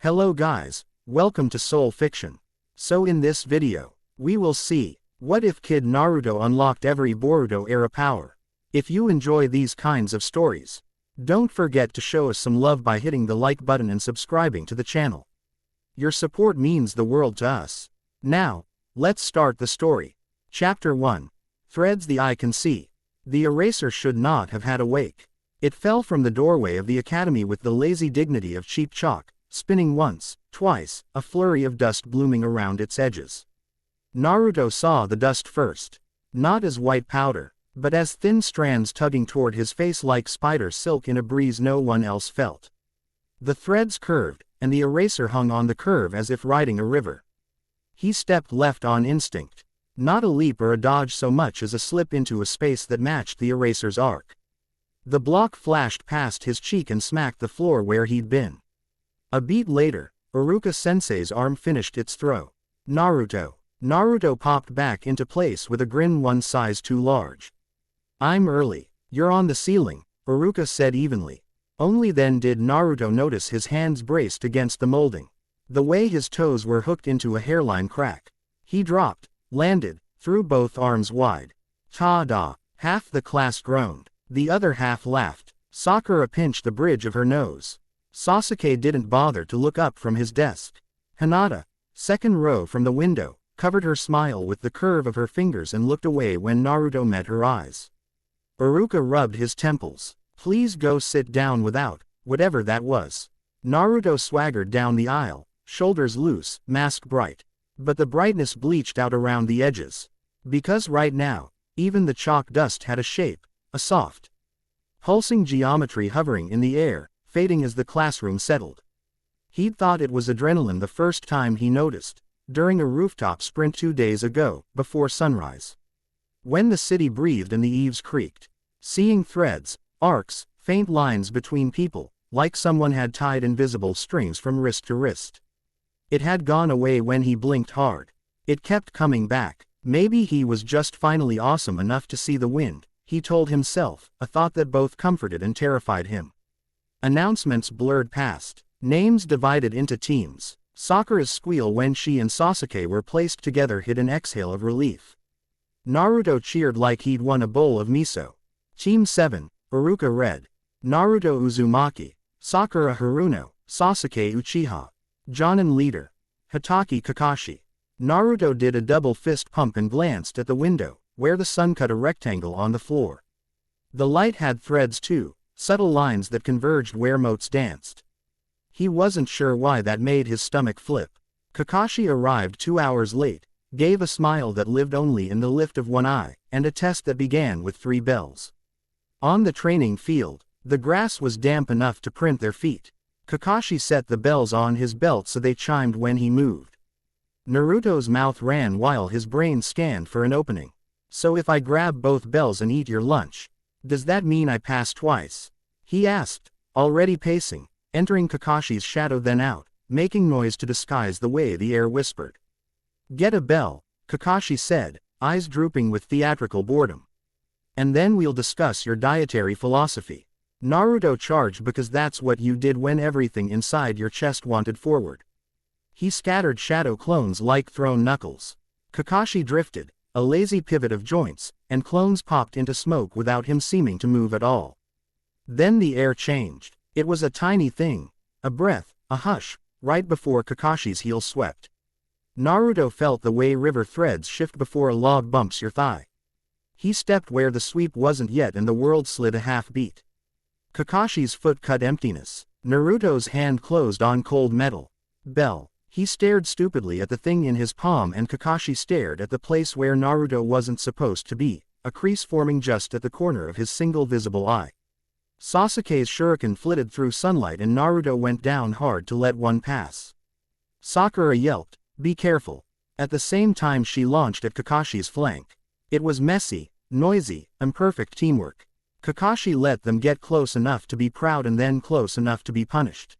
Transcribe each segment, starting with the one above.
Hello guys, welcome to Soul Fiction. So in this video, we will see, what if Kid Naruto unlocked every Boruto-Era power? If you enjoy these kinds of stories, don't forget to show us some love by hitting the like button and subscribing to the channel. Your support means the world to us. Now, let's start the story. Chapter 1. Threads the eye can see. The eraser should not have had a wake. It fell from the doorway of the academy with the lazy dignity of cheap chalk, spinning once, twice, a flurry of dust blooming around its edges. Naruto saw the dust first. Not as white powder, but as thin strands tugging toward his face like spider silk in a breeze no one else felt. The threads curved, and the eraser hung on the curve as if riding a river. He stepped left on instinct. Not a leap or a dodge so much as a slip into a space that matched the eraser's arc. The block flashed past his cheek and smacked the floor where he'd been. A beat later, Iruka-sensei's arm finished its throw. Naruto popped back into place with a grin one size too large. "I'm early. You're on the ceiling," Iruka said evenly. Only then did Naruto notice his hands braced against the molding. The way his toes were hooked into a hairline crack. He dropped, landed, threw both arms wide. "Ta-da!" Half the class groaned. The other half laughed. Sakura pinched the bridge of her nose. Sasuke didn't bother to look up from his desk. Hinata, second row from the window, covered her smile with the curve of her fingers and looked away when Naruto met her eyes. Iruka rubbed his temples. "Please go sit down without, whatever that was." Naruto swaggered down the aisle, shoulders loose, mask bright. But the brightness bleached out around the edges. Because right now, even the chalk dust had a shape, a soft, pulsing geometry hovering in the air, fading as the classroom settled. He'd thought it was adrenaline the first time he noticed, during a rooftop sprint 2 days ago, before sunrise. When the city breathed and the eaves creaked. Seeing threads, arcs, faint lines between people, like someone had tied invisible strings from wrist to wrist. It had gone away when he blinked hard. It kept coming back. Maybe he was just finally awesome enough to see the wind, he told himself, a thought that both comforted and terrified him. Announcements blurred past. Names divided into teams. Sakura's squeal when she and Sasuke were placed together hid an exhale of relief. Naruto cheered like he'd won a bowl of miso. Team 7, Iruka read. Naruto Uzumaki, Sakura Haruno, Sasuke Uchiha. Jonin leader. Hatake Kakashi. Naruto did a double fist pump and glanced at the window, where the sun cut a rectangle on the floor. The light had threads too, subtle lines that converged where motes danced. He wasn't sure why that made his stomach flip. Kakashi arrived 2 hours late, gave a smile that lived only in the lift of one eye, and a test that began with 3 bells. On the training field, the grass was damp enough to print their feet. Kakashi set the bells on his belt so they chimed when he moved. Naruto's mouth ran while his brain scanned for an opening. "So if I grab both bells and eat your lunch, does that mean I pass twice?" he asked, already pacing, entering Kakashi's shadow then out, making noise to disguise the way the air whispered. "Get a bell," Kakashi said, eyes drooping with theatrical boredom. "And then we'll discuss your dietary philosophy." Naruto charged because that's what you did when everything inside your chest wanted forward. He scattered shadow clones like thrown knuckles. Kakashi drifted, a lazy pivot of joints, and clones popped into smoke without him seeming to move at all. Then the air changed. It was a tiny thing, a breath, a hush, right before Kakashi's heel swept. Naruto felt the way river threads shift before a log bumps your thigh. He stepped where the sweep wasn't yet and the world slid a half beat. Kakashi's foot cut emptiness. Naruto's hand closed on cold metal. Bell. He stared stupidly at the thing in his palm and Kakashi stared at the place where Naruto wasn't supposed to be, a crease forming just at the corner of his single visible eye. Sasuke's shuriken flitted through sunlight and Naruto went down hard to let one pass. Sakura yelped, "Be careful." At the same time she launched at Kakashi's flank. It was messy, noisy, imperfect teamwork. Kakashi let them get close enough to be proud and then close enough to be punished.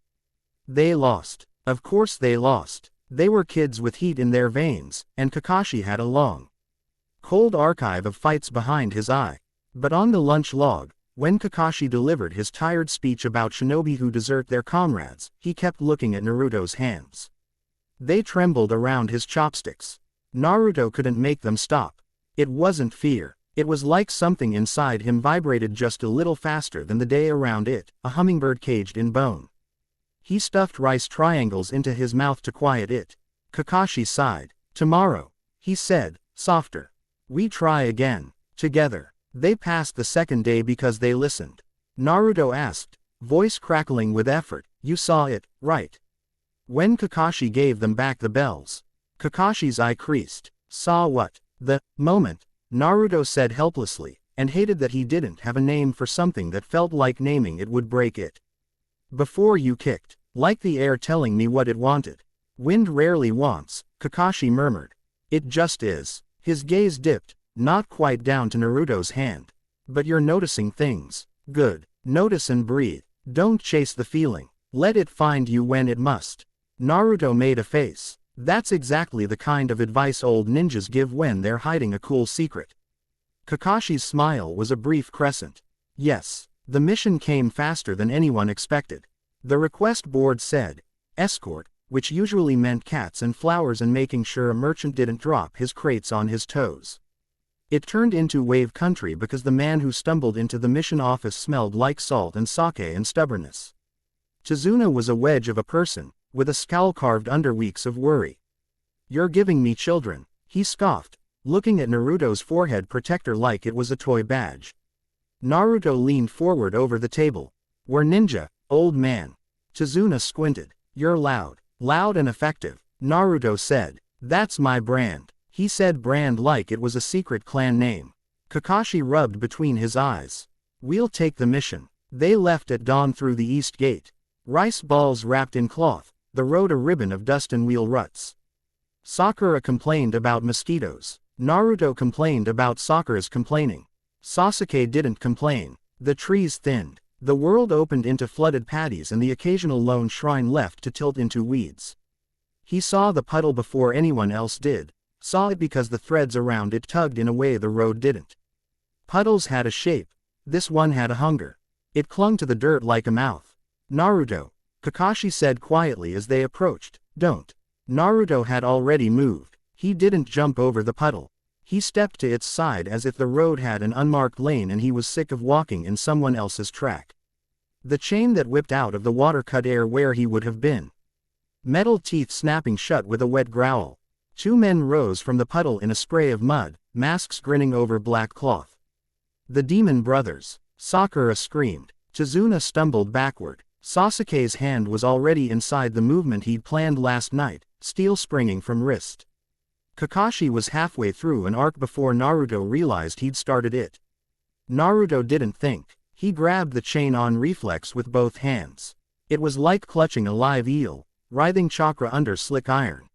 They lost. Of course they lost. They were kids with heat in their veins, and Kakashi had a long, cold archive of fights behind his eye. But on the lunch log, When Kakashi delivered his tired speech about shinobi who desert their comrades, he kept looking at Naruto's hands. They trembled around his chopsticks. Naruto couldn't make them stop. It wasn't fear. It was like something inside him vibrated just a little faster than the day around it, a hummingbird caged in bone. He stuffed rice triangles into his mouth to quiet it. Kakashi sighed. Tomorrow, he said, softer. We try again. Together. They passed the second day because they listened. Naruto asked, voice crackling with effort, you saw it, right? When Kakashi gave them back the bells. Kakashi's eye creased. Saw what? The moment, Naruto said helplessly, and hated that he didn't have a name for something that felt like naming it would break it. Before you kicked, like the air telling me what it wanted. Wind rarely wants, Kakashi murmured. It just is. His gaze dipped, not quite down to Naruto's hand. But you're noticing things. Good. Notice and breathe. Don't chase the feeling. Let it find you when it must. Naruto made a face. That's exactly the kind of advice old ninjas give when they're hiding a cool secret. Kakashi's smile was a brief crescent. Yes, the mission came faster than anyone expected. The request board said, escort, which usually meant cats and flowers and making sure a merchant didn't drop his crates on his toes. It turned into wave country because the man who stumbled into the mission office smelled like salt and sake and stubbornness. Chizuna was a wedge of a person, with a scowl carved under weeks of worry. You're giving me children, he scoffed, looking at Naruto's forehead protector like it was a toy badge. Naruto leaned forward over the table. We're ninja, old man. Chizuna squinted. You're loud and effective, Naruto said. That's my brand. He said brand like it was a secret clan name. Kakashi rubbed between his eyes. We'll take the mission. They left at dawn through the east gate. Rice balls wrapped in cloth, the road a ribbon of dust and wheel ruts. Sakura complained about mosquitoes. Naruto complained about Sakura's complaining. Sasuke didn't complain. The trees thinned. The world opened into flooded paddies and the occasional lone shrine left to tilt into weeds. He saw the puddle before anyone else did. Saw it because the threads around it tugged in a way the road didn't. Puddles had a shape. This one had a hunger. It clung to the dirt like a mouth. Naruto, Kakashi said quietly as they approached, don't. Naruto had already moved. He didn't jump over the puddle. He stepped to its side as if the road had an unmarked lane and he was sick of walking in someone else's track. The chain that whipped out of the water cut air where he would have been. Metal teeth snapping shut with a wet growl. Two men rose from the puddle in a spray of mud, masks grinning over black cloth. The demon brothers. Sakura screamed. Chizuna stumbled backward. Sasuke's hand was already inside the movement he'd planned last night, steel springing from wrist. Kakashi was halfway through an arc before Naruto realized he'd started it. Naruto didn't think. He grabbed the chain on reflex with both hands. It was like clutching a live eel, writhing chakra under slick iron.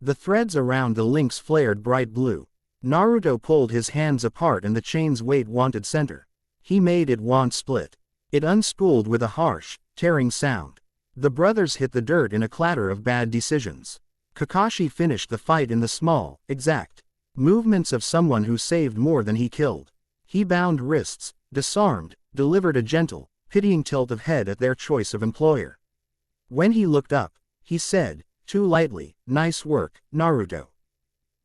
The threads around the links flared bright blue. Naruto pulled his hands apart and the chain's weight wanted center. He made it want split. It unspooled with a harsh, tearing sound. The brothers hit the dirt in a clatter of bad decisions. Kakashi finished the fight in the small, exact movements of someone who saved more than he killed. He bound wrists, disarmed, delivered a gentle, pitying tilt of head at their choice of employer. When he looked up, he said, too lightly, nice work, Naruto.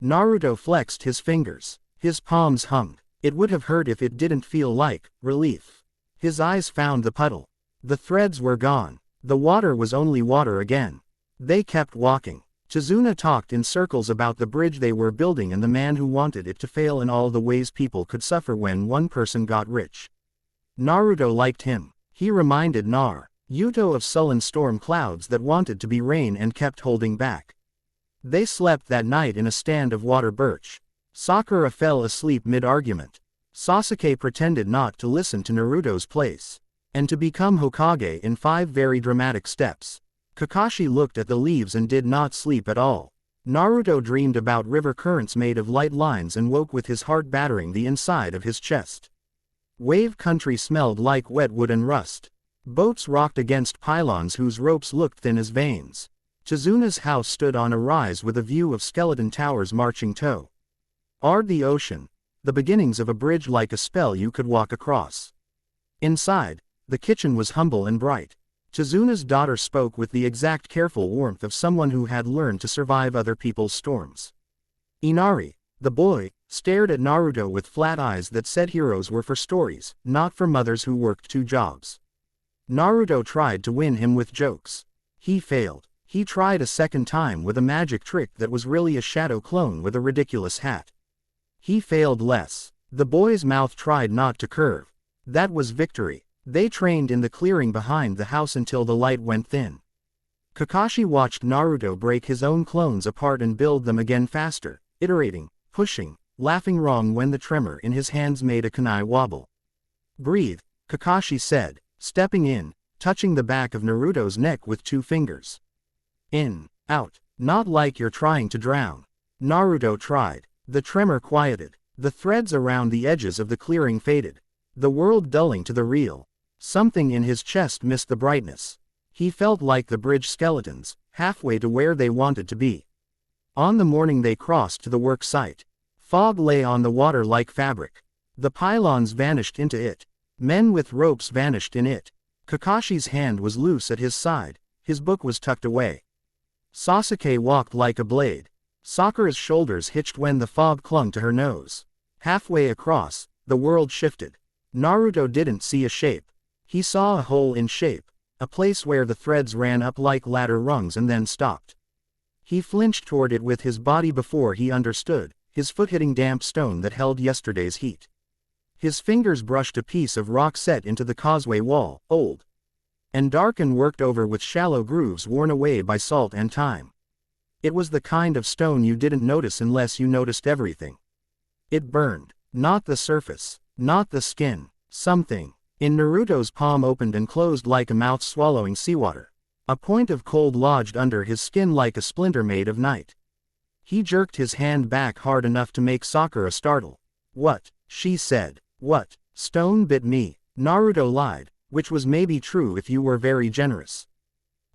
Naruto flexed his fingers. His palms hummed. It would have hurt if it didn't feel like relief. His eyes found the puddle. The threads were gone. The water was only water again. They kept walking. Chizuna talked in circles about the bridge they were building and the man who wanted it to fail and all the ways people could suffer when one person got rich. Naruto liked him. He reminded Naruto of sullen storm clouds that wanted to be rain and kept holding back. They slept that night in a stand of water birch. Sakura fell asleep mid-argument. Sasuke pretended not to listen to Naruto's place, and to become Hokage in 5 very dramatic steps. Kakashi looked at the leaves and did not sleep at all. Naruto dreamed about river currents made of light lines and woke with his heart battering the inside of his chest. Wave country smelled like wet wood and rust. Boats rocked against pylons whose ropes looked thin as veins. Chizuna's house stood on a rise with a view of skeleton towers marching toward the ocean, the beginnings of a bridge like a spell you could walk across. Inside, the kitchen was humble and bright. Chizuna's daughter spoke with the exact careful warmth of someone who had learned to survive other people's storms. Inari, the boy, stared at Naruto with flat eyes that said heroes were for stories, not for mothers who worked 2 jobs. Naruto tried to win him with jokes. He failed. He tried a second time with a magic trick that was really a shadow clone with a ridiculous hat. He failed less. The boy's mouth tried not to curve. That was victory. They trained in the clearing behind the house until the light went thin. Kakashi watched Naruto break his own clones apart and build them again faster, iterating, pushing, laughing wrong when the tremor in his hands made a kunai wobble. "Breathe," Kakashi said, stepping in, touching the back of Naruto's neck with 2 fingers. "In, out, not like you're trying to drown." Naruto tried. The tremor quieted. The threads around the edges of the clearing faded. The world dulling to the real. Something in his chest missed the brightness. He felt like the bridge skeletons, halfway to where they wanted to be. On the morning they crossed to the work site, fog lay on the water like fabric. The pylons vanished into it. Men with ropes vanished in it. Kakashi's hand was loose at his side, his book was tucked away. Sasuke walked like a blade. Sakura's shoulders hitched when the fog clung to her nose. Halfway across, the world shifted. Naruto didn't see a shape. He saw a hole in shape, a place where the threads ran up like ladder rungs and then stopped. He flinched toward it with his body before he understood, his foot hitting damp stone that held yesterday's heat. His fingers brushed a piece of rock set into the causeway wall, old and dark and worked over with shallow grooves worn away by salt and time. It was the kind of stone you didn't notice unless you noticed everything. It burned. Not the surface. Not the skin. Something in Naruto's palm opened and closed like a mouth swallowing seawater. A point of cold lodged under his skin like a splinter made of night. He jerked his hand back hard enough to make Sakura startle. "What?" she said. "What?" "Stone bit me." Naruto lied, which was maybe true if you were very generous.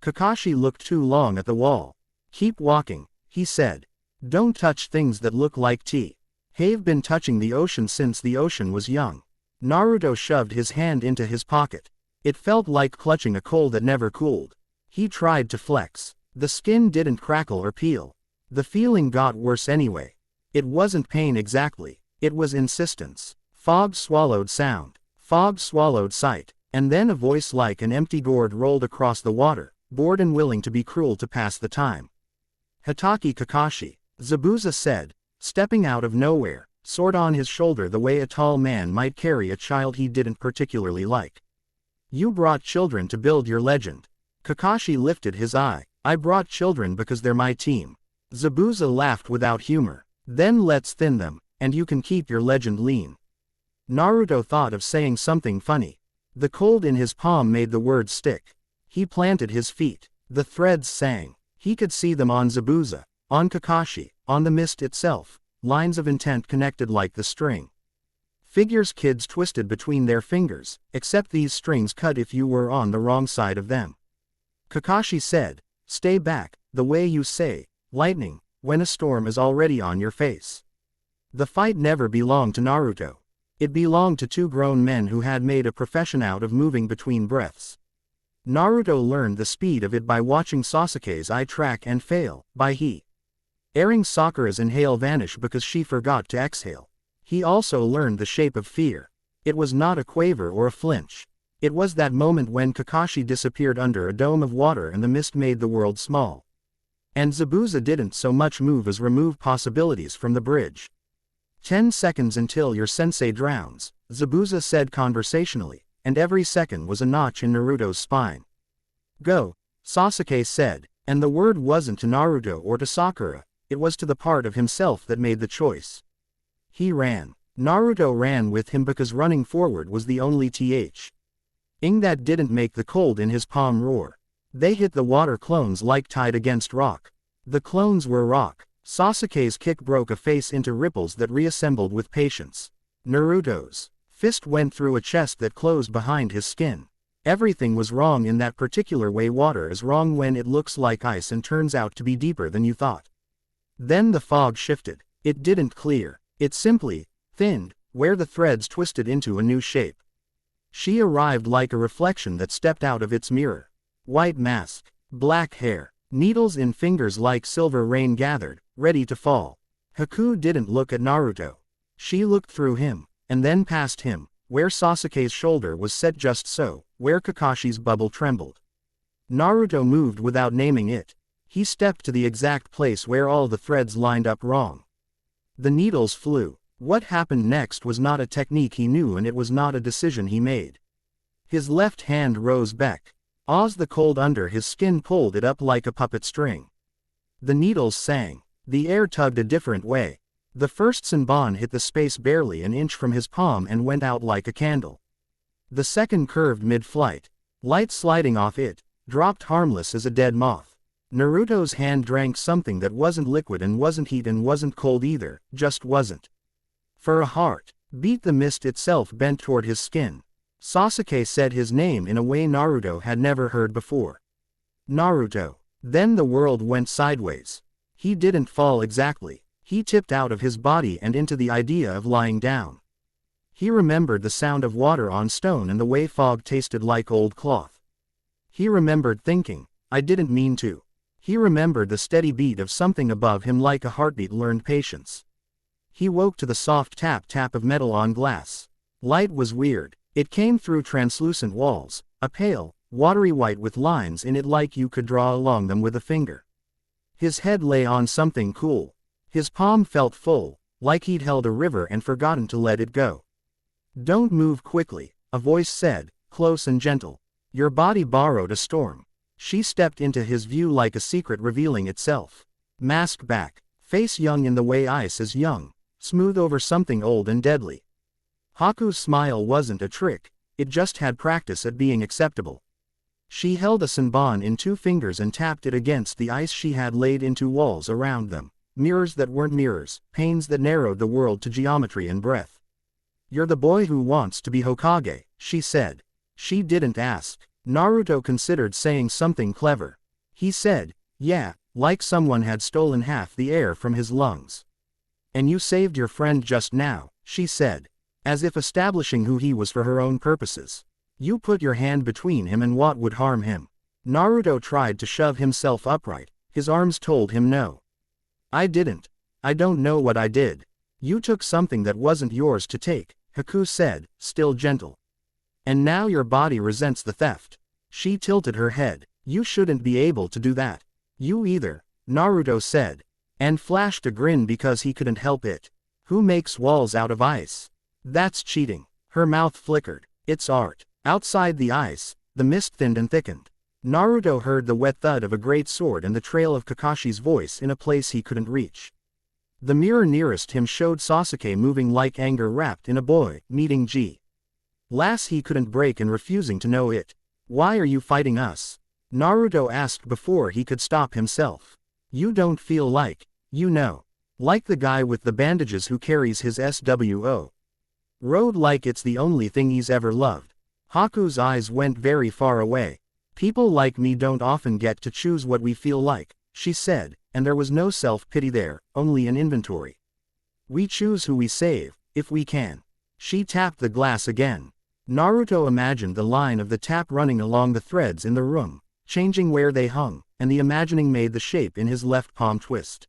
Kakashi looked too long at the wall. "Keep walking," he said. "Don't touch things that look like tea. Have been touching the ocean since the ocean was young." Naruto shoved his hand into his pocket. It felt like clutching a coal that never cooled. He tried to flex. The skin didn't crackle or peel. The feeling got worse anyway. It wasn't pain exactly. It was insistence. Fog swallowed sound. Fog swallowed sight. And then a voice like an empty gourd rolled across the water, bored and willing to be cruel to pass the time. "Hitaki Kakashi," Zabuza said, stepping out of nowhere, sword on his shoulder the way a tall man might carry a child he didn't particularly like. "You brought children to build your legend." Kakashi lifted his eye. "I brought children because they're my team." Zabuza laughed without humor. "Then let's thin them, and you can keep your legend lean." Naruto thought of saying something funny. The cold in his palm made the words stick. He planted his feet. The threads sang. He could see them on Zabuza, on Kakashi, on the mist itself, lines of intent connected like the string. Figures kids twisted between their fingers, except these strings cut if you were on the wrong side of them. Kakashi said, "Stay back, the way you say, lightning, when a storm is already on your face." The fight never belonged to Naruto. It belonged to 2 grown men who had made a profession out of moving between breaths. Naruto learned the speed of it by watching Sasuke's eye track and fail, by airing Sakura's inhale vanish because she forgot to exhale. He also learned the shape of fear. It was not a quaver or a flinch. It was that moment when Kakashi disappeared under a dome of water and the mist made the world small. And Zabuza didn't so much move as remove possibilities from the bridge. 10 seconds until your sensei drowns, Zabuza said conversationally, and every second was a notch in Naruto's spine. "Go," Sasuke said, and the word wasn't to Naruto or to Sakura, it was to the part of himself that made the choice. He ran. Naruto ran with him because running forward was the only thing that didn't make the cold in his palm roar. They hit the water clones like tied against rock. The clones were rock. Sasuke's kick broke a face into ripples that reassembled with patience. Naruto's fist went through a chest that closed behind his skin. Everything was wrong in that particular way water is wrong when it looks like ice and turns out to be deeper than you thought. Then the fog shifted. It didn't clear. It simply thinned, where the threads twisted into a new shape. She arrived like a reflection that stepped out of its mirror. White mask, black hair, needles in fingers like silver rain gathered, ready to fall. Haku didn't look at Naruto. She looked through him, and then past him, where Sasuke's shoulder was set just so, where Kakashi's bubble trembled. Naruto moved without naming it. He stepped to the exact place where all the threads lined up wrong. The needles flew. What happened next was not a technique he knew, and it was not a decision he made. His left hand rose back. As the cold under his skin pulled it up like a puppet string. The needles sang. The air tugged a different way. The first Senbon hit the space barely an inch from his palm and went out like a candle. The second curved mid-flight. Light sliding off it, dropped harmless as a dead moth. Naruto's hand drank something that wasn't liquid and wasn't heat and wasn't cold either, just wasn't. For a heart beat, the mist itself bent toward his skin. Sasuke said his name in a way Naruto had never heard before. Naruto. Then the world went sideways. He didn't fall exactly. He tipped out of his body and into the idea of lying down. He remembered the sound of water on stone and the way fog tasted like old cloth. He remembered thinking, I didn't mean to. He remembered the steady beat of something above him like a heartbeat learned patience. He woke to the soft tap-tap of metal on glass. Light was weird. It came through translucent walls, a pale, watery white with lines in it like you could draw along them with a finger. His head lay on something cool. His palm felt full, like he'd held a river and forgotten to let it go. Don't move quickly, a voice said, close and gentle. Your body borrowed a storm. She stepped into his view like a secret revealing itself. Mask back, face young in the way ice is young, smooth over something old and deadly. Haku's smile wasn't a trick, it just had practice at being acceptable. She held a Senbon in 2 fingers and tapped it against the ice she had laid into walls around them. Mirrors that weren't mirrors, panes that narrowed the world to geometry and breath. You're the boy who wants to be Hokage, she said. She didn't ask. Naruto considered saying something clever. He said, yeah, like someone had stolen half the air from his lungs. And you saved your friend just now, she said, as if establishing who he was for her own purposes. You put your hand between him and what would harm him. Naruto tried to shove himself upright, his arms told him no. I didn't. I don't know what I did. You took something that wasn't yours to take, Haku said, still gentle. And now your body resents the theft. She tilted her head. You shouldn't be able to do that. You either, Naruto said, and flashed a grin because he couldn't help it. Who makes walls out of ice? That's cheating. Her mouth flickered. It's art. Outside the ice, the mist thinned and thickened. Naruto heard the wet thud of a great sword and the trail of Kakashi's voice in a place he couldn't reach. The mirror nearest him showed Sasuke moving like anger wrapped in a boy, meeting G. Lass he couldn't break and refusing to know it. Why are you fighting us? Naruto asked before he could stop himself. You don't feel like, you know. Like the guy with the bandages who carries his SWO. Road like it's the only thing he's ever loved. Haku's eyes went very far away. People like me don't often get to choose what we feel like, she said, and there was no self-pity there, only an inventory. We choose who we save, if we can. She tapped the glass again. Naruto imagined the line of the tap running along the threads in the room, changing where they hung, and the imagining made the shape in his left palm twist.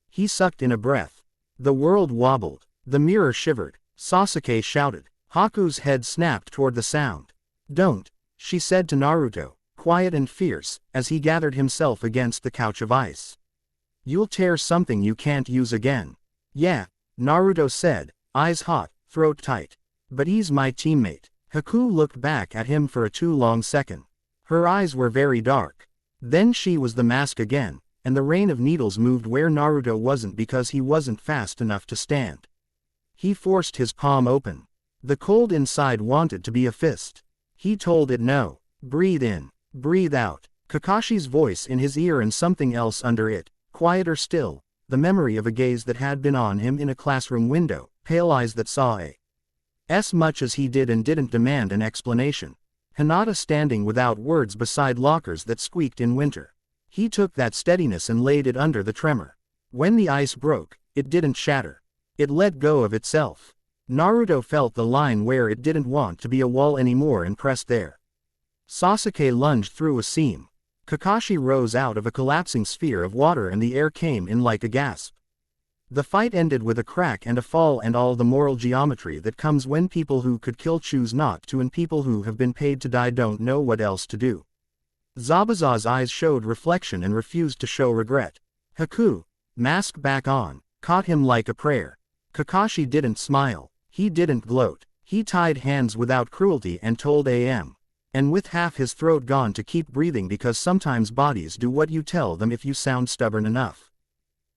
He sucked in a breath. The world wobbled. The mirror shivered. Sasuke shouted. Haku's head snapped toward the sound. Don't, she said to Naruto, quiet and fierce, as he gathered himself against the couch of ice. You'll tear something you can't use again. Yeah, Naruto said, eyes hot, throat tight. But he's my teammate. Haku looked back at him for a too long second. Her eyes were very dark. Then she was the mask again, and the rain of needles moved where Naruto wasn't because he wasn't fast enough to stand. He forced his palm open. The cold inside wanted to be a fist. He told it no. Breathe in. Breathe out. Kakashi's voice in his ear and something else under it, quieter still, the memory of a gaze that had been on him in a classroom window, pale eyes that saw as much as he did and didn't demand an explanation. Hinata standing without words beside lockers that squeaked in winter. He took that steadiness and laid it under the tremor. When the ice broke, it didn't shatter. It let go of itself. Naruto felt the line where it didn't want to be a wall anymore and pressed there. Sasuke lunged through a seam. Kakashi rose out of a collapsing sphere of water and the air came in like a gasp. The fight ended with a crack and a fall and all the moral geometry that comes when people who could kill choose not to and people who have been paid to die don't know what else to do. Zabuza's eyes showed reflection and refused to show regret. Haku, mask back on, caught him like a prayer. Kakashi didn't smile. He didn't gloat. He tied hands without cruelty and told AM. And with half his throat gone to keep breathing because sometimes bodies do what you tell them if you sound stubborn enough.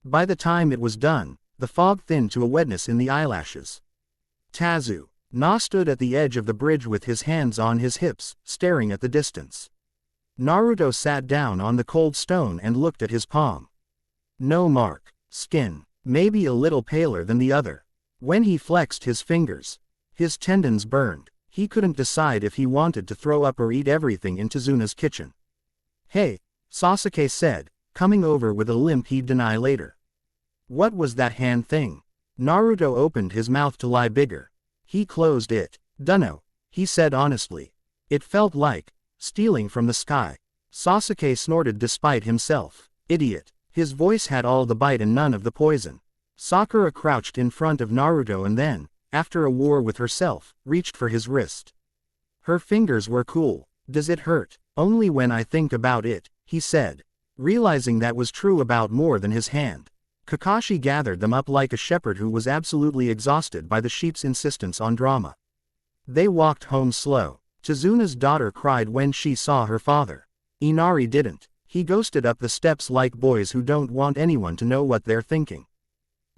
By the time it was done, the fog thinned to a wetness in the eyelashes. Tazu, Na stood at the edge of the bridge with his hands on his hips, staring at the distance. Naruto sat down on the cold stone and looked at his palm. No mark, skin, maybe a little paler than the other. When he flexed his fingers, his tendons burned. He couldn't decide if he wanted to throw up or eat everything in Tazuna's kitchen. Hey, Sasuke said, coming over with a limp he'd deny later. What was that hand thing? Naruto opened his mouth to lie bigger. He closed it. Dunno, he said honestly. It felt like stealing from the sky. Sasuke snorted despite himself. Idiot. His voice had all the bite and none of the poison. Sakura crouched in front of Naruto and then, after a war with herself, reached for his wrist. Her fingers were cool. Does it hurt? Only when I think about it, he said. Realizing that was true about more than his hand. Kakashi gathered them up like a shepherd who was absolutely exhausted by the sheep's insistence on drama. They walked home slow. Tazuna's daughter cried when she saw her father. Inari didn't. He ghosted up the steps like boys who don't want anyone to know what they're thinking.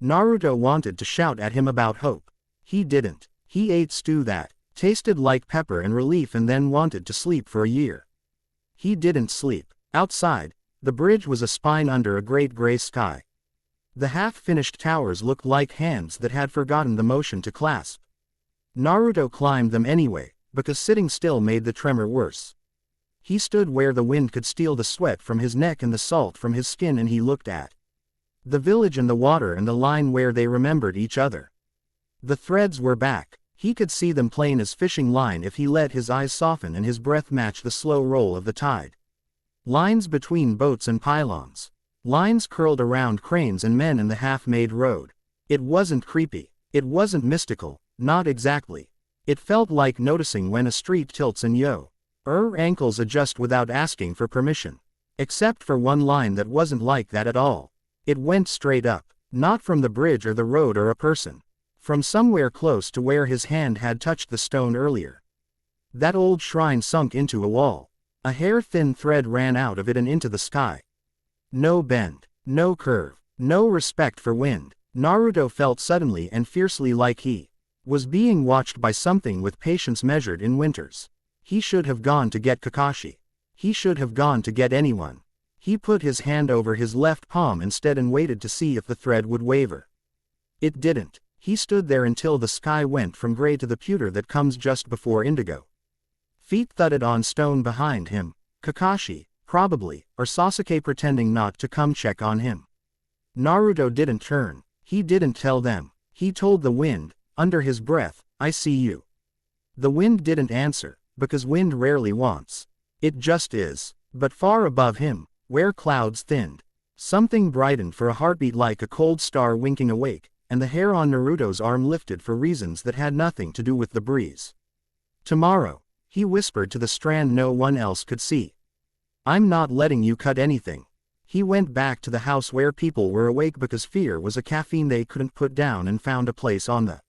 Naruto wanted to shout at him about hope. He didn't. He ate stew that tasted like pepper and relief and then wanted to sleep for a year. He didn't sleep. Outside, the bridge was a spine under a great gray sky. The half-finished towers looked like hands that had forgotten the motion to clasp. Naruto climbed them anyway, because sitting still made the tremor worse. He stood where the wind could steal the sweat from his neck and the salt from his skin and he looked at the village and the water and the line where they remembered each other. The threads were back. He could see them plain as fishing line if he let his eyes soften and his breath match the slow roll of the tide. Lines between boats and pylons. Lines curled around cranes and men in the half-made road. It wasn't creepy. It wasn't mystical, not exactly. It felt like noticing when a street tilts and ankles adjust without asking for permission. Except for one line that wasn't like that at all. It went straight up, not from the bridge or the road or a person. From somewhere close to where his hand had touched the stone earlier. That old shrine sunk into a wall. A hair-thin thread ran out of it and into the sky. No bend, no curve, no respect for wind. Naruto felt suddenly and fiercely like he was being watched by something with patience measured in winters. He should have gone to get Kakashi. He should have gone to get anyone. He put his hand over his left palm instead and waited to see if the thread would waver. It didn't. He stood there until the sky went from gray to the pewter that comes just before indigo. Feet thudded on stone behind him. Kakashi, probably, or Sasuke pretending not to come check on him. Naruto didn't turn. He didn't tell them. He told the wind, under his breath, I see you. The wind didn't answer, because wind rarely wants. It just is. But far above him, where clouds thinned, something brightened for a heartbeat like a cold star winking awake, and the hair on Naruto's arm lifted for reasons that had nothing to do with the breeze. Tomorrow, he whispered to the strand no one else could see. I'm not letting you cut anything. He went back to the house where people were awake because fear was a caffeine they couldn't put down and found a place on the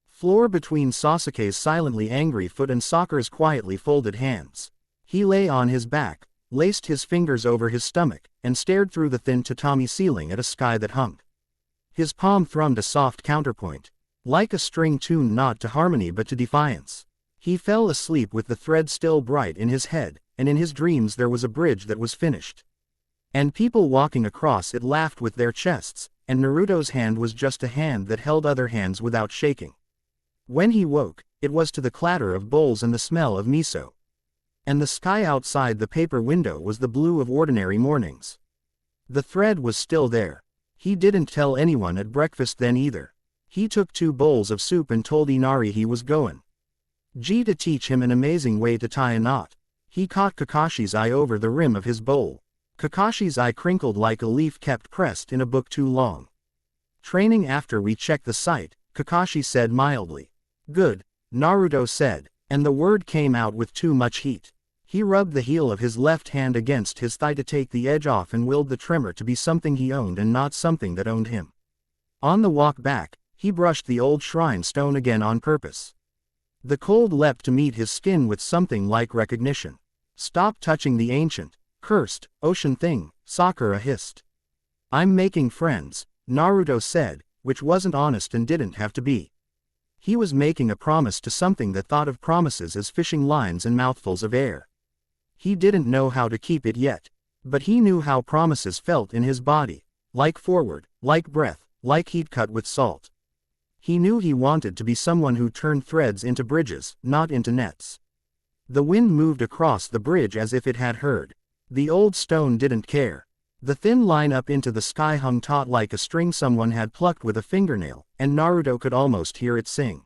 floor between Sasuke's silently angry foot and Sakura's quietly folded hands. He lay on his back, laced his fingers over his stomach, and stared through the thin tatami ceiling at a sky that hung. His palm thrummed a soft counterpoint, like a string tuned not to harmony but to defiance. He fell asleep with the thread still bright in his head, and in his dreams there was a bridge that was finished. And people walking across it laughed with their chests, and Naruto's hand was just a hand that held other hands without shaking. When he woke, it was to the clatter of bowls and the smell of miso. And the sky outside the paper window was the blue of ordinary mornings. The thread was still there. He didn't tell anyone at breakfast then either. He took 2 bowls of soup and told Inari he was going to teach him an amazing way to tie a knot. He caught Kakashi's eye over the rim of his bowl. Kakashi's eye crinkled like a leaf kept pressed in a book too long. Training after we checked the site, Kakashi said mildly. Good, Naruto said, and the word came out with too much heat. He rubbed the heel of his left hand against his thigh to take the edge off and willed the tremor to be something he owned and not something that owned him. On the walk back, he brushed the old shrine stone again on purpose. The cold leapt to meet his skin with something like recognition. Stop touching the ancient, cursed, ocean thing, Sakura hissed. I'm making friends, Naruto said, which wasn't honest and didn't have to be. He was making a promise to something that thought of promises as fishing lines and mouthfuls of air. He didn't know how to keep it yet, but he knew how promises felt in his body, like forward, like breath, like heat cut with salt. He knew he wanted to be someone who turned threads into bridges, not into nets. The wind moved across the bridge as if it had heard. The old stone didn't care. The thin line up into the sky hung taut like a string someone had plucked with a fingernail, and Naruto could almost hear it sing.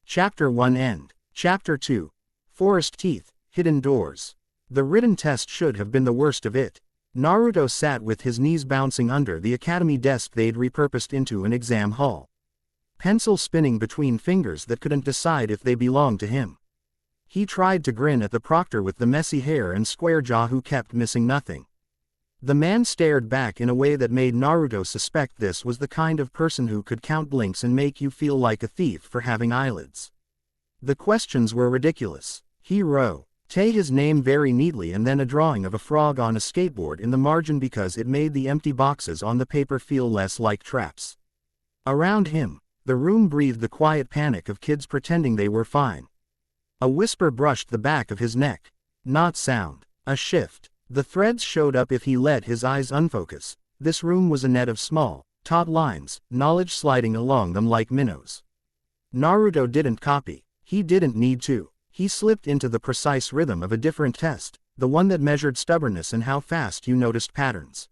Chapter 1 End. Chapter 2. Forest Teeth, Hidden Doors. The written test should have been the worst of it. Naruto sat with his knees bouncing under the academy desk they'd repurposed into an exam hall. Pencil spinning between fingers that couldn't decide if they belonged to him. He tried to grin at the proctor with the messy hair and square jaw who kept missing nothing. The man stared back in a way that made Naruto suspect this was the kind of person who could count blinks and make you feel like a thief for having eyelids. The questions were ridiculous. He wrote his name very neatly and then a drawing of a frog on a skateboard in the margin because it made the empty boxes on the paper feel less like traps. Around him, the room breathed the quiet panic of kids pretending they were fine. A whisper brushed the back of his neck. Not sound. A shift. The threads showed up if he let his eyes unfocus. This room was a net of small, taut lines, knowledge sliding along them like minnows. Naruto didn't copy. He didn't need to. He slipped into the precise rhythm of a different test, the one that measured stubbornness and how fast you noticed patterns.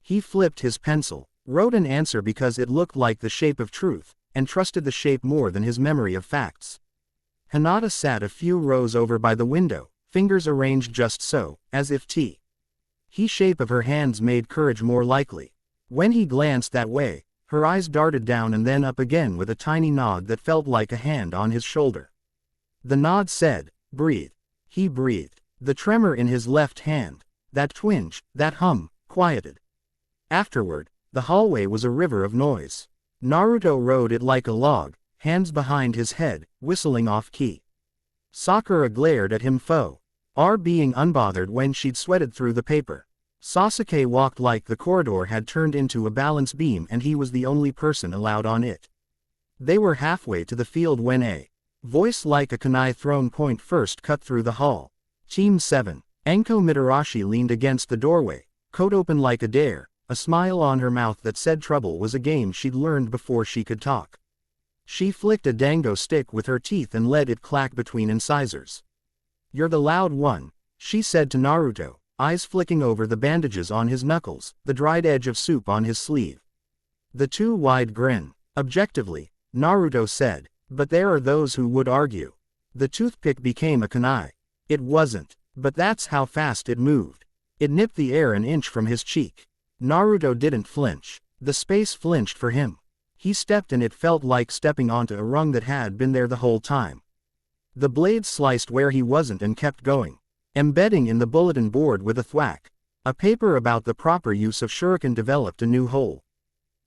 He flipped his pencil, wrote an answer because it looked like the shape of truth, and trusted the shape more than his memory of facts. Hinata sat a few rows over by the window, fingers arranged just so, as if he shape of her hands made courage more likely. When he glanced that way, her eyes darted down and then up again with a tiny nod that felt like a hand on his shoulder. The nod said, breathe. He breathed. The tremor in his left hand, that twinge, that hum, quieted. Afterward, the hallway was a river of noise. Naruto rode it like a log, hands behind his head, whistling off-key. Sakura glared at him being unbothered when she'd sweated through the paper. Sasuke walked like the corridor had turned into a balance beam and he was the only person allowed on it. They were halfway to the field when a voice like a kunai thrown point first cut through the hall. Team 7. Enko Mitarashi leaned against the doorway, coat open like a dare, a smile on her mouth that said trouble was a game she'd learned before she could talk. She flicked a dango stick with her teeth and let it clack between incisors. You're the loud one, she said to Naruto, eyes flicking over the bandages on his knuckles, the dried edge of soup on his sleeve. The two wide grin. Objectively, Naruto said, but there are those who would argue. The toothpick became a kunai. It wasn't, but that's how fast it moved. It nipped the air an inch from his cheek. Naruto didn't flinch. The space flinched for him. He stepped and it felt like stepping onto a rung that had been there the whole time. The blade sliced where he wasn't and kept going, embedding in the bulletin board with a thwack. A paper about the proper use of shuriken developed a new hole.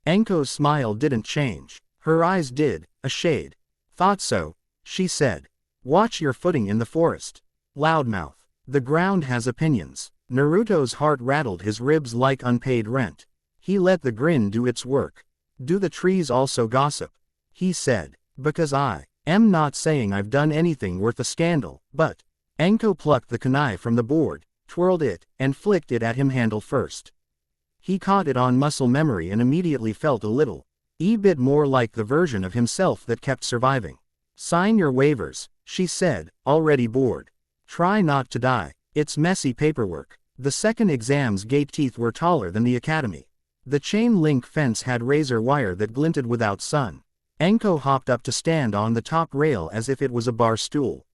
Enko's smile didn't change. Her eyes did, a shade. Thought so, she said. Watch your footing in the forest. Loudmouth. The ground has opinions. Naruto's heart rattled his ribs like unpaid rent. He let the grin do its work. Do the trees also gossip? He said. Because I am not saying I've done anything worth a scandal, but Enko plucked the kunai from the board, twirled it, and flicked it at him handle first. He caught it on muscle memory and immediately felt a little bit more like the version of himself that kept surviving. Sign your waivers, she said, already bored. Try not to die. It's messy paperwork. The second exam's gate teeth were taller than the academy. The chain link fence had razor wire that glinted without sun. Anko hopped up to stand on the top rail as if it was a bar stool.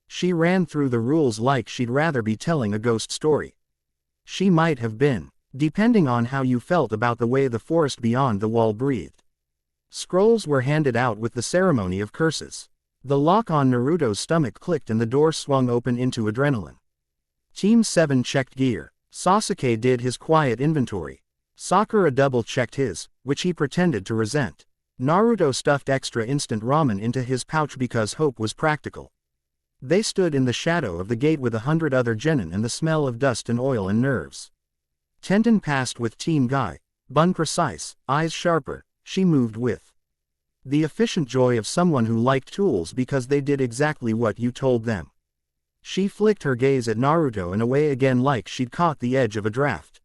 She ran through the rules like she'd rather be telling a ghost story. She might have been, depending on how you felt about the way the forest beyond the wall breathed. Scrolls were handed out with the ceremony of curses. The lock on Naruto's stomach clicked and the door swung open into adrenaline. Team 7 checked gear. Sasuke did his quiet inventory. Sakura double-checked his, which he pretended to resent. Naruto stuffed extra instant ramen into his pouch because hope was practical. They stood in the shadow of the gate with 100 other genin and the smell of dust and oil and nerves. Tenten passed with Team Guy, bun precise, eyes sharper, she moved with the efficient joy of someone who liked tools because they did exactly what you told them. She flicked her gaze at Naruto and away again like she'd caught the edge of a draft.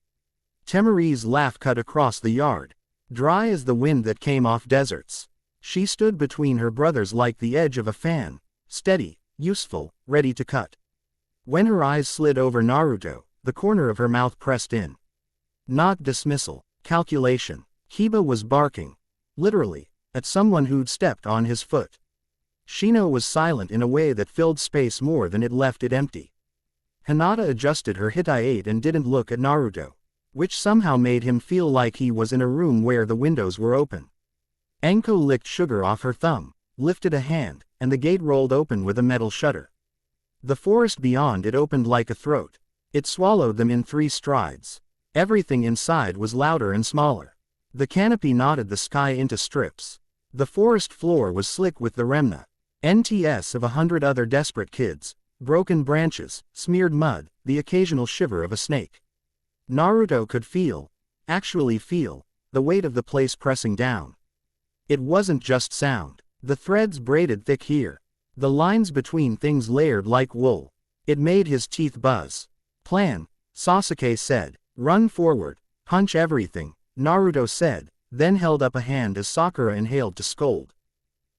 Temari's laugh cut across the yard, dry as the wind that came off deserts. She stood between her brothers like the edge of a fan, steady, useful, ready to cut. When her eyes slid over Naruto, the corner of her mouth pressed in. Not dismissal, calculation. Kiba was barking, literally, at someone who'd stepped on his foot. Shino was silent in a way that filled space more than it left it empty. Hinata adjusted her Hittite and didn't look at Naruto, which somehow made him feel like he was in a room where the windows were open. Anko licked sugar off her thumb, lifted a hand, and the gate rolled open with a metal shutter. The forest beyond it opened like a throat. It swallowed them in 3 strides. Everything inside was louder and smaller. The canopy knotted the sky into strips. The forest floor was slick with the NTS of 100 other desperate kids, broken branches, smeared mud, the occasional shiver of a snake. Naruto could actually feel, the weight of the place pressing down. It wasn't just sound. The threads braided thick here. The lines between things layered like wool. It made his teeth buzz. Plan, Sasuke said. Run forward, punch everything, Naruto said, then held up a hand as Sakura inhaled to scold.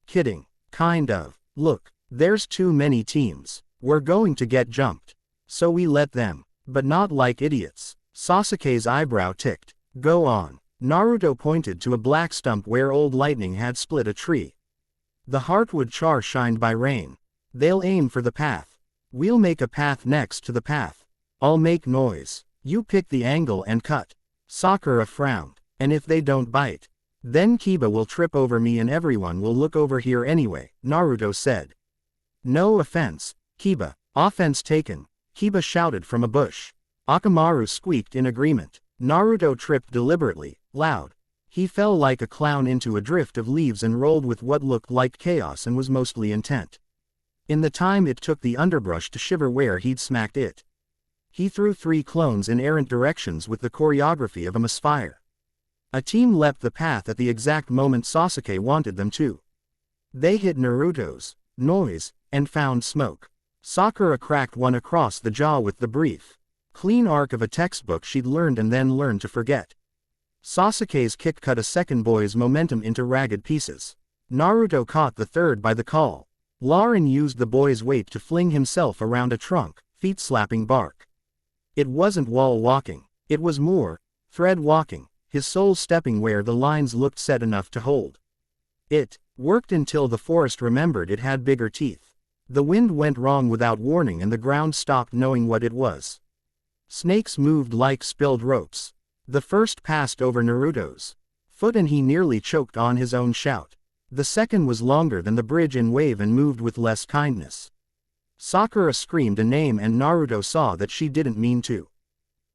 Kidding. Kind of. Look, there's too many teams. We're going to get jumped. So we let them. But not like idiots. Sasuke's eyebrow ticked. Go on. Naruto pointed to a black stump where old lightning had split a tree. The heartwood char shined by rain. They'll aim for the path. We'll make a path next to the path. I'll make noise. You pick the angle and cut. Sakura frowned. And if they don't bite, then Kiba will trip over me and everyone will look over here anyway, Naruto said. No offense, Kiba. Offense taken, Kiba shouted from a bush. Akamaru squeaked in agreement. Naruto tripped deliberately, loud. He fell like a clown into a drift of leaves and rolled with what looked like chaos and was mostly intent. In the time it took the underbrush to shiver where he'd smacked it. He threw 3 clones in errant directions with the choreography of a misfire. A team leapt the path at the exact moment Sasuke wanted them to. They hit Naruto's noise and found smoke. Sakura cracked one across the jaw with the brief, clean arc of a textbook she'd learned and then learned to forget. Sasuke's kick cut a second boy's momentum into ragged pieces. Naruto caught the third by the caul. Lauren used the boy's weight to fling himself around a trunk, feet slapping bark. It wasn't wall walking. It was more thread walking, his soul stepping where the lines looked set enough to hold. It worked until the forest remembered it had bigger teeth. The wind went wrong without warning and the ground stopped knowing what it was. Snakes moved like spilled ropes. The first passed over Naruto's foot and he nearly choked on his own shout. The second was longer than the bridge in wave and moved with less kindness. Sakura screamed a name and Naruto saw that she didn't mean to.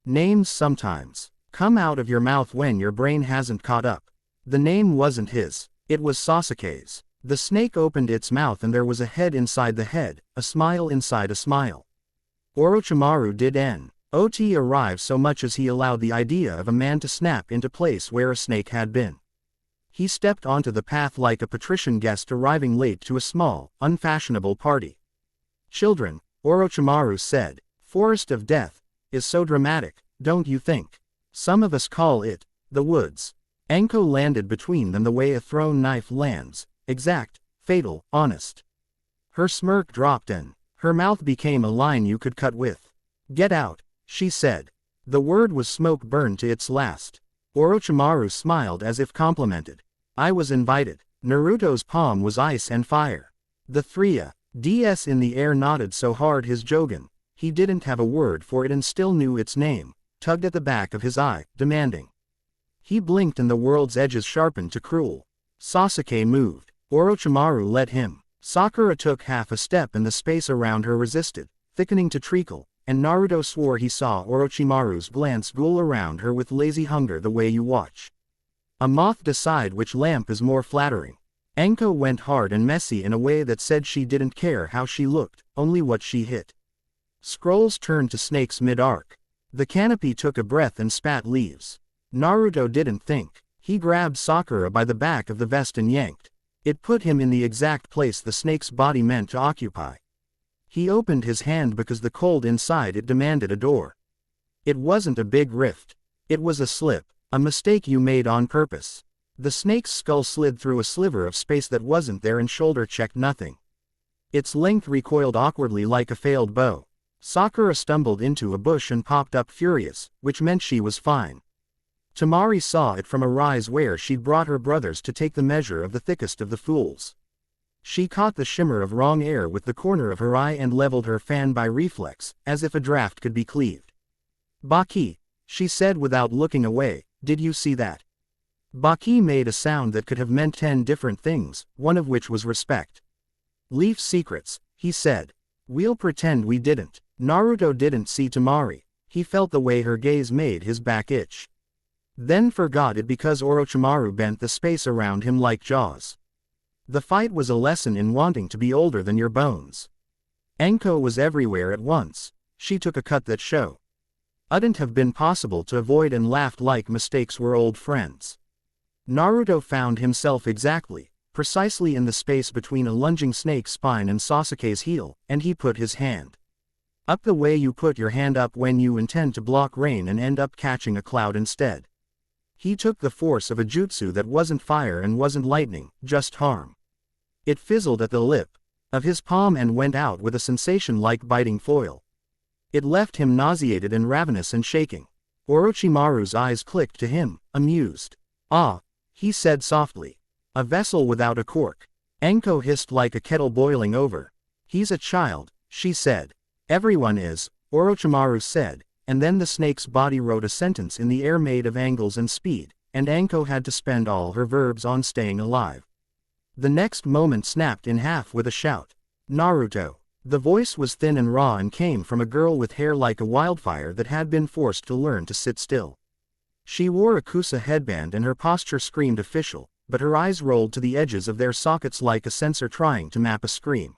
Names sometimes come out of your mouth when your brain hasn't caught up. The name wasn't his, it was Sasuke's. The snake opened its mouth and there was a head inside the head, a smile inside a smile. Orochimaru did not arrive so much as he allowed the idea of a man to snap into place where a snake had been. He stepped onto the path like a patrician guest arriving late to a small, unfashionable party. Children, Orochimaru said, Forest of Death is so dramatic, don't you think? Some of us call it the woods. Anko landed between them the way a thrown knife lands, exact, fatal, honest. Her smirk dropped and her mouth became a line you could cut with. Get out, she said. The word was smoke burned to its last. Orochimaru smiled as if complimented. I was invited. Naruto's palm was ice and fire. The 3DS in the air nodded so hard his Jogan, he didn't have a word for it and still knew its name, tugged at the back of his eye, demanding. He blinked and the world's edges sharpened to cruel. Sasuke moved. Orochimaru let him. Sakura took half a step and the space around her resisted, thickening to treacle, and Naruto swore he saw Orochimaru's glance ghoul around her with lazy hunger the way you watch a moth decide which lamp is more flattering. Anko went hard and messy in a way that said she didn't care how she looked, only what she hit. Scrolls turned to snakes mid-arc. The canopy took a breath and spat leaves. Naruto didn't think. He grabbed Sakura by the back of the vest and yanked. It put him in the exact place the snake's body meant to occupy. He opened his hand because the cold inside it demanded a door. It wasn't a big rift. It was a slip, a mistake you made on purpose. The snake's skull slid through a sliver of space that wasn't there and shoulder checked nothing. Its length recoiled awkwardly like a failed bow. Sakura stumbled into a bush and popped up furious, which meant she was fine. Temari saw it from a rise where she'd brought her brothers to take the measure of the thickest of the fools. She caught the shimmer of wrong air with the corner of her eye and leveled her fan by reflex, as if a draft could be cleaved. Baki, she said without looking away, did you see that? Baki made a sound that could have meant 10 different things, one of which was respect. Leaf secrets, he said. We'll pretend we didn't. Naruto didn't see Temari. He felt the way her gaze made his back itch. Then forgot it because Orochimaru bent the space around him like jaws. The fight was a lesson in wanting to be older than your bones. Anko was everywhere at once. She took a cut that wouldn't have been possible to avoid and laughed like mistakes were old friends. Naruto found himself precisely in the space between a lunging snake's spine and Sasuke's heel, and he put his hand up the way you put your hand up when you intend to block rain and end up catching a cloud instead. He took the force of a jutsu that wasn't fire and wasn't lightning, just harm. It fizzled at the lip of his palm and went out with a sensation like biting foil. It left him nauseated and ravenous and shaking. Orochimaru's eyes clicked to him, amused. Ah, he said softly. A vessel without a cork. Anko hissed like a kettle boiling over. He's a child, she said. Everyone is, Orochimaru said, and then the snake's body wrote a sentence in the air made of angles and speed, and Anko had to spend all her verbs on staying alive. The next moment snapped in half with a shout. Naruto. The voice was thin and raw and came from a girl with hair like a wildfire that had been forced to learn to sit still. She wore a Kusa headband and her posture screamed official, but her eyes rolled to the edges of their sockets like a sensor trying to map a scream.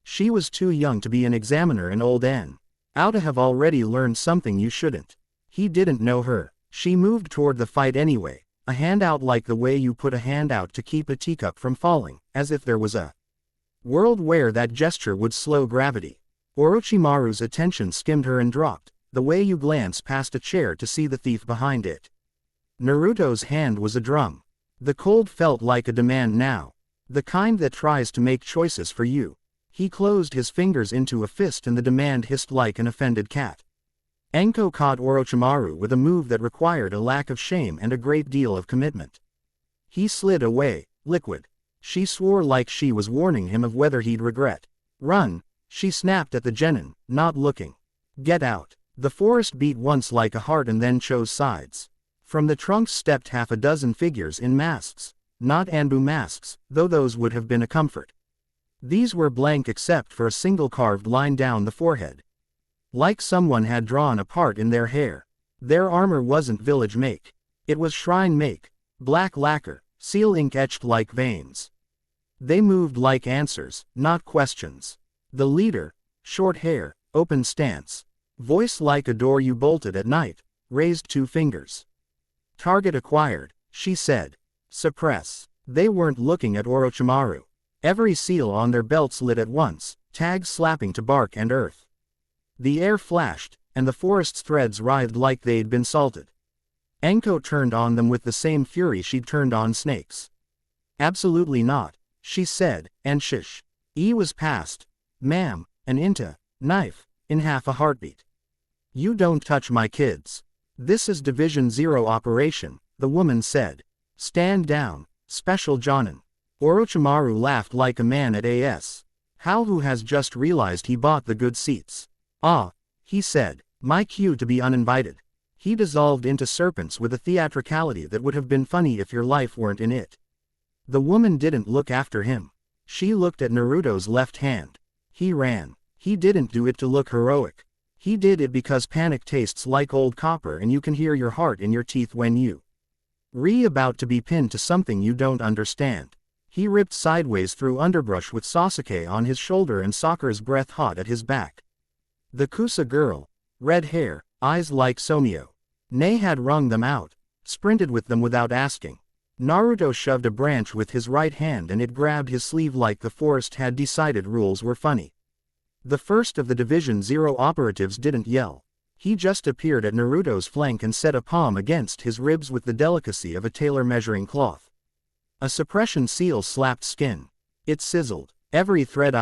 She was too young to be an examiner and old N. Out to have already learned something you shouldn't. He didn't know her. She moved toward the fight anyway, a hand out like the way you put a hand out to keep a teacup from falling, as if there was a world where that gesture would slow gravity. Orochimaru's attention skimmed her and dropped, the way you glance past a chair to see the thief behind it. Naruto's hand was a drum. The cold felt like a demand now. The kind that tries to make choices for you. He closed his fingers into a fist and the demand hissed like an offended cat. Anko caught Orochimaru with a move that required a lack of shame and a great deal of commitment. He slid away, liquid. She swore like she was warning him of whether he'd regret. Run, she snapped at the genin, not looking. Get out. The forest beat once like a heart and then chose sides. From the trunks stepped half a dozen figures in masks. Not Anbu masks, though those would have been a comfort. These were blank except for a single carved line down the forehead. Like someone had drawn a part in their hair. Their armor wasn't village make. It was shrine make. Black lacquer, seal ink etched like veins. They moved like answers, not questions. The leader, short hair, open stance. Voice like a door you bolted at night, raised 2 fingers. Target acquired, she said. Suppress. They weren't looking at Orochimaru. Every seal on their belts lit at once, tags slapping to bark and earth. The air flashed, and the forest's threads writhed like they'd been salted. Anko turned on them with the same fury she'd turned on snakes. Absolutely not, she said, and shish. Was past. Ma'am, an inta, knife, in half a heartbeat. You don't touch my kids. This is Division 0 operation, the woman said. Stand down, Special Jonin. Orochimaru laughed like a man at AS. How who has just realized he bought the good seats. Ah, he said, my cue to be uninvited. He dissolved into serpents with a theatricality that would have been funny if your life weren't in it. The woman didn't look after him. She looked at Naruto's left hand. He ran. He didn't do it to look heroic. He did it because panic tastes like old copper and you can hear your heart in your teeth when you about to be pinned to something you don't understand. He ripped sideways through underbrush with Sasuke on his shoulder and Sakura's breath hot at his back. The Kusa girl, red hair, eyes like Somio. Ne had wrung them out, sprinted with them without asking. Naruto shoved a branch with his right hand and it grabbed his sleeve like the forest had decided rules were funny. The first of the Division Zero operatives didn't yell. He just appeared at Naruto's flank and set a palm against his ribs with the delicacy of a tailor measuring cloth. A suppression seal slapped skin. It sizzled. Every thread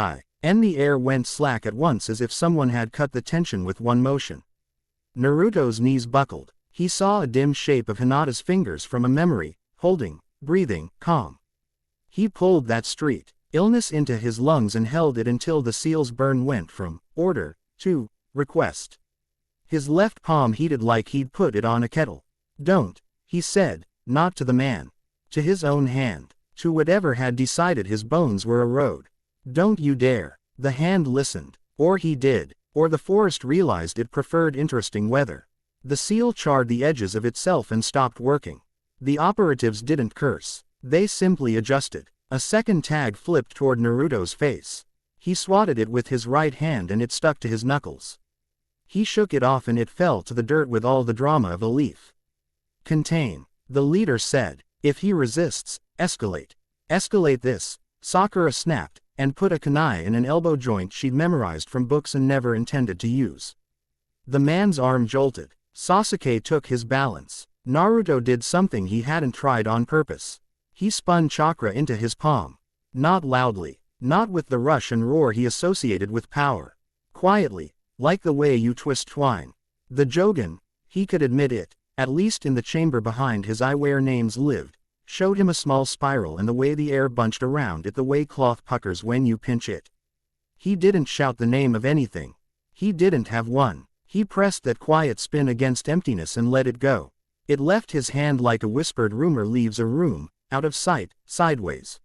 and the air went slack at once as if someone had cut the tension with one motion. Naruto's knees buckled. He saw a dim shape of Hinata's fingers from a memory, holding, breathing, calm. He pulled that street illness into his lungs and held it until the seal's burn went from order to request. His left palm heated like he'd put it on a kettle. Don't, he said, not to the man. To his own hand. To whatever had decided his bones were a road. Don't you dare. The hand listened. Or he did. Or the forest realized it preferred interesting weather. The seal charred the edges of itself and stopped working. The operatives didn't curse. They simply adjusted. A second tag flipped toward Naruto's face. He swatted it with his right hand and it stuck to his knuckles. He shook it off and it fell to the dirt with all the drama of a leaf. Contain. The leader said. If he resists, escalate. Escalate this. Sakura snapped, and put a kunai in an elbow joint she'd memorized from books and never intended to use. The man's arm jolted. Sasuke took his balance. Naruto did something he hadn't tried on purpose. He spun chakra into his palm. Not loudly. Not with the rush and roar he associated with power. Quietly, like the way you twist twine. The Jogan, he could admit it, at least in the chamber behind his eye where names lived, showed him a small spiral and the way the air bunched around it the way cloth puckers when you pinch it. He didn't shout the name of anything. He didn't have one. He pressed that quiet spin against emptiness and let it go. It left his hand like a whispered rumor leaves a room, out of sight, sideways.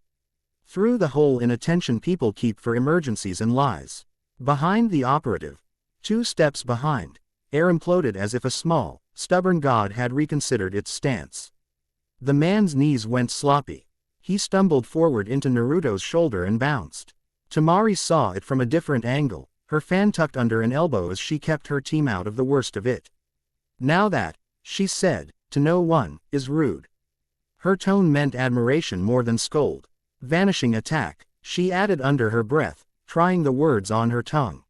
Through the hole in attention people keep for emergencies and lies. Behind the operative. 2 steps behind. Air imploded as if a small, stubborn god had reconsidered its stance. The man's knees went sloppy. He stumbled forward into Naruto's shoulder and bounced. Temari saw it from a different angle, her fan tucked under an elbow as she kept her team out of the worst of it. Now that, she said, to no one, is rude. Her tone meant admiration more than scold. Vanishing attack, she added under her breath, trying the words on her tongue.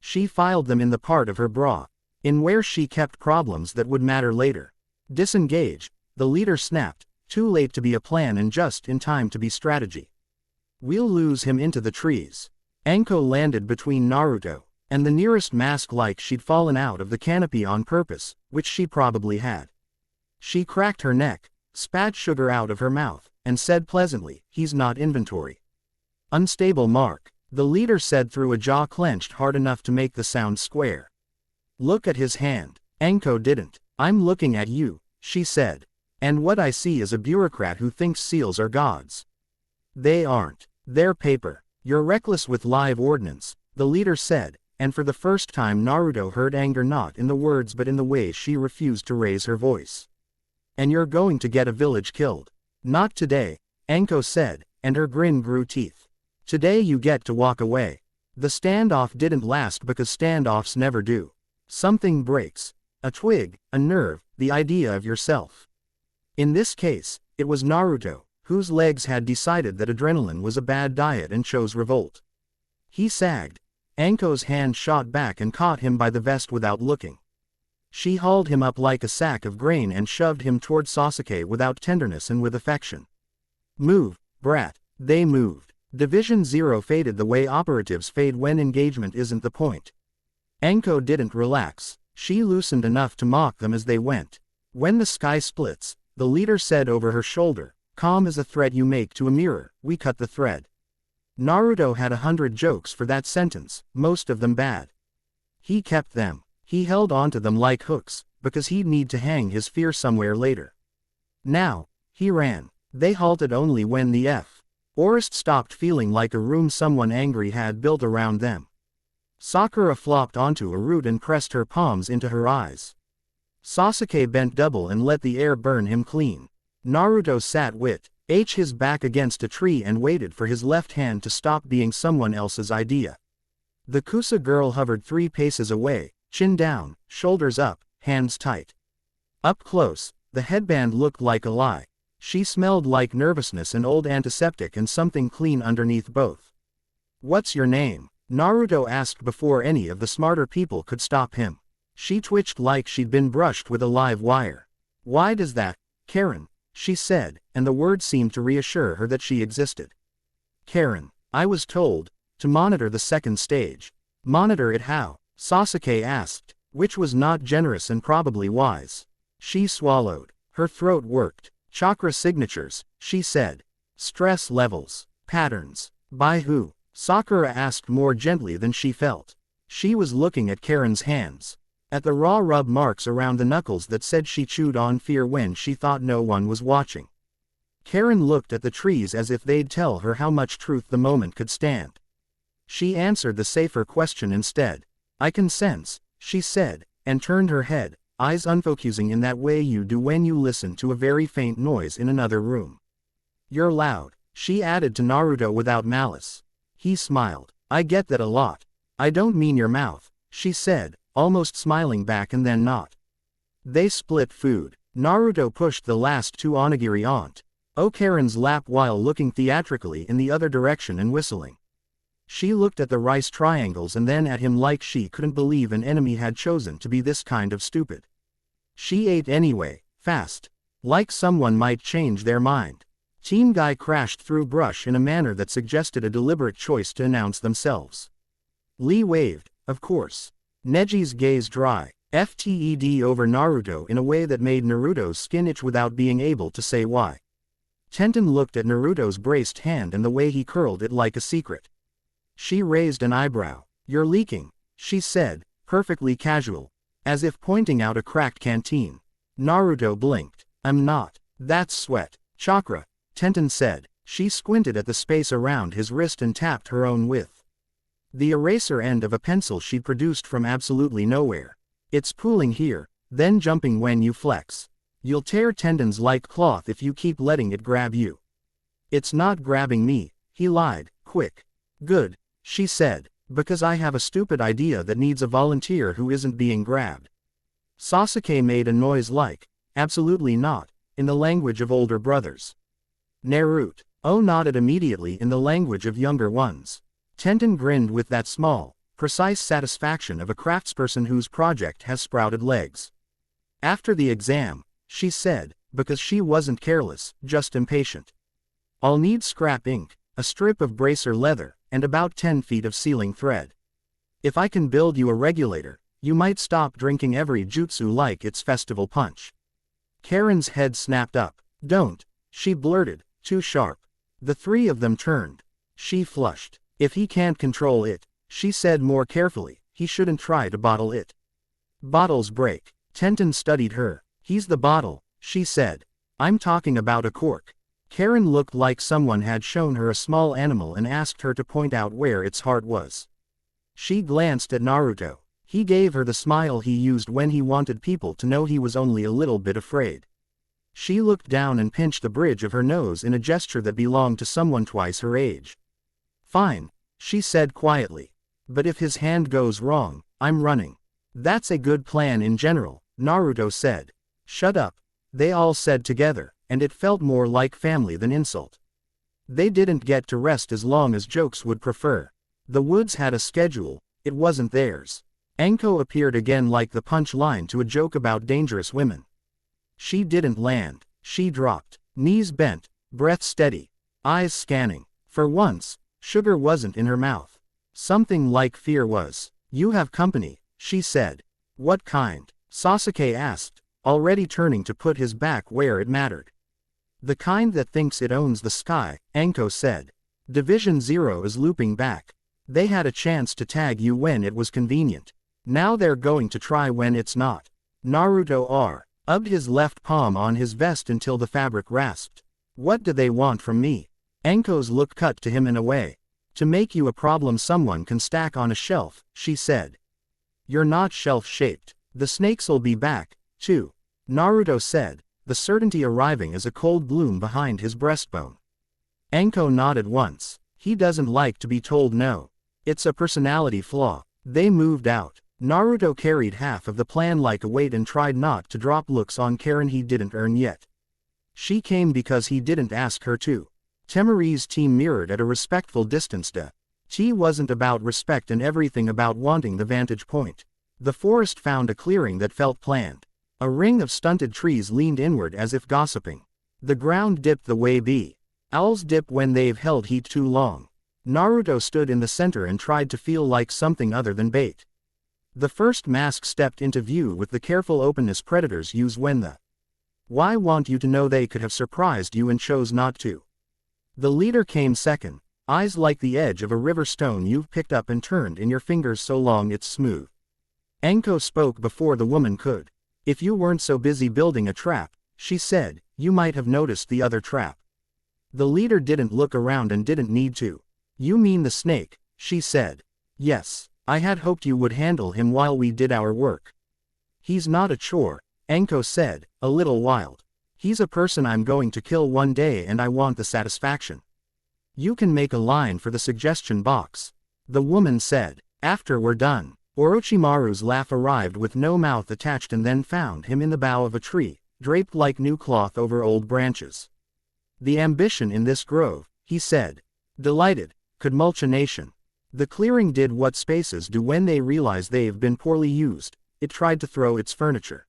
She filed them in the part of her bra, in where she kept problems that would matter later. Disengage, the leader snapped, too late to be a plan and just in time to be strategy. We'll lose him into the trees. Anko landed between Naruto and the nearest mask like she'd fallen out of the canopy on purpose, which she probably had. She cracked her neck, spat sugar out of her mouth, and said pleasantly, he's not inventory. Unstable mark, the leader said through a jaw clenched hard enough to make the sound square. Look at his hand. Anko didn't. I'm looking at you, she said. And what I see is a bureaucrat who thinks seals are gods. They aren't. They're paper. You're reckless with live ordnance, the leader said, and for the first time Naruto heard anger not in the words but in the way she refused to raise her voice. And you're going to get a village killed. Not today, Anko said, and her grin grew teeth. Today you get to walk away. The standoff didn't last because standoffs never do. Something breaks. A twig, a nerve, the idea of yourself. In this case, it was Naruto, whose legs had decided that adrenaline was a bad diet and chose revolt. He sagged. Anko's hand shot back and caught him by the vest without looking. She hauled him up like a sack of grain and shoved him toward Sasuke without tenderness and with affection. Move, brat. They moved. Division Zero faded the way operatives fade when engagement isn't the point. Anko didn't relax. She loosened enough to mock them as they went. When the sky splits, the leader said over her shoulder, Calm as a threat you make to a mirror, we cut the thread. Naruto had 100 jokes for that sentence, most of them bad. He kept them. He held onto them like hooks, because he'd need to hang his fear somewhere later. Now, he ran. They halted only when the forest stopped feeling like a room someone angry had built around them. Sakura flopped onto a root and pressed her palms into her eyes. Sasuke bent double and let the air burn him clean. Naruto sat with his back against a tree and waited for his left hand to stop being someone else's idea. The Kusa girl hovered 3 paces away, chin down, shoulders up, hands tight. Up close, the headband looked like a lie. She smelled like nervousness and old antiseptic and something clean underneath both. "What's your name?" Naruto asked before any of the smarter people could stop him. She twitched like she'd been brushed with a live wire. "Why does that, Karen?" she said, and the word seemed to reassure her that she existed. "Karen, I was told to monitor the second stage." "Monitor it how?" Sasuke asked, which was not generous and probably wise. She swallowed. Her throat worked. "Chakra signatures," she said. "Stress levels. Patterns. By who?" Sakura asked more gently than she felt. She was looking at Karen's hands. At the raw rub marks around the knuckles that said she chewed on fear when she thought no one was watching. Karen looked at the trees as if they'd tell her how much truth the moment could stand. She answered the safer question instead. "I can sense," she said, and turned her head, eyes unfocusing in that way you do when you listen to a very faint noise in another room. "You're loud," she added to Naruto without malice. He smiled. "I get that a lot. I don't mean your mouth," she said, almost smiling back and then not. They split food. Naruto pushed the last 2 onigiri onto Karen's lap while looking theatrically in the other direction and whistling. She looked at the rice triangles and then at him like she couldn't believe an enemy had chosen to be this kind of stupid. She ate anyway, fast. Like someone might change their mind. Team Guy crashed through brush in a manner that suggested a deliberate choice to announce themselves. Lee waved, of course. Neji's gaze dry, FTED over Naruto in a way that made Naruto's skin itch without being able to say why. Tenten looked at Naruto's braced hand and the way he curled it like a secret. She raised an eyebrow. "You're leaking," she said, perfectly casual, as if pointing out a cracked canteen. Naruto blinked. "I'm not. That's sweat." "Chakra," Tenten said. She squinted at the space around his wrist and tapped her own with the eraser end of a pencil she'd produced from absolutely nowhere. "It's pooling here, then jumping when you flex. You'll tear tendons like cloth if you keep letting it grab you." "It's not grabbing me," he lied. "Quick." "Good," she said, "because I have a stupid idea that needs a volunteer who isn't being grabbed." Sasuke made a noise like, "Absolutely not," in the language of older brothers. Naruto nodded immediately in the language of younger ones. Tenten grinned with that small, precise satisfaction of a craftsperson whose project has sprouted legs. "After the exam," she said, because she wasn't careless, just impatient. "I'll need scrap ink, a strip of bracer leather, and about 10 feet of sealing thread. If I can build you a regulator, you might stop drinking every jutsu like it's festival punch." Karen's head snapped up. "Don't," she blurted, too sharp. The 3 of them turned. She flushed. "If he can't control it," she said more carefully, "he shouldn't try to bottle it. Bottles break." Tenten studied her. "He's the bottle," she said. "I'm talking about a cork." Karen looked like someone had shown her a small animal and asked her to point out where its heart was. She glanced at Naruto. He gave her the smile he used when he wanted people to know he was only a little bit afraid. She looked down and pinched the bridge of her nose in a gesture that belonged to someone twice her age. "Fine," she said quietly. "But if his hand goes wrong, I'm running." "That's a good plan in general," Naruto said. "Shut up," they all said together, and it felt more like family than insult. They didn't get to rest as long as jokes would prefer. The woods had a schedule, it wasn't theirs. Anko appeared again like the punch line to a joke about dangerous women. She didn't land. She dropped. Knees bent, breath steady, eyes scanning. For once, sugar wasn't in her mouth. Something like fear was. "You have company," she said. "What kind?" Sasuke asked, already turning to put his back where it mattered. The kind that thinks it owns the sky, Anko said. Division Zero is looping back. They had a chance to tag you when it was convenient. Now they're going to try when it's not. Naruto rubbed his left palm on his vest until the fabric rasped. What do they want from me? Anko's look cut to him in a way. To make you a problem someone can stack on a shelf, she said. You're not shelf-shaped. The snakes'll be back, too. Naruto said, the certainty arriving as a cold bloom behind his breastbone. Anko nodded once. He doesn't like to be told no. It's a personality flaw. They moved out. Naruto carried half of the plan like a weight and tried not to drop looks on Karen he didn't earn yet. She came because he didn't ask her to. Temari's team mirrored at a respectful distance. Tea wasn't about respect and everything about wanting the vantage point. The forest found a clearing that felt planned. A ring of stunted trees leaned inward as if gossiping. The ground dipped the way owls dip when they've held heat too long. Naruto stood in the center and tried to feel like something other than bait. The first mask stepped into view with the careful openness predators use when the "Why want you to know they could have surprised you and chose not to." The leader came second, eyes like the edge of a river stone you've picked up and turned in your fingers so long it's smooth. Anko spoke before the woman could. If you weren't so busy building a trap, she said, you might have noticed the other trap. The leader didn't look around and didn't need to. You mean the snake, she said. Yes, I had hoped you would handle him while we did our work. He's not a chore, Anko said, a little wild. He's a person I'm going to kill one day and I want the satisfaction. You can make a line for the suggestion box. The woman said, after we're done. Orochimaru's laugh arrived with no mouth attached and then found him in the bough of a tree, draped like new cloth over old branches. The ambition in this grove, he said. Delighted, could mulch a nation. The clearing did what spaces do when they realize they've been poorly used. It tried to throw its furniture.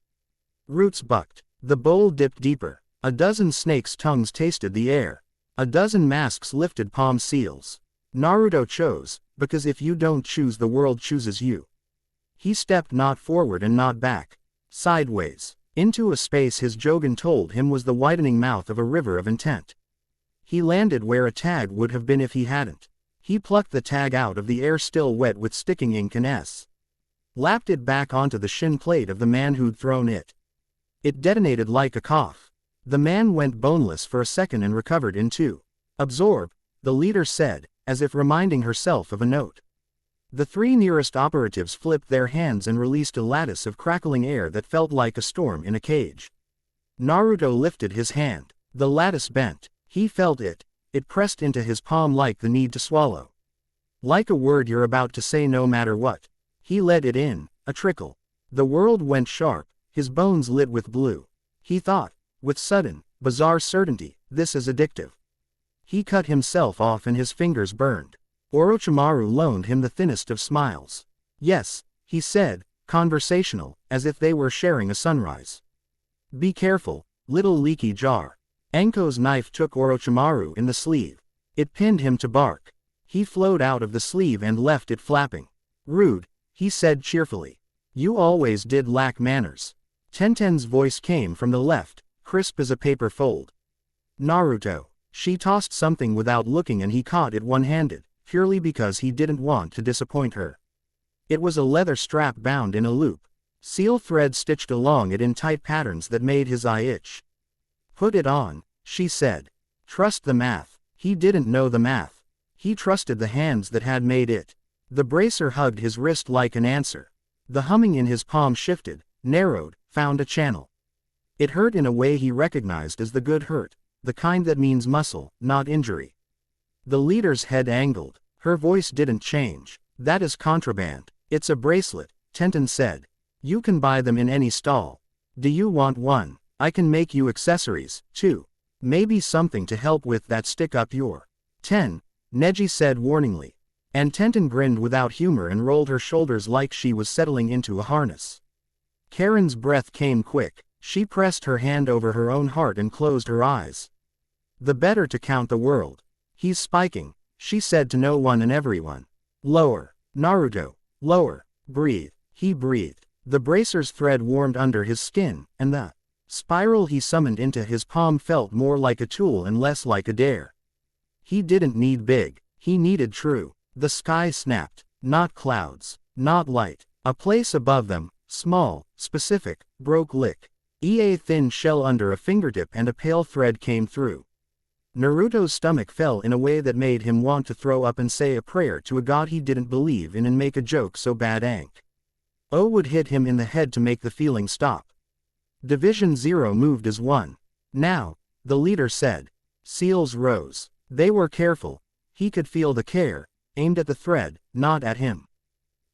Roots bucked. The bowl dipped deeper. A dozen snakes' tongues tasted the air. A dozen masks lifted palm seals. Naruto chose, because if you don't choose the world chooses you. He stepped not forward and not back. Sideways. Into a space his Jogan told him was the widening mouth of a river of intent. He landed where a tag would have been if he hadn't. He plucked the tag out of the air still wet with sticking ink and lapped it back onto the shin plate of the man who'd thrown it. It detonated like a cough. The man went boneless for a second and recovered in two. Absorb, the leader said, as if reminding herself of a note. The three nearest operatives flipped their hands and released a lattice of crackling air that felt like a storm in a cage. Naruto lifted his hand. The lattice bent. He felt it. It pressed into his palm like the need to swallow. Like a word you're about to say no matter what. He let it in, a trickle. The world went sharp, his bones lit with blue. He thought, with sudden, bizarre certainty, this is addictive. He cut himself off and his fingers burned. Orochimaru loaned him the thinnest of smiles. Yes, he said, conversational, as if they were sharing a sunrise. Be careful, little leaky jar. Anko's knife took Orochimaru in the sleeve. It pinned him to bark. He flowed out of the sleeve and left it flapping. Rude, he said cheerfully. You always did lack manners. Tenten's voice came from the left, crisp as a paper fold. Naruto. She tossed something without looking and he caught it one-handed, purely because he didn't want to disappoint her. It was a leather strap bound in a loop. Seal thread stitched along it in tight patterns that made his eye itch. Put it on, she said. Trust the math. He didn't know the math. He trusted the hands that had made it. The bracer hugged his wrist like an answer. The humming in his palm shifted, narrowed, found a channel. It hurt in a way he recognized as the good hurt, the kind that means muscle, not injury. The leader's head angled. Her voice didn't change. That is contraband. It's a bracelet, Tenten said. You can buy them in any stall. Do you want one? I can make you accessories, too. Maybe something to help with that stick up your Neji said warningly. And Tenten grinned without humor and rolled her shoulders like she was settling into a harness. Karen's breath came quick. She pressed her hand over her own heart and closed her eyes. The better to count the world. He's spiking, she said to no one and everyone. Lower, Naruto, lower, breathe. He breathed. The bracer's thread warmed under his skin, and the Spiral he summoned into his palm felt more like a tool and less like a dare. He didn't need big, he needed true. The sky snapped. Not clouds, not light. A place above them, small, specific, broke lick. A thin shell under a fingertip and a pale thread came through. Naruto's stomach fell in a way that made him want to throw up and say a prayer to a god he didn't believe in and make a joke so bad Ankh would hit him in the head to make the feeling stop. Division 0 moved as one. Now, the leader said. Seals rose. They were careful. He could feel the care, aimed at the thread, not at him.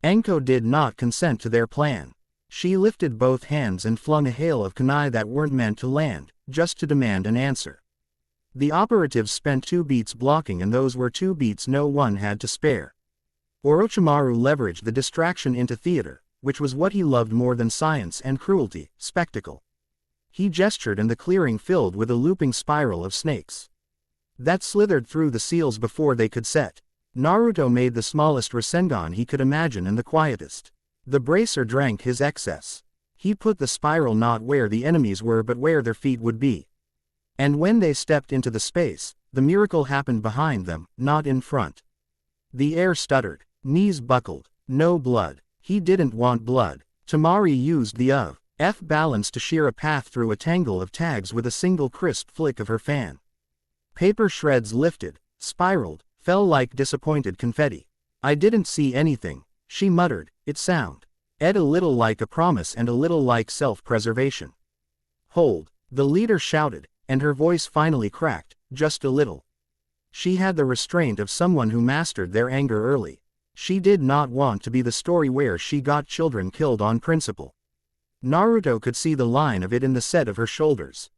Anko did not consent to their plan. She lifted both hands and flung a hail of kunai that weren't meant to land, just to demand an answer. The operatives spent 2 beats blocking, and those were 2 beats no one had to spare. Orochimaru leveraged the distraction into theater, which was what he loved more than science and cruelty, spectacle. He gestured and the clearing filled with a looping spiral of snakes that slithered through the seals before they could set. Naruto made the smallest Rasengan he could imagine and the quietest. The bracer drank his excess. He put the spiral not where the enemies were but where their feet would be. And when they stepped into the space, the miracle happened behind them, not in front. The air stuttered. Knees buckled. No blood. He didn't want blood. Tamari used the F balance to shear a path through a tangle of tags with a single crisp flick of her fan. Paper shreds lifted, spiraled, fell like disappointed confetti. I didn't see anything, she muttered, it sounded a little like a promise and a little like self-preservation. Hold, the leader shouted, and her voice finally cracked, just a little. She had the restraint of someone who mastered their anger early. She did not want to be the story where she got children killed on principle. Naruto could see the line of it in the set of her shoulders.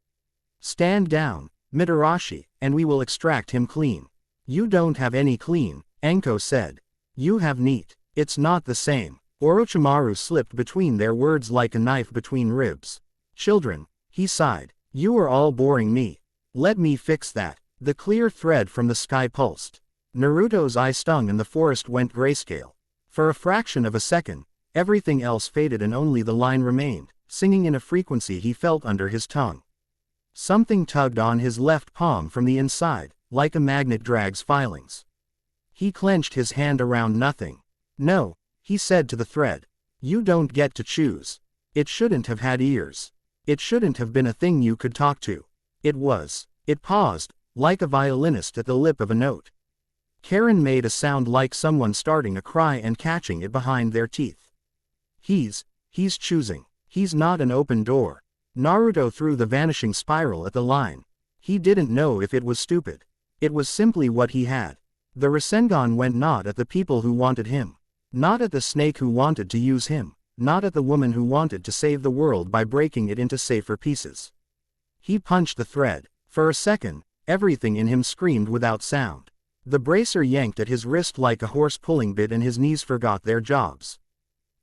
Stand down, Mitarashi, and we will extract him clean. You don't have any clean, Anko said. You have neat. It's not the same. Orochimaru slipped between their words like a knife between ribs. Children, he sighed. You are all boring me. Let me fix that. The clear thread from the sky pulsed. Naruto's eye stung and the forest went grayscale. For a fraction of a second, everything else faded and only the line remained, singing in a frequency he felt under his tongue. Something tugged on his left palm from the inside, like a magnet drags filings. He clenched his hand around nothing. No, he said to the thread. You don't get to choose. It shouldn't have had ears. It shouldn't have been a thing you could talk to. It was. It paused, like a violinist at the lip of a note. Karen made a sound like someone starting a cry and catching it behind their teeth. He's choosing. He's not an open door. Naruto threw the vanishing spiral at the line. He didn't know if it was stupid. It was simply what he had. The Rasengan went not at the people who wanted him. Not at the snake who wanted to use him. Not at the woman who wanted to save the world by breaking it into safer pieces. He punched the thread. For a second, everything in him screamed without sound. The bracer yanked at his wrist like a horse pulling bit and his knees forgot their jobs.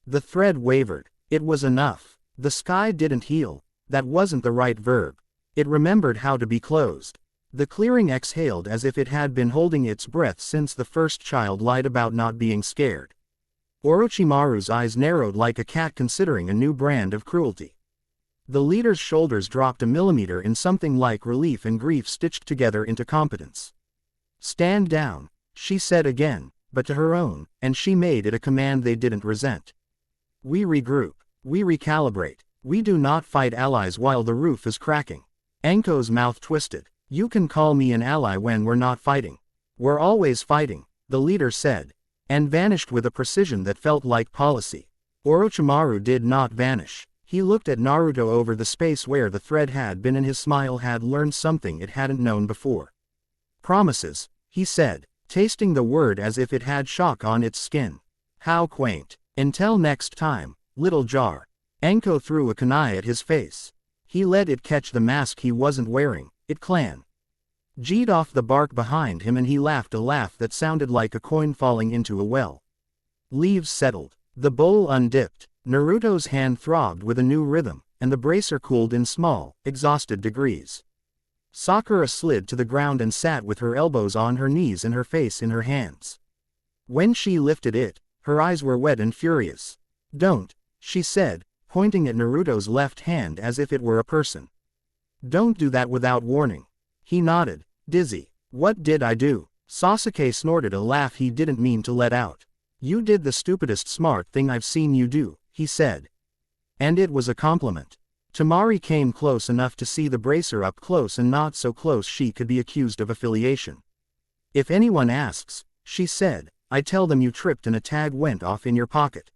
The thread wavered. It was enough. The sky didn't heal. That wasn't the right verb. It remembered how to be closed. The clearing exhaled as if it had been holding its breath since the first child lied about not being scared. Orochimaru's eyes narrowed like a cat considering a new brand of cruelty. The leader's shoulders dropped a millimeter in something like relief and grief stitched together into competence. Stand down, she said again, but to her own, and she made it a command they didn't resent. We regroup. We recalibrate. We do not fight allies while the roof is cracking. Anko's mouth twisted. You can call me an ally when we're not fighting. We're always fighting, the leader said, and vanished with a precision that felt like policy. Orochimaru did not vanish. He looked at Naruto over the space where the thread had been and his smile had learned something it hadn't known before. Promises, he said, tasting the word as if it had shock on its skin. How quaint. Until next time, little jar. Anko threw a kunai at his face. He let it catch the mask he wasn't wearing. It G'd off the bark behind him and he laughed a laugh that sounded like a coin falling into a well. Leaves settled. The bowl undipped. Naruto's hand throbbed with a new rhythm, and the bracer cooled in small, exhausted degrees. Sakura slid to the ground and sat with her elbows on her knees and her face in her hands. When she lifted it, her eyes were wet and furious. Don't, she said, pointing at Naruto's left hand as if it were a person. Don't do that without warning. He nodded, dizzy. What did I do? Sasuke snorted a laugh he didn't mean to let out. You did the stupidest smart thing I've seen you do, he said. And it was a compliment. Temari came close enough to see the bracer up close and not so close she could be accused of affiliation. If anyone asks, she said, I tell them you tripped and a tag went off in your pocket.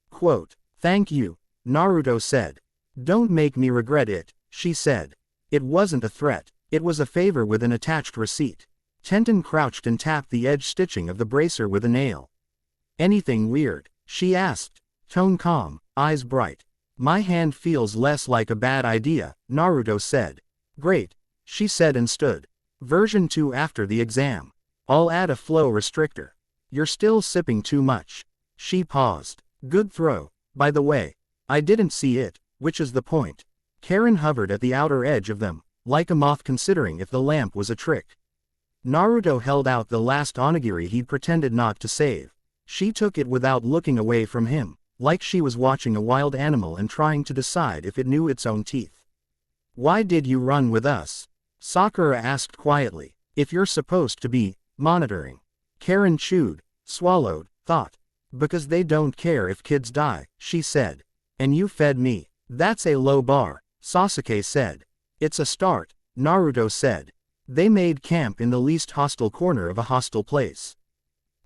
Quote, thank you, Naruto said. Don't make me regret it, she said. It wasn't a threat, it was a favor with an attached receipt. Tenten crouched and tapped the edge stitching of the bracer with a nail. Anything weird? She asked, tone calm, eyes bright. My hand feels less like a bad idea, Naruto said. Great, she said and stood. Version 2 after the exam. I'll add a flow restrictor. You're still sipping too much. She paused. Good throw. By the way, I didn't see it, which is the point. Karen hovered at the outer edge of them, like a moth considering if the lamp was a trick. Naruto held out the last onigiri he'd pretended not to save. She took it without looking away from him, like she was watching a wild animal and trying to decide if it knew its own teeth. Why did you run with us? Sakura asked quietly. If you're supposed to be monitoring. Karen chewed, swallowed, thought. Because they don't care if kids die, she said. And you fed me. That's a low bar, Sasuke said. It's a start, Naruto said. They made camp in the least hostile corner of a hostile place.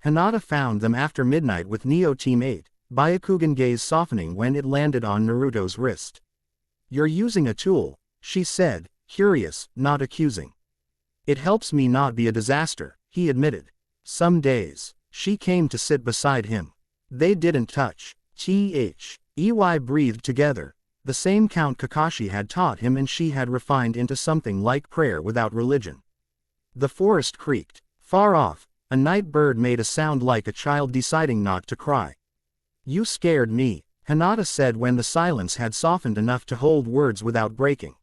Hinata found them after midnight with Neo Team 8, Byakugan gaze softening when it landed on Naruto's wrist. You're using a tool, she said, curious, not accusing. It helps me not be a disaster, he admitted. Some days. She came to sit beside him. They didn't touch. EY breathed together. The same Count Kakashi had taught him and she had refined into something like prayer without religion. The forest creaked. Far off, a night bird made a sound like a child deciding not to cry. You scared me, Hinata said when the silence had softened enough to hold words without breaking.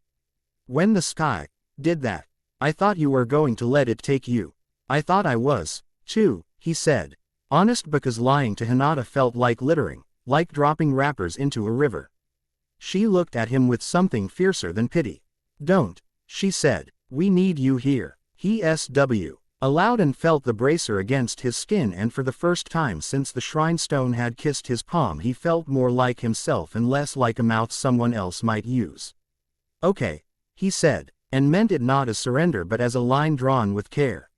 When the sky did that, I thought you were going to let it take you. I thought I was, too, he said. Honest because lying to Hinata felt like littering, like dropping wrappers into a river. She looked at him with something fiercer than pity. Don't, she said. We need you here. He SW. Aloud and felt the bracer against his skin, and for the first time since the shrine stone had kissed his palm he felt more like himself and less like a mouth someone else might use. Okay, he said, and meant it not as surrender but as a line drawn with care.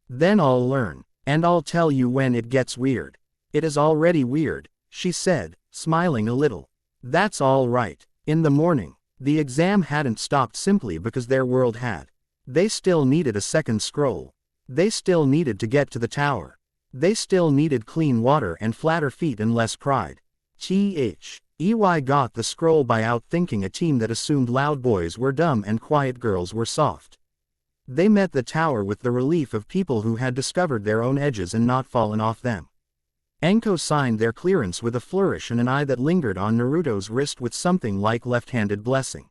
Then I'll learn, and I'll tell you when it gets weird. It is already weird, she said, smiling a little. That's all right. In the morning, the exam hadn't stopped simply because their world had. They still needed a second scroll. They still needed to get to the tower. They still needed clean water and flatter feet and less pride. EY got the scroll by outthinking a team that assumed loud boys were dumb and quiet girls were soft. They met the tower with the relief of people who had discovered their own edges and not fallen off them. Enko signed their clearance with a flourish and an eye that lingered on Naruto's wrist with something like left-handed blessing.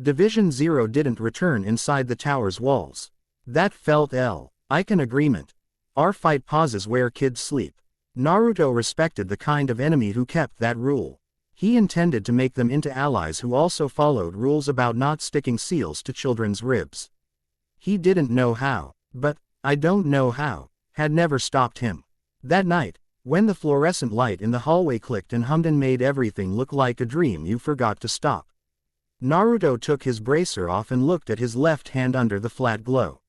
Division 0 didn't return inside the tower's walls. That felt like an agreement. Our fight pauses where kids sleep. Naruto respected the kind of enemy who kept that rule. He intended to make them into allies who also followed rules about not sticking seals to children's ribs. He didn't know how, but, I don't know how, had never stopped him. That night, when the fluorescent light in the hallway clicked and hummed and made everything look like a dream, you forgot to stop. Naruto took his bracer off and looked at his left hand under the flat glow.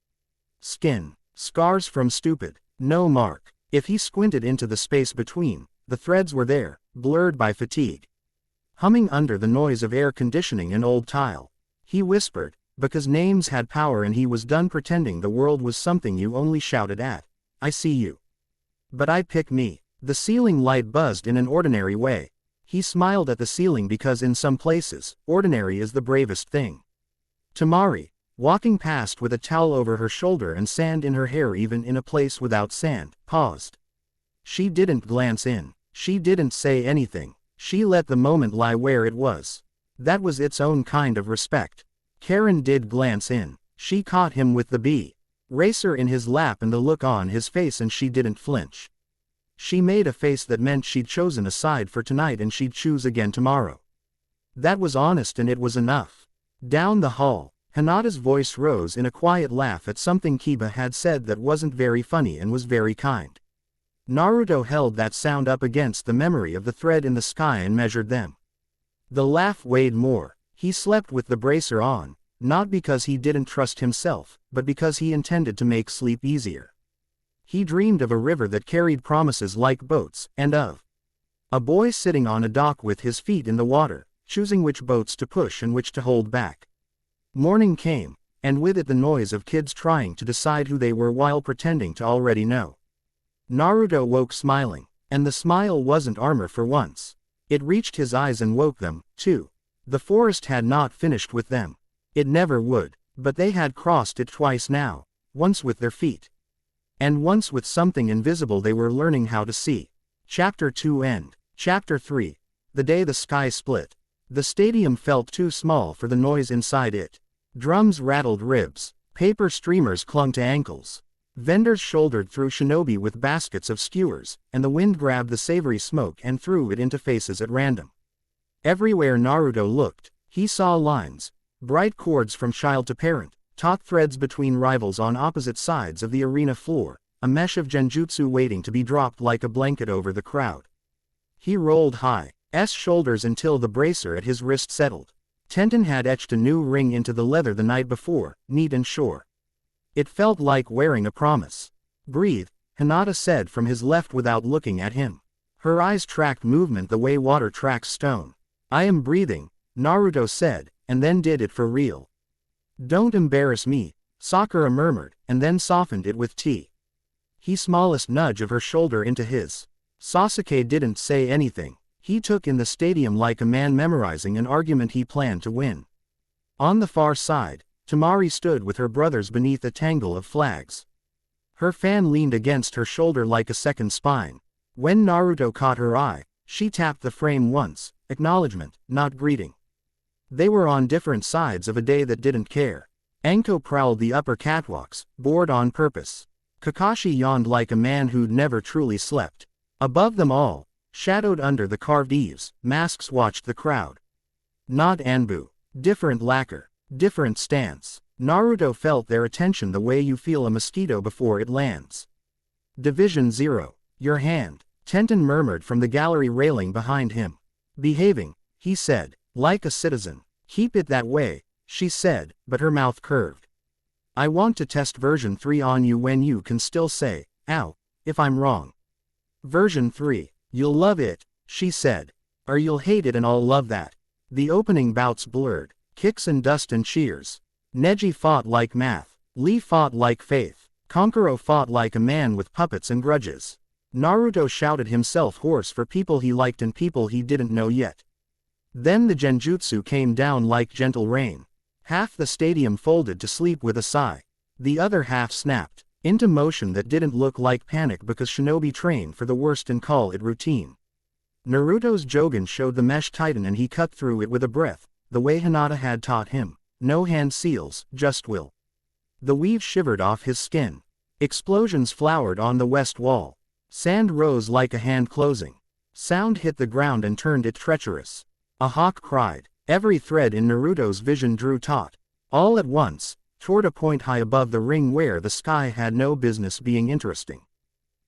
Skin. Scars from stupid. No mark. If he squinted into the space between, the threads were there, blurred by fatigue. Humming under the noise of air conditioning and old tile. He whispered, because names had power and he was done pretending the world was something you only shouted at. I see you. But I pick me. The ceiling light buzzed in an ordinary way. He smiled at the ceiling because in some places, ordinary is the bravest thing. Temari, walking past with a towel over her shoulder and sand in her hair even in a place without sand, paused. She didn't glance in. She didn't say anything. She let the moment lie where it was. That was its own kind of respect. Karen did glance in. She caught him with the bee racer in his lap and the look on his face, and she didn't flinch. She made a face that meant she'd chosen a side for tonight and she'd choose again tomorrow. That was honest and it was enough. Down the hall, Hinata's voice rose in a quiet laugh at something Kiba had said that wasn't very funny and was very kind. Naruto held that sound up against the memory of the thread in the sky and measured them. The laugh weighed more. He slept with the bracer on, not because he didn't trust himself, but because he intended to make sleep easier. He dreamed of a river that carried promises like boats, and of a boy sitting on a dock with his feet in the water, choosing which boats to push and which to hold back. Morning came, and with it the noise of kids trying to decide who they were while pretending to already know. Naruto woke smiling, and the smile wasn't armor for once. It reached his eyes and woke them, too. The forest had not finished with them. It never would, but they had crossed it twice now, once with their feet. And once with something invisible they were learning how to see. Chapter 2 End. Chapter 3. The day the sky split. The stadium felt too small for the noise inside it. Drums rattled ribs. Paper streamers clung to ankles. Vendors shouldered through shinobi with baskets of skewers, and the wind grabbed the savory smoke and threw it into faces at random. Everywhere Naruto looked, he saw lines, bright cords from child to parent, taut threads between rivals on opposite sides of the arena floor, a mesh of genjutsu waiting to be dropped like a blanket over the crowd. He rolled High's shoulders until the bracer at his wrist settled. Tenten had etched a new ring into the leather the night before, neat and sure. It felt like wearing a promise. Breathe, Hinata said from his left without looking at him. Her eyes tracked movement the way water tracks stone. I am breathing, Naruto said, and then did it for real. Don't embarrass me, Sakura murmured, and then softened it with tea. He smallest nudge of her shoulder into his. Sasuke didn't say anything. He took in the stadium like a man memorizing an argument he planned to win. On the far side, Tamari stood with her brothers beneath a tangle of flags. Her fan leaned against her shoulder like a second spine. When Naruto caught her eye, she tapped the frame once, acknowledgement, not greeting. They were on different sides of a day that didn't care. Anko prowled the upper catwalks, bored on purpose. Kakashi yawned like a man who'd never truly slept. Above them all, shadowed under the carved eaves, masks watched the crowd. Not Anbu. Different lacquer. Different stance. Naruto felt their attention the way you feel a mosquito before it lands. Division 0. Your hand. Tenten murmured from the gallery railing behind him. Behaving, he said, like a citizen. Keep it that way, she said, but her mouth curved. I want to test version 3 on you when you can still say, ow, if I'm wrong. Version 3. You'll love it, she said. Or you'll hate it and I'll love that. The opening bouts blurred. Kicks and dust and cheers. Neji fought like math. Lee fought like faith. Kankuro fought like a man with puppets and grudges. Naruto shouted himself hoarse for people he liked and people he didn't know yet. Then the genjutsu came down like gentle rain. Half the stadium folded to sleep with a sigh. The other half snapped into motion that didn't look like panic because shinobi train for the worst and call it routine. Naruto's Jogan showed the mesh tighten and he cut through it with a breath, the way Hinata had taught him. No hand seals, just will. The weave shivered off his skin. Explosions flowered on the west wall. Sand rose like a hand closing. Sound hit the ground and turned it treacherous. A hawk cried. Every thread in Naruto's vision drew taut. All at once, toward a point high above the ring where the sky had no business being interesting.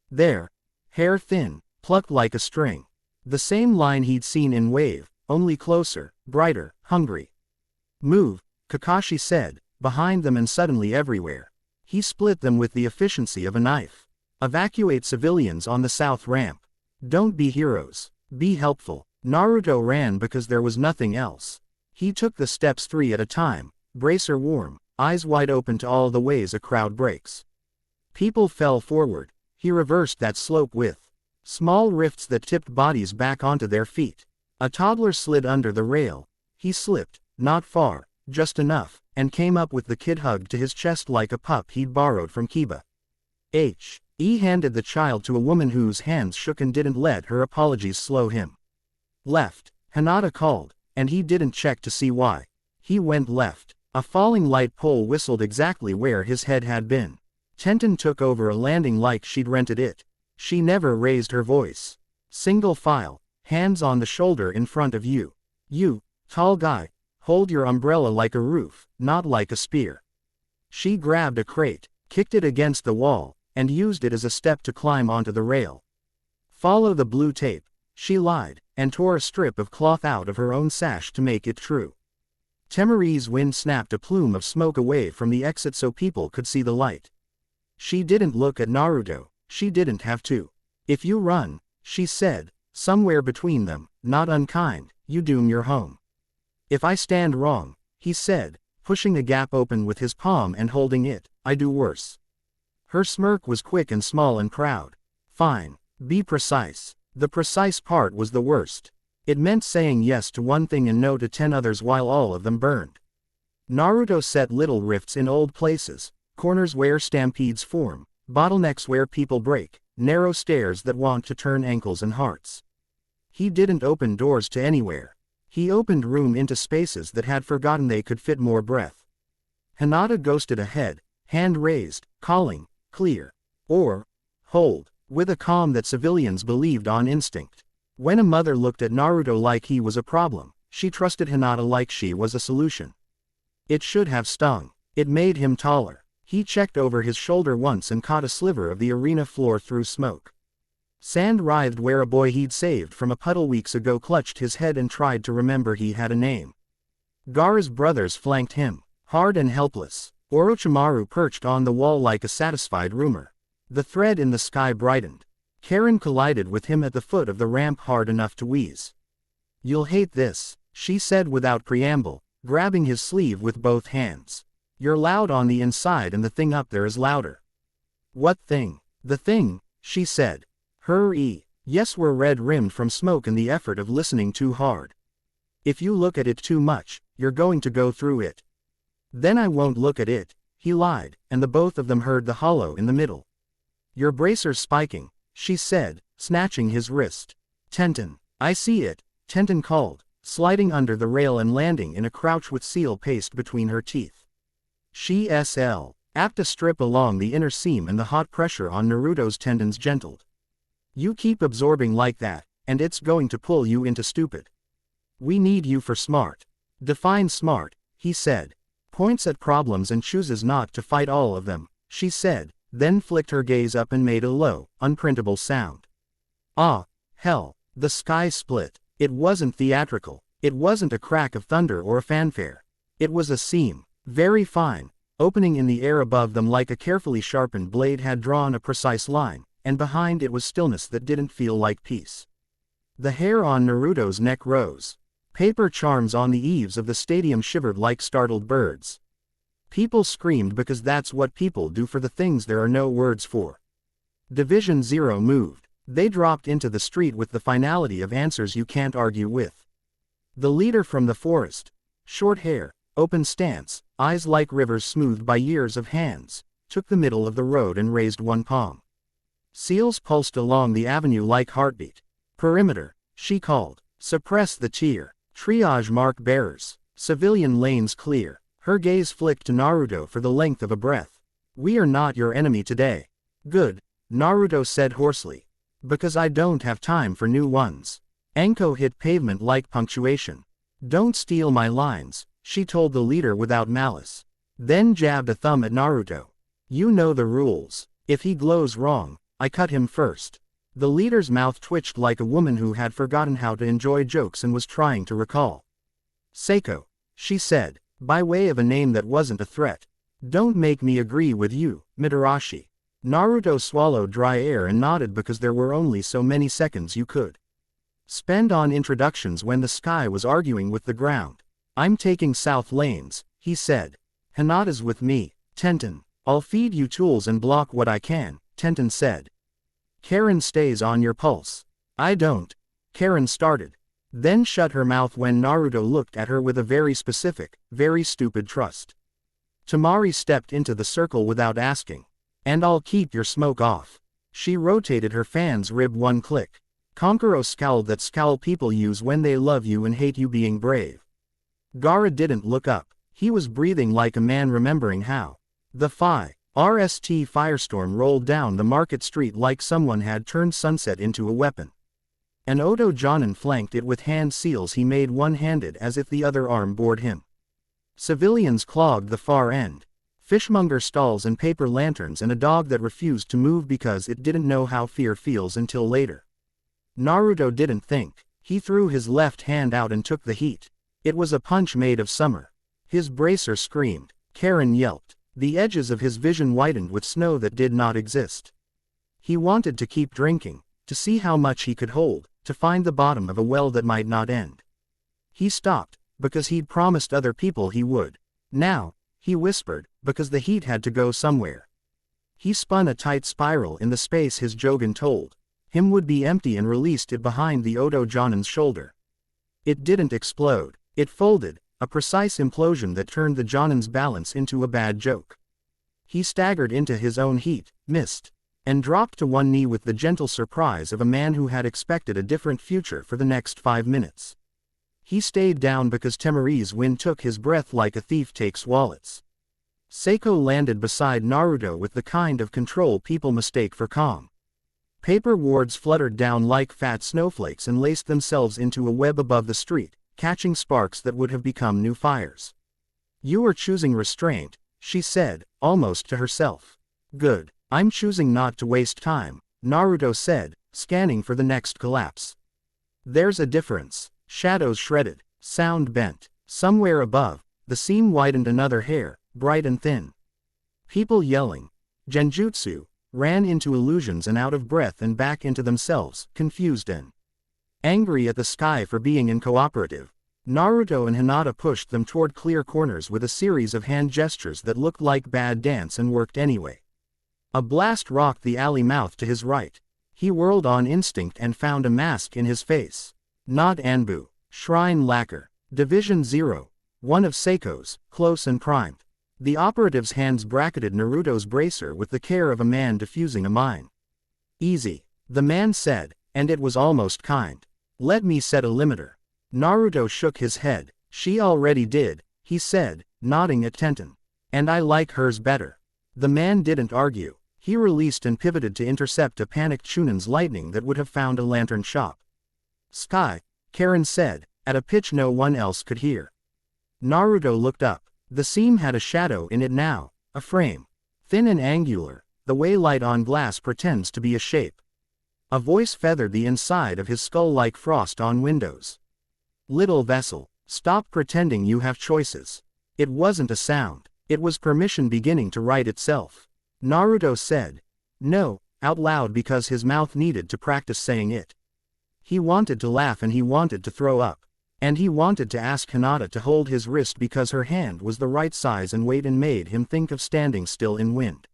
There, hair thin, plucked like a string. The same line he'd seen in Wave, only closer, brighter, hungry. Move, Kakashi said, behind them and suddenly everywhere. He split them with the efficiency of a knife. Evacuate civilians on the south ramp. Don't be heroes. Be helpful. Naruto ran because there was nothing else. He took the steps 3 at a time, bracer warm, eyes wide open to all the ways a crowd breaks. People fell forward. He reversed that slope with small rifts that tipped bodies back onto their feet. A toddler slid under the rail. He slipped, not far, just enough, and came up with the kid hugged to his chest like a pup he'd borrowed from Kiba. He handed the child to a woman whose hands shook and didn't let her apologies slow him. Left, Hinata called, and he didn't check to see why. He went left. A falling light pole whistled exactly where his head had been. Tenten took over a landing like she'd rented it. She never raised her voice. Single file, hands on the shoulder in front of you. You, Tall guy, hold your umbrella like a roof, not like a spear. She grabbed a crate, kicked it against the wall, and used it as a step to climb onto the rail. Follow the blue tape, she lied, and tore a strip of cloth out of her own sash to make it true. Temari's wind snapped a plume of smoke away from the exit so people could see the light. She didn't look at Naruto, she didn't have to. If you run, she said, somewhere between them, not unkind, you doom your home. If I stand wrong, he said, pushing a gap open with his palm and holding it, I do worse. Her smirk was quick and small and proud. Fine, be precise. The precise part was the worst. It meant saying yes to one thing and no to 10 others while all of them burned. Naruto set little rifts in old places, corners where stampedes form, bottlenecks where people break, narrow stairs that want to turn ankles and hearts. He didn't open doors to anywhere. He opened room into spaces that had forgotten they could fit more breath. Hinata ghosted ahead, hand raised, calling, clear. Or, hold, with a calm that civilians believed on instinct. When a mother looked at Naruto like he was a problem, she trusted Hinata like she was a solution. It should have stung. It made him taller. He checked over his shoulder once and caught a sliver of the arena floor through smoke. Sand writhed where a boy he'd saved from a puddle weeks ago clutched his head and tried to remember he had a name. Gaara's brothers flanked him, hard and helpless. Orochimaru perched on the wall like a satisfied roomer. The thread in the sky brightened. Karen collided with him at the foot of the ramp hard enough to wheeze. You'll hate this, she said without preamble, grabbing his sleeve with both hands. You're loud on the inside and the thing up there is louder. What thing? The thing, she said. Yes, we're red-rimmed from smoke and the effort of listening too hard. If you look at it too much, you're going to go through it. Then I won't look at it, he lied, and the both of them heard the hollow in the middle. Your bracer's spiking, she said, snatching his wrist. Tenten, I see it, Tenten called, sliding under the rail and landing in a crouch with seal paste between her teeth. She apt to strip along the inner seam and the hot pressure on Naruto's tendons gentled. You keep absorbing like that, and it's going to pull you into stupid. We need you for smart. Define smart, he said. Points at problems and chooses not to fight all of them, she said, then flicked her gaze up and made a low, unprintable sound. Ah, hell, the sky split. It wasn't theatrical. It wasn't a crack of thunder or a fanfare. It was a seam, very fine, opening in the air above them like a carefully sharpened blade had drawn a precise line, and behind it was stillness that didn't feel like peace. The hair on Naruto's neck rose. Paper charms on the eaves of the stadium shivered like startled birds. People screamed because that's what people do for the things there are no words for. Division Zero moved. They dropped into the street with the finality of answers you can't argue with. The leader from the forest, short hair, open stance, eyes like rivers smoothed by years of hands, took the middle of the road and raised one palm. Seals pulsed along the avenue like heartbeat. Perimeter, she called. Suppress the cheer. Triage mark bearers. Civilian lanes clear. Her gaze flicked to Naruto for the length of a breath. We are not your enemy today. Good, Naruto said hoarsely. Because I don't have time for new ones. Anko hit pavement like punctuation. Don't steal my lines, she told the leader without malice. Then jabbed a thumb at Naruto. You know the rules. If he glows wrong, I cut him first. The leader's mouth twitched like a woman who had forgotten how to enjoy jokes and was trying to recall. Seiko, she said, by way of a name that wasn't a threat. Don't make me agree with you, Mitarashi. Naruto swallowed dry air and nodded because there were only so many seconds you could spend on introductions when the sky was arguing with the ground. I'm taking south lanes, he said. Hinata's with me, Tenten. I'll feed you tools and block what I can, Tenten said. Karen stays on your pulse. I don't. Karen started. Then shut her mouth when Naruto looked at her with a very specific, very stupid trust. Temari stepped into the circle without asking. And I'll keep your smoke off. She rotated her fan's rib one click. Konkuro scowled that scowl people use when they love you and hate you being brave. Gaara didn't look up. He was breathing like a man remembering how. The RST firestorm rolled down the market street like someone had turned sunset into a weapon. An Odo Jonin flanked it with hand seals he made one-handed as if the other arm bored him. Civilians clogged the far end. Fishmonger stalls and paper lanterns and a dog that refused to move because it didn't know how fear feels until later. Naruto didn't think. He threw his left hand out and took the heat. It was a punch made of summer. His bracer screamed. Karen yelped. The edges of his vision widened with snow that did not exist. He wanted to keep drinking, to see how much he could hold, to find the bottom of a well that might not end. He stopped, because he'd promised other people he would. Now, he whispered, because the heat had to go somewhere. He spun a tight spiral in the space his Jogan told him would be empty and released it behind the Odo Jonin's shoulder. It didn't explode. It folded, a precise implosion that turned the Jonin's balance into a bad joke. He staggered into his own heat, missed, and dropped to one knee with the gentle surprise of a man who had expected a different future for the next 5 minutes. He stayed down because Temari's wind took his breath like a thief takes wallets. Seiko landed beside Naruto with the kind of control people mistake for calm. Paper wards fluttered down like fat snowflakes and laced themselves into a web above the street, catching sparks that would have become new fires. "You are choosing restraint," she said, almost to herself. "Good. I'm choosing not to waste time," Naruto said, scanning for the next collapse. "There's a difference." Shadows shredded, sound bent. Somewhere above, the seam widened another hair, bright and thin. People yelling Genjutsu ran into illusions and out of breath and back into themselves, confused and angry at the sky for being uncooperative. Naruto and Hinata pushed them toward clear corners with a series of hand gestures that looked like bad dance and worked anyway. A blast rocked the alley mouth to his right. He whirled on instinct and found a mask in his face. Not Anbu. Shrine Lacquer. Division 0. One of Seiko's, close and primed. The operative's hands bracketed Naruto's bracer with the care of a man defusing a mine. "Easy," the man said, and it was almost kind. "Let me set a limiter." Naruto shook his head. "She already did," he said, nodding at Tenten. "And I like hers better." The man didn't argue. He released and pivoted to intercept a panicked Chunin's lightning that would have found a lantern shop. "Sky," Karen said, at a pitch no one else could hear. Naruto looked up. The seam had a shadow in it now, a frame. Thin and angular, the way light on glass pretends to be a shape. A voice feathered the inside of his skull like frost on windows. "Little vessel, stop pretending you have choices." It wasn't a sound. It was permission beginning to write itself. Naruto said, "No," out loud because his mouth needed to practice saying it. He wanted to laugh and he wanted to throw up. And he wanted to ask Hinata to hold his wrist because her hand was the right size and weight and made him think of standing still in wind.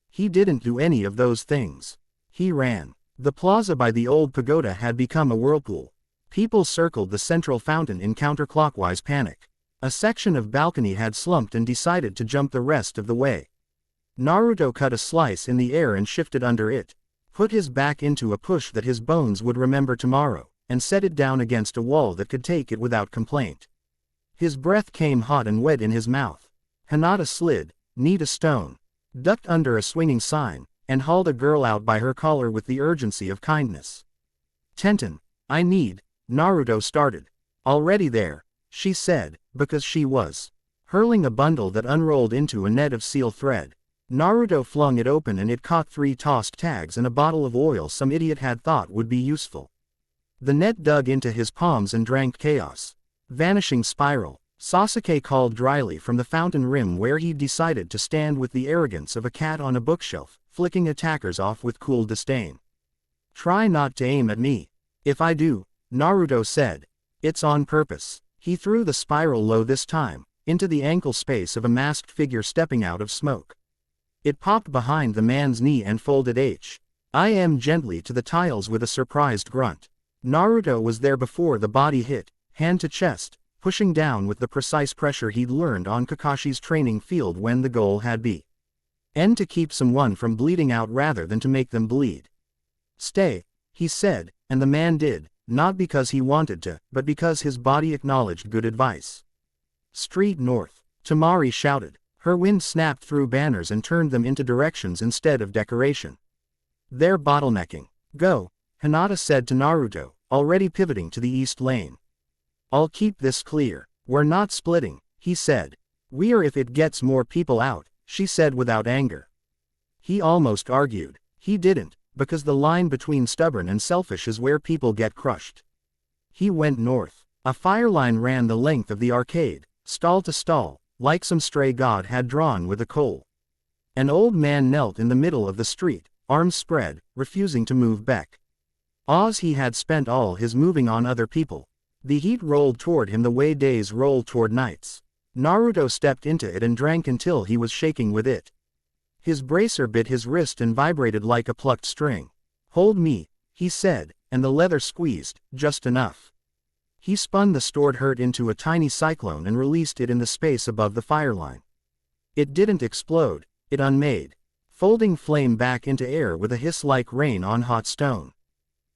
He didn't do any of those things. He ran. The plaza by the old pagoda had become a whirlpool. People circled the central fountain in counterclockwise panic. A section of balcony had slumped and decided to jump the rest of the way. Naruto cut a slice in the air and shifted under it, put his back into a push that his bones would remember tomorrow, and set it down against a wall that could take it without complaint. His breath came hot and wet in his mouth. Hinata slid, knee to stone, ducked under a swinging sign, and hauled a girl out by her collar with the urgency of kindness. "Tenten, I need," Naruto started. "Already there," she said, because she was hurling a bundle that unrolled into a net of seal thread. Naruto flung it open and it caught 3 tossed tags and a bottle of oil some idiot had thought would be useful. The net dug into his palms and drank chaos. "Vanishing spiral," Sasuke called dryly from the fountain rim where he'd decided to stand with the arrogance of a cat on a bookshelf, flicking attackers off with cool disdain. "Try not to aim at me. If I do," Naruto said, "it's on purpose." He threw the spiral low this time, into the ankle space of a masked figure stepping out of smoke. It popped behind the man's knee and folded I.M. gently to the tiles with a surprised grunt. Naruto was there before the body hit, hand to chest, pushing down with the precise pressure he'd learned on Kakashi's training field when the goal had been to keep someone from bleeding out rather than to make them bleed. "Stay," he said, and the man did, not because he wanted to, but because his body acknowledged good advice. "Street north," Temari shouted. Her wind snapped through banners and turned them into directions instead of decoration. "They're bottlenecking. Go," Hinata said to Naruto, already pivoting to the east lane. I'll keep this clear. We're not splitting, he said. We're if it gets more people out, she said without anger. He almost argued. He didn't, because the line between stubborn and selfish is where people get crushed. He went north. A fire line ran the length of the arcade, stall to stall, like some stray god had drawn with a coal. An old man knelt in the middle of the street, arms spread, refusing to move back. He had spent all his moving on other people. The heat rolled toward him the way days roll toward nights. Naruto stepped into it and drank until he was shaking with it. His bracer bit his wrist and vibrated like a plucked string. Hold me, he said, and the leather squeezed, just enough. He spun the stored hurt into a tiny cyclone and released it in the space above the fire line. It didn't explode, it unmade, folding flame back into air with a hiss like rain on hot stone.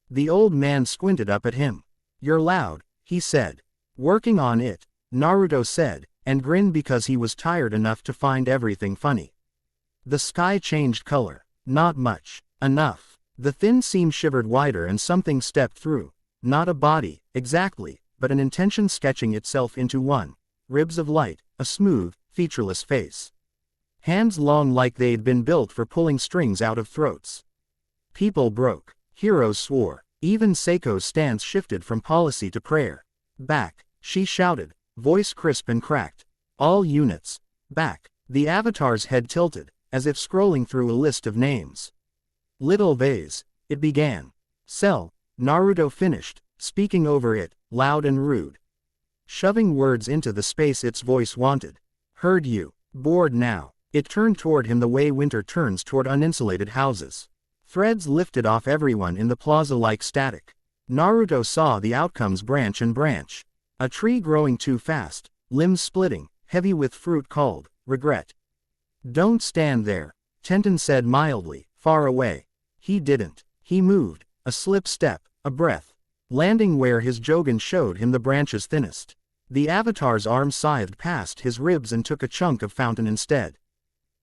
The old man squinted up at him. You're loud, he said. Working on it, Naruto said, and grinned because he was tired enough to find everything funny. The sky changed color. Not much. Enough. The thin seam shivered wider and something stepped through. Not a body, exactly, but an intention sketching itself into one. Ribs of light, a smooth, featureless face. Hands long like they'd been built for pulling strings out of throats. People broke. Heroes swore. Even Seiko's stance shifted from policy to prayer. Back, she shouted, voice crisp and cracked. All units. Back. The avatar's head tilted, as if scrolling through a list of names. Little vase, it began. Cell, Naruto finished, speaking over it, loud and rude. Shoving words into the space its voice wanted. Heard you. Bored now. It turned toward him the way winter turns toward uninsulated houses. Threads lifted off everyone in the plaza like static. Naruto saw the outcomes branch and branch. A tree growing too fast, limbs splitting, heavy with fruit called regret. Don't stand there, Tenten said mildly, far away. He didn't. He moved, a slip step, a breath, landing where his jogan showed him the branches thinnest. The avatar's arm scythed past his ribs and took a chunk of fountain instead.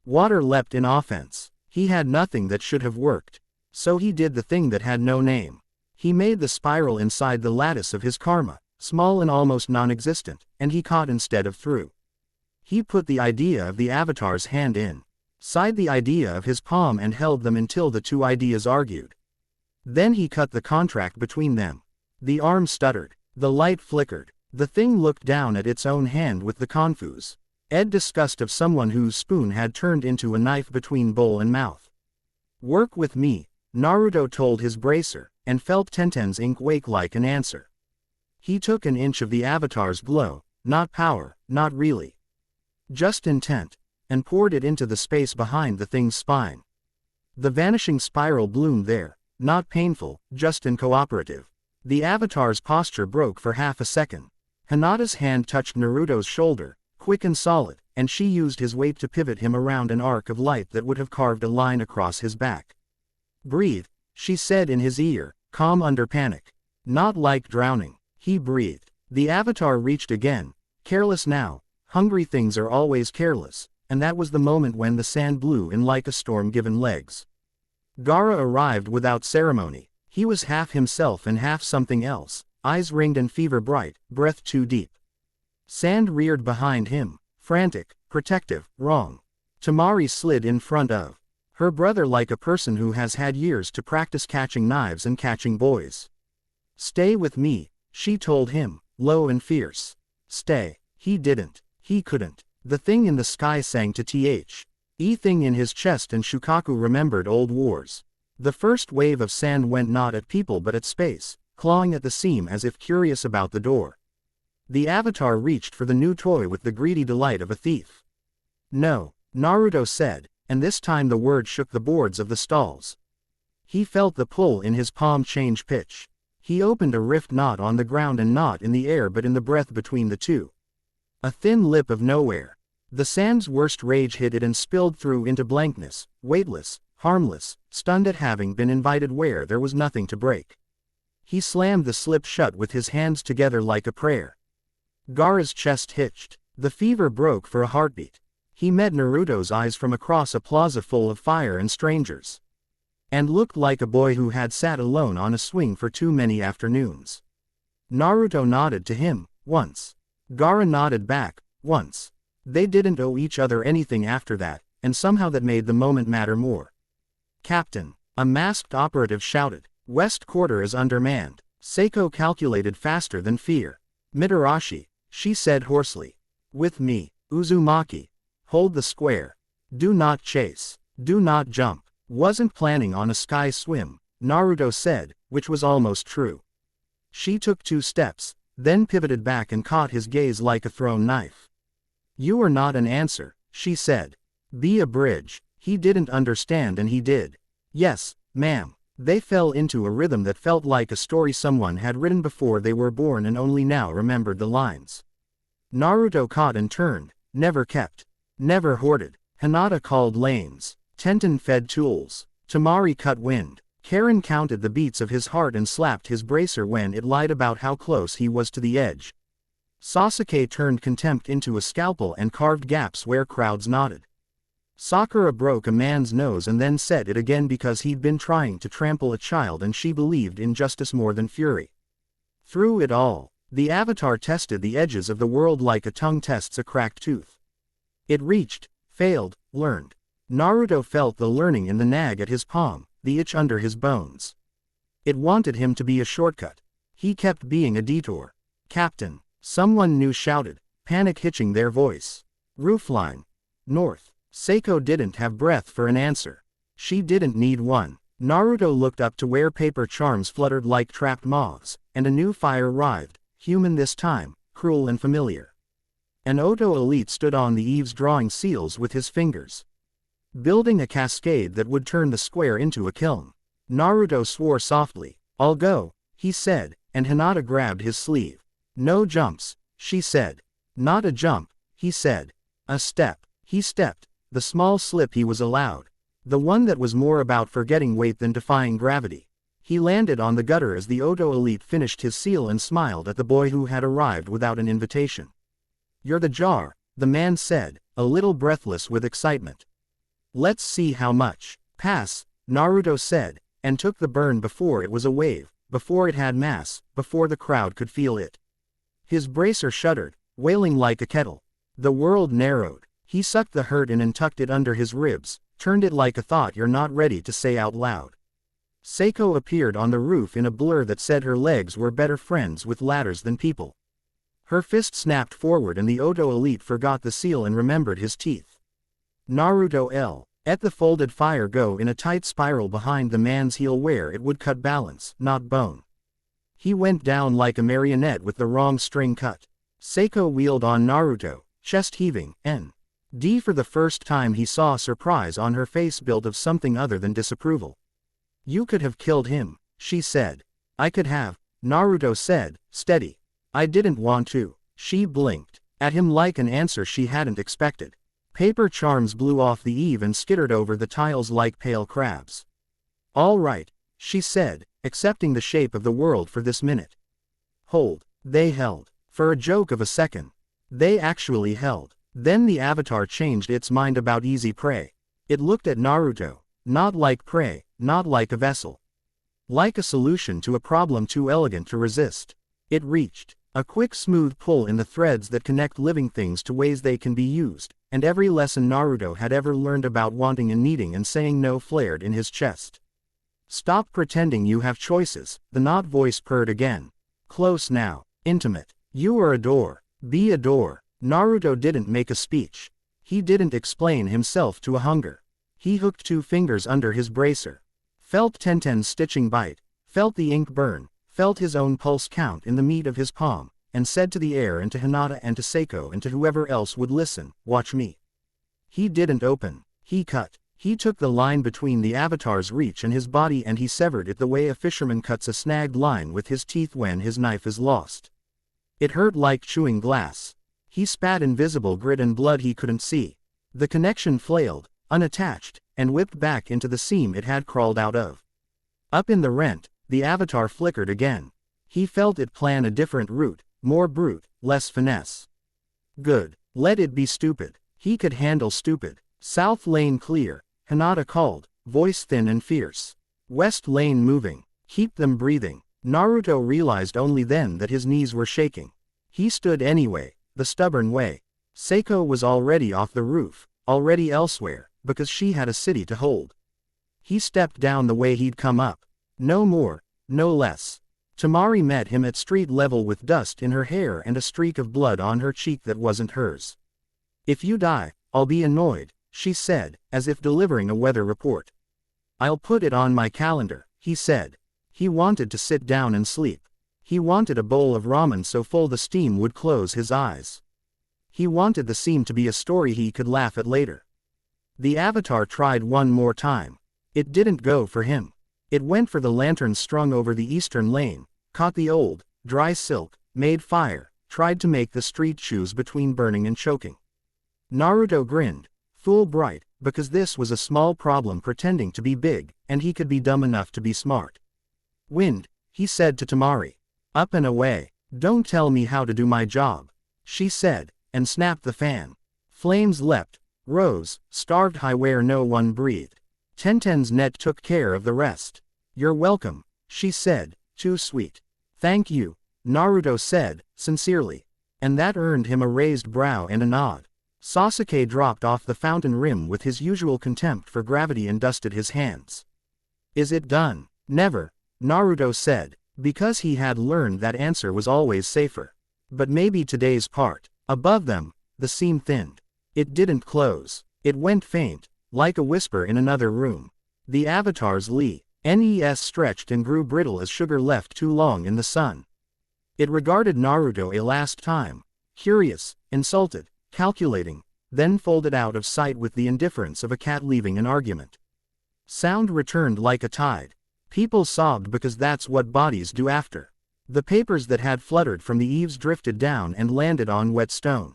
Water leapt in offense. He had nothing that should have worked. So he did the thing that had no name. He made the spiral inside the lattice of his karma, small and almost non-existent, and he caught instead of threw. He put the idea of the avatar's hand in, side the idea of his palm and held them until the two ideas argued. Then he cut the contract between them. The arm stuttered. The light flickered. The thing looked down at its own hand with the confuse disgust of someone whose spoon had turned into a knife between bowl and mouth. Work with me, Naruto told his bracer, and felt Tenten's ink wake like an answer. He took an inch of the avatar's glow, not power, not really. Just intent, and poured it into the space behind the thing's spine. The vanishing spiral bloomed there, not painful, just incooperative. The avatar's posture broke for half a second. Hinata's hand touched Naruto's shoulder, quick and solid, and she used his weight to pivot him around an arc of light that would have carved a line across his back. Breathe, she said in his ear, calm under panic. Not like drowning. He breathed. The avatar reached again, careless now. Hungry things are always careless, and that was the moment when the sand blew in like a storm given legs. Gaara arrived without ceremony. He was half himself and half something else, eyes ringed and fever bright, breath too deep. Sand reared behind him, frantic, protective, wrong. Tamari slid in front of her brother like a person who has had years to practice catching knives and catching boys. Stay with me, she told him, low and fierce. Stay. He didn't. He couldn't. The thing in the sky sang to thing in his chest, and Shukaku remembered old wars. The first wave of sand went not at people but at space, clawing at the seam as if curious about the door. The avatar reached for the new toy with the greedy delight of a thief. No, Naruto said, and this time the word shook the boards of the stalls. He felt the pull in his palm change pitch. He opened a rift not on the ground and not in the air but in the breath between the two. A thin lip of nowhere. The sand's worst rage hit it and spilled through into blankness, weightless, harmless, stunned at having been invited where there was nothing to break. He slammed the slip shut with his hands together like a prayer. Gaara's chest hitched. The fever broke for a heartbeat. He met Naruto's eyes from across a plaza full of fire and strangers. and looked like a boy who had sat alone on a swing for too many afternoons. Naruto nodded to him, once. Gaara nodded back, once. They didn't owe each other anything after that, and somehow that made the moment matter more. "Captain," a masked operative shouted. "West Quarter is undermanned." Seiko calculated faster than fear. "Mitarashi," she said hoarsely. "With me." "Uzumaki. Hold the square. Do not chase. Do not jump." "Wasn't planning on a sky swim," Naruto said, which was almost true. She took 2 steps, then pivoted back and caught his gaze like a thrown knife. "You are not an answer," she said. "Be a bridge." He didn't understand and he did. "Yes, ma'am." They fell into a rhythm that felt like a story someone had written before they were born and only now remembered the lines. Naruto caught and turned, never kept, never hoarded. Hinata called lanes. Tenten fed tools. Tamari cut wind. Karen counted the beats of his heart and slapped his bracer when it lied about how close he was to the edge. Sasuke turned contempt into a scalpel and carved gaps where crowds nodded. Sakura broke a man's nose and then said it again because he'd been trying to trample a child and she believed in justice more than fury. Through it all, the Avatar tested the edges of the world like a tongue tests a cracked tooth. It reached, failed, learned. Naruto felt the learning in the nag at his palm, the itch under his bones. It wanted him to be a shortcut. He kept being a detour. "Captain," someone new shouted, panic hitching their voice. "Roofline. North." Seiko didn't have breath for an answer. She didn't need one. Naruto looked up to where paper charms fluttered like trapped moths, and a new fire writhed, human this time, cruel and familiar. An Oto elite stood on the eaves drawing seals with his fingers, building a cascade that would turn the square into a kiln. Naruto swore softly. "I'll go," he said, and Hinata grabbed his sleeve. "No jumps," she said. "Not a jump," he said. "A step." He stepped, the small slip he was allowed. The one that was more about forgetting weight than defying gravity. He landed on the gutter as the Oto elite finished his seal and smiled at the boy who had arrived without an invitation. "You're the jar," the man said, a little breathless with excitement. "Let's see how much." "Pass," Naruto said, and took the burn before it was a wave, before it had mass, before the crowd could feel it. His bracer shuddered, wailing like a kettle. The world narrowed. He sucked the hurt in and tucked it under his ribs, turned it like a thought you're not ready to say out loud. Seiko appeared on the roof in a blur that said her legs were better friends with ladders than people. Her fist snapped forward and the Oto elite forgot the seal and remembered his teeth. Naruto let the folded fire go in a tight spiral behind the man's heel where it would cut balance, not bone. He went down like a marionette with the wrong string cut. Seiko wheeled on Naruto, chest heaving, for the first time he saw surprise on her face built of something other than disapproval. "You could have killed him," she said. "I could have," Naruto said, steady. "I didn't want to." She blinked at him like an answer she hadn't expected. Paper charms blew off the eave and skittered over the tiles like pale crabs. "All right," she said, accepting the shape of the world for this minute. "Hold." They held. For a joke of a second. They actually held. Then the Avatar changed its mind about easy prey. It looked at Naruto, not like prey, not like a vessel. Like a solution to a problem too elegant to resist. It reached. A quick smooth pull in the threads that connect living things to ways they can be used, and every lesson Naruto had ever learned about wanting and needing and saying no flared in his chest. "Stop pretending you have choices," the not voice purred again. "Close now. Intimate. You are a door. Be a door." Naruto didn't make a speech. He didn't explain himself to a hunger. He hooked 2 fingers under his bracer. Felt Tenten's stitching bite, felt the ink burn, felt his own pulse count in the meat of his palm, and said to the air and to Hinata and to Seiko and to whoever else would listen, "Watch me." He didn't open. He cut. He took the line between the Avatar's reach and his body and he severed it the way a fisherman cuts a snagged line with his teeth when his knife is lost. It hurt like chewing glass. He spat invisible grit and blood he couldn't see. The connection flailed, unattached, and whipped back into the seam it had crawled out of. Up in the rent, the Avatar flickered again. He felt it plan a different route, more brute, less finesse. Good. Let it be stupid. He could handle stupid. "South lane clear," Hinata called, voice thin and fierce. West Lane moving. Keep them breathing. Naruto realized only then that his knees were shaking. He stood anyway, the stubborn way. Seiko was already off the roof, already elsewhere, because she had a city to hold. He stepped down the way he'd come up. No more, no less. Temari met him at street level with dust in her hair and a streak of blood on her cheek that wasn't hers. If you die, I'll be annoyed, she said, as if delivering a weather report. I'll put it on my calendar, he said. He wanted to sit down and sleep. He wanted a bowl of ramen so full the steam would close his eyes. He wanted the scene to be a story he could laugh at later. The avatar tried one more time. It didn't go for him. It went for the lantern strung over the eastern lane, caught the old, dry silk, made fire, tried to make the street choose between burning and choking. Naruto grinned, fool bright, because this was a small problem pretending to be big, and he could be dumb enough to be smart. Wind, he said to Temari. Up and away. Don't tell me how to do my job, she said, and snapped the fan. Flames leapt, rose, starved high where no one breathed. Tenten's net took care of the rest. You're welcome, she said, too sweet. Thank you, Naruto said, sincerely. And that earned him a raised brow and a nod. Sasuke dropped off the fountain rim with his usual contempt for gravity and dusted his hands. Is it done? Never, Naruto said, because he had learned that answer was always safer. But maybe today's part. Above them, the seam thinned. It didn't close. It went faint, like a whisper in another room. The avatar's nes stretched and grew brittle as sugar left too long in the sun. It regarded Naruto a last time, curious, insulted, calculating, then folded out of sight with the indifference of a cat leaving an argument. Sound returned like a tide. People sobbed because that's what bodies do after. The papers that had fluttered from the eaves drifted down and landed on wet stone.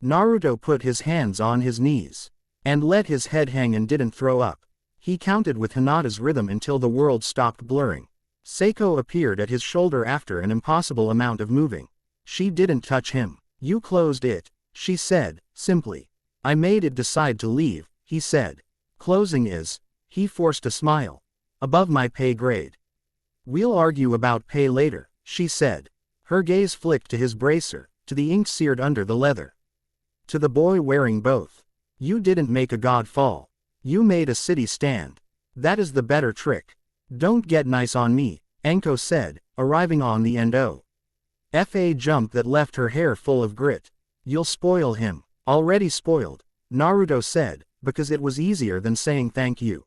Naruto put his hands on his knees and let his head hang and didn't throw up. He counted with Hinata's rhythm until the world stopped blurring. Seiko appeared at his shoulder after an impossible amount of moving. She didn't touch him. You closed it, she said, simply. I made it decide to leave, he said. Closing is, he forced a smile, above my pay grade. We'll argue about pay later, she said. Her gaze flicked to his bracer, to the ink seared under the leather. To the boy wearing both. You didn't make a god fall. You made a city stand. That is the better trick. Don't get nice on me, Anko said, arriving on the end of a jump that left her hair full of grit. You'll spoil him. Already spoiled, Naruto said, because it was easier than saying thank you.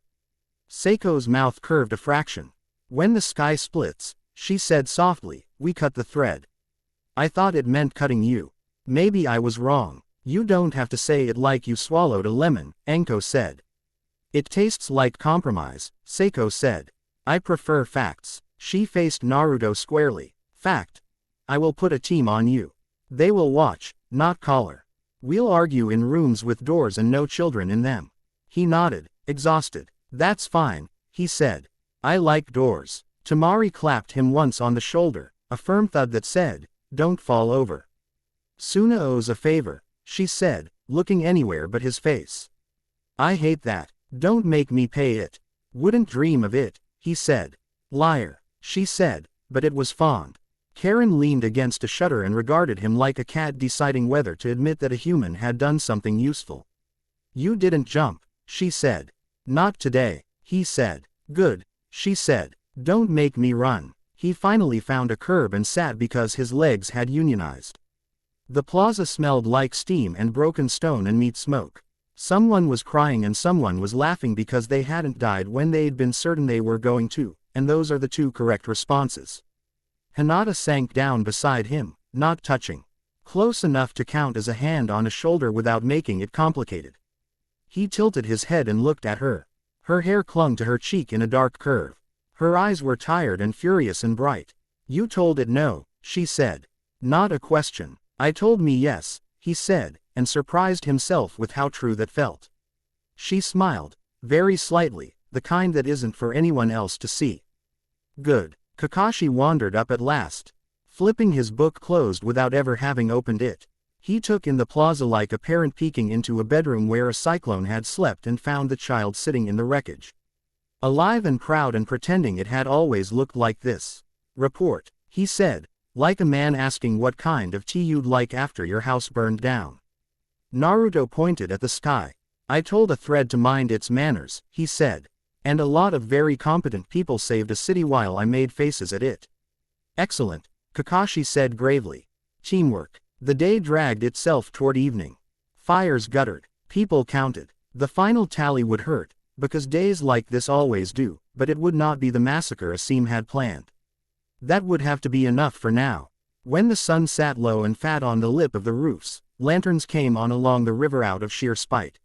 Seiko's mouth curved a fraction. When the sky splits, she said softly, we cut the thread. I thought it meant cutting you. Maybe I was wrong. You don't have to say it like you swallowed a lemon, Anko said. It tastes like compromise, Seiko said. I prefer facts. She faced Naruto squarely. Fact. I will put a team on you. They will watch, not collar. We'll argue in rooms with doors and no children in them. He nodded, exhausted. That's fine, he said. I like doors. Temari clapped him once on the shoulder, a firm thud that said, don't fall over. Suna owes a favor, she said, looking anywhere but his face. I hate that. Don't make me pay it. Wouldn't dream of it, he said. Liar, she said, but it was fond. Karen leaned against a shutter and regarded him like a cat deciding whether to admit that a human had done something useful. You didn't jump, she said. Not today, he said. Good, she said. Don't make me run. He finally found a curb and sat because his legs had unionized. The plaza smelled like steam and broken stone and meat smoke. Someone was crying and someone was laughing because they hadn't died when they'd been certain they were going to, and those are the two correct responses. Hinata sank down beside him, not touching. Close enough to count as a hand on a shoulder without making it complicated. He tilted his head and looked at her. Her hair clung to her cheek in a dark curve. Her eyes were tired and furious and bright. You told it no, she said. Not a question. I told me yes, he said, and surprised himself with how true that felt. She smiled, very slightly, the kind that isn't for anyone else to see. Good. Kakashi wandered up at last, flipping his book closed without ever having opened it. He took in the plaza like a parent peeking into a bedroom where a cyclone had slept and found the child sitting in the wreckage. Alive and proud and pretending it had always looked like this. Report, he said, like a man asking what kind of tea you'd like after your house burned down. Naruto pointed at the sky. I told a thread to mind its manners, he said. And a lot of very competent people saved a city while I made faces at it. Excellent, Kakashi said gravely. Teamwork. The day dragged itself toward evening. Fires guttered. People counted. The final tally would hurt, because days like this always do, but it would not be the massacre Asim had planned. That would have to be enough for now. When the sun sat low and fat on the lip of the roofs, lanterns came on along the river out of sheer spite.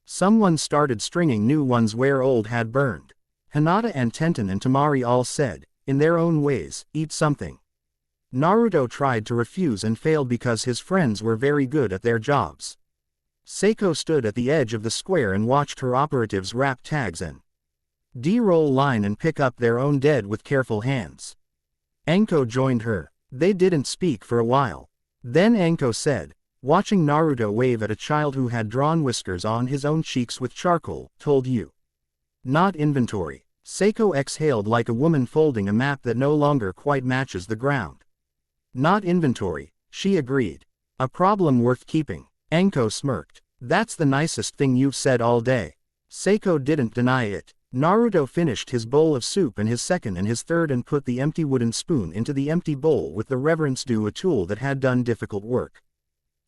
Someone started stringing new ones where old had burned. Hinata and Tenten and Temari all said, in their own ways, eat something. Naruto tried to refuse and failed because his friends were very good at their jobs. Seiko stood at the edge of the square and watched her operatives wrap tags and de-roll line and pick up their own dead with careful hands. Anko joined her. They didn't speak for a while. Then Anko said, watching Naruto wave at a child who had drawn whiskers on his own cheeks with charcoal, told you. Not inventory. Seiko exhaled like a woman folding a map that no longer quite matches the ground. Not inventory, she agreed. A problem worth keeping. Anko smirked. That's the nicest thing you've said all day. Seiko didn't deny it. Naruto finished his bowl of soup and his second and his third and put the empty wooden spoon into the empty bowl with the reverence due a tool that had done difficult work.